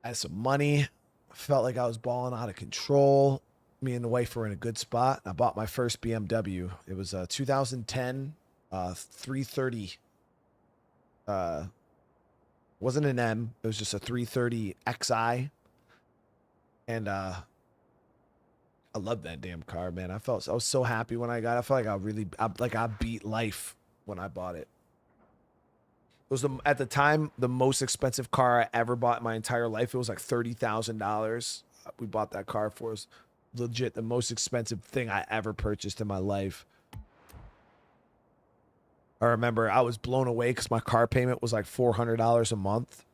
I had some money. Felt like I was balling out of control. Me and the wife were in a good spot. I bought my first BMW. It was a 2010 330. Wasn't an M. It was just a 330 XI. And I love that damn car, man. I was so happy when I got it. I felt like I beat life when I bought it. It was at the time the most expensive car I ever bought in my entire life. It was like $30,000. We bought that car for. It was legit the most expensive thing I ever purchased in my life. I remember I was blown away because my car payment was like $400 a month,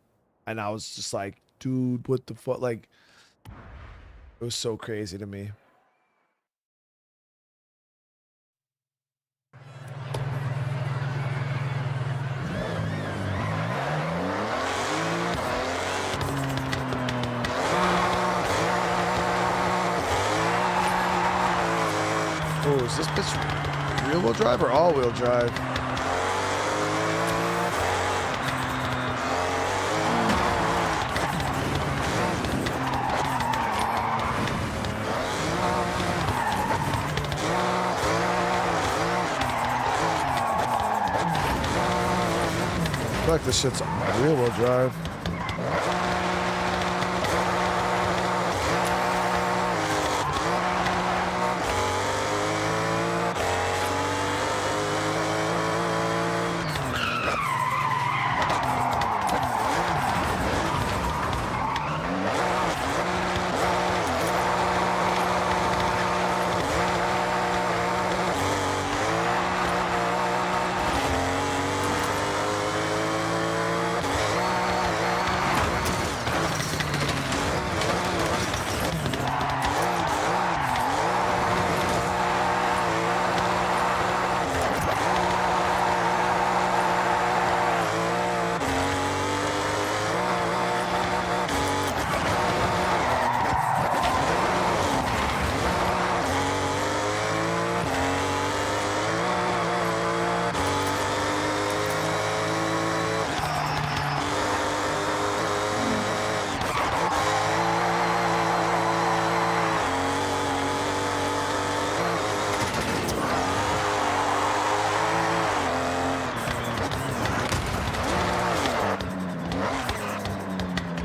and I was just like, dude, what the fuck? Like, it was so crazy to me. Oh, is this bitch rear-wheel drive or all-wheel drive? I feel like this shit's rear-wheel drive.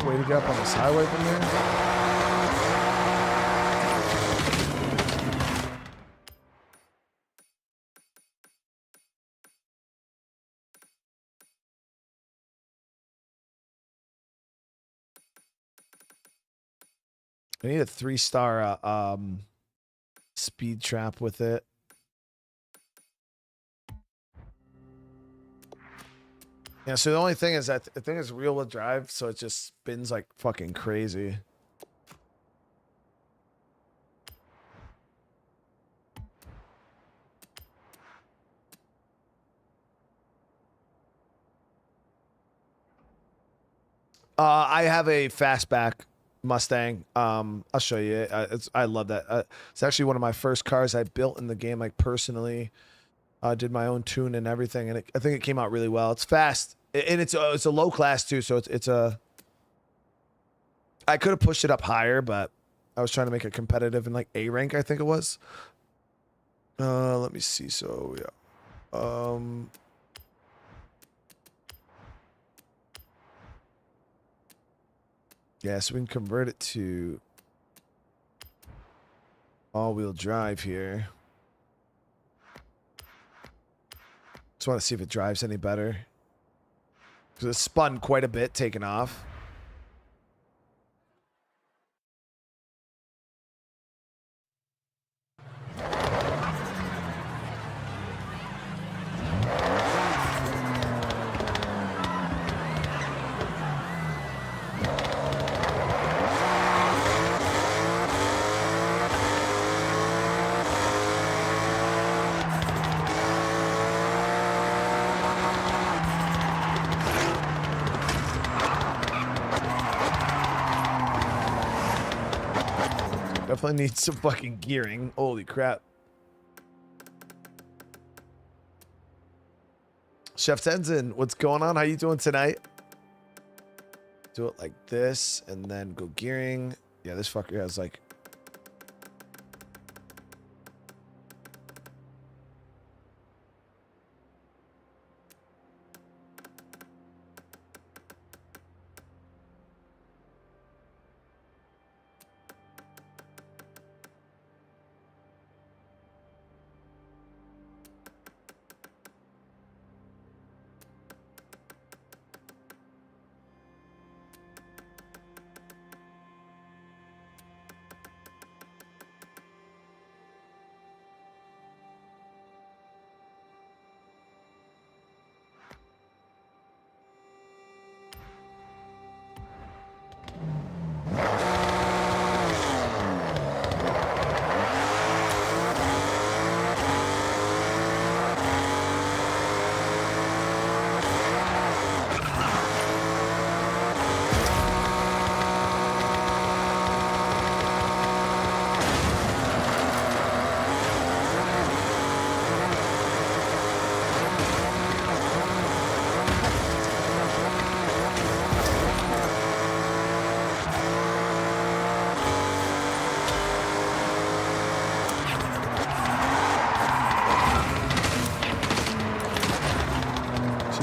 Way to get up on this highway from there. I need a 3-star speed trap with it. Yeah, so the only thing is that the thing is rear-wheel drive, so it just spins like fucking crazy. I have a fastback Mustang. I'll show you. I love that. It's actually one of my first cars I built in the game, like personally. Did my own tune and everything, and I think it came out really well. It's fast, and it's a low class too, so it's a. I could have pushed it up higher, but I was trying to make it competitive in like A rank, I think it was. Let me see. So yeah, yeah. So we can convert it to all-wheel drive here. Just want to see if it drives any better. Because it spun quite a bit taking off. Definitely needs some fucking gearing. Holy crap. Chef Tenzin, what's going on? How you doing tonight? Do it like this and then go gearing. Yeah, this fucker has like...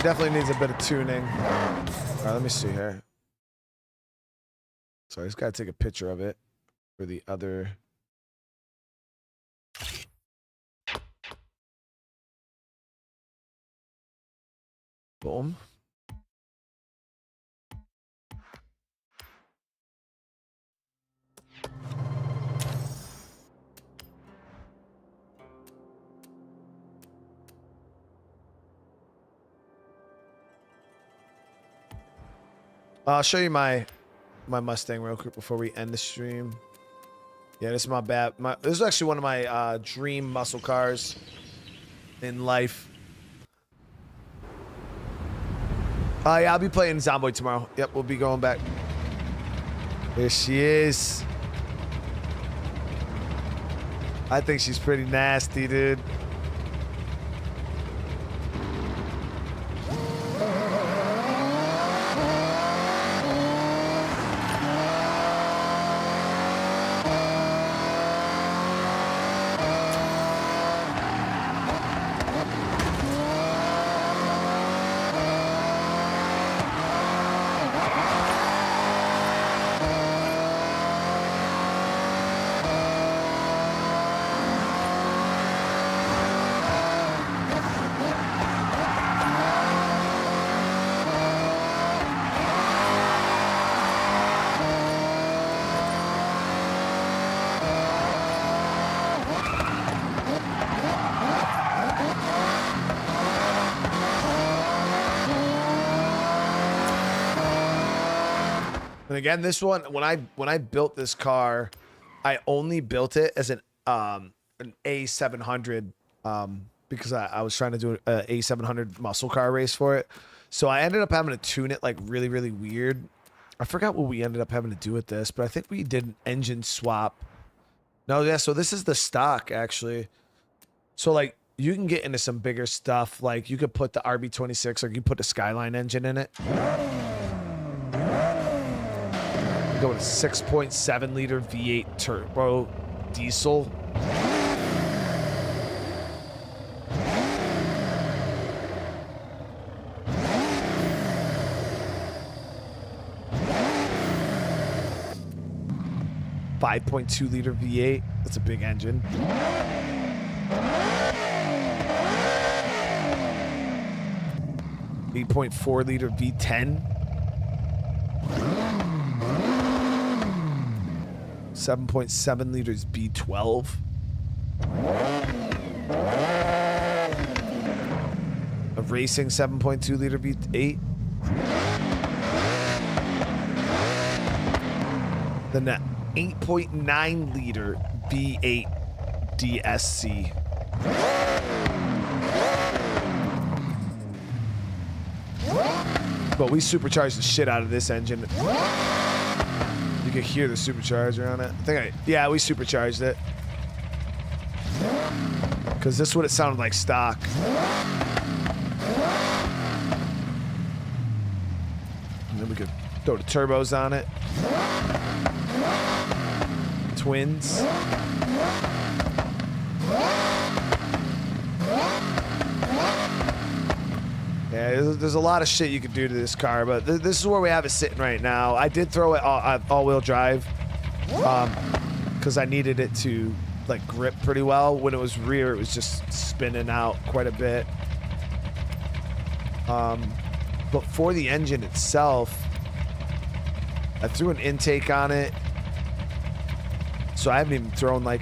Definitely needs a bit of tuning. All right, let me see here. So I just gotta take a picture of it for the other. Boom. I'll show you my Mustang real quick before we end the stream. Yeah, this is this is actually one of my dream muscle cars in life. Yeah, I'll be playing Zomboid tomorrow. Yep, we'll be going back. There she is. I think she's pretty nasty, dude. And again, this one, when I built this car, I only built it as an A700 because I was trying to do an A700 muscle car race for it. So I ended up having to tune it like really, really weird. I forgot what we ended up having to do with this, but I think we did an engine swap. No, yeah, so this is the stock actually. So like you can get into some bigger stuff. Like you could put the RB26 or you put the Skyline engine in it. Go with a 6.7 liter V8 turbo diesel. .2 liter V8. That's a big engine. .4 liter V10. 7.7 liters B12. A racing 7.2 liter V8. Then that 8.9 liter V8 DSC. But we supercharged the shit out of this engine. You can hear the supercharger on it. Yeah, we supercharged it. Because this is what it sounded like stock. could throw the turbos on it. Twins. Yeah, there's a lot of shit you could do to this car, but this is where we have it sitting right now. I did throw it all-wheel drive because I needed it to like grip pretty well. When it was rear, it was just spinning out quite a bit. But for the engine itself, I threw an intake on it, so I haven't even thrown like...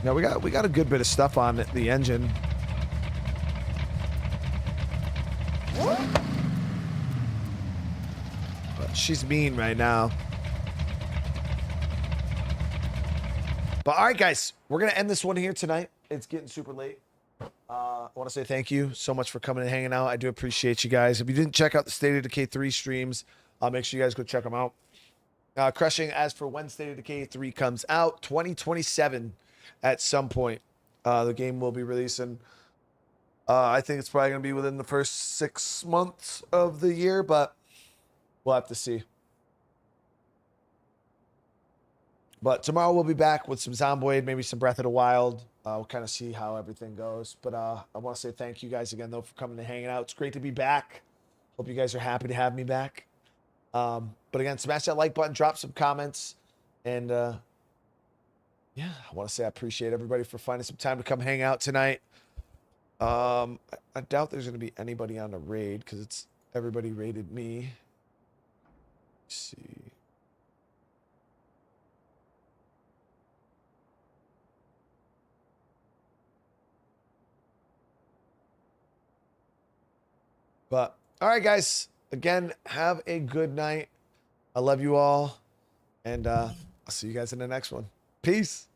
Now we got a good bit of stuff on it, the engine. But she's mean right now. But all right, guys, we're gonna end this one here tonight. It's getting super late. I want to say thank you so much for coming and hanging out. I do appreciate you guys. If you didn't check out the State of Decay 3 streams, make sure you guys go check them out. Crushing as for when State of Decay 3 comes out, 2027 at some point. The game will be releasing. I think it's probably going to be within the first 6 months of the year, but we'll have to see. But tomorrow we'll be back with some Zomboid, maybe some Breath of the Wild. We'll kind of see how everything goes. But I want to say thank you guys again, though, for coming and hanging out. It's great to be back. Hope you guys are happy to have me back. But again, smash that like button, drop some comments. And yeah, I want to say I appreciate everybody for finding some time to come hang out tonight. I doubt there's going to be anybody on the raid because it's everybody raided me. Let's see. But, all right, guys. Again, have a good night. I love you all. And I'll see you guys in the next one. Peace.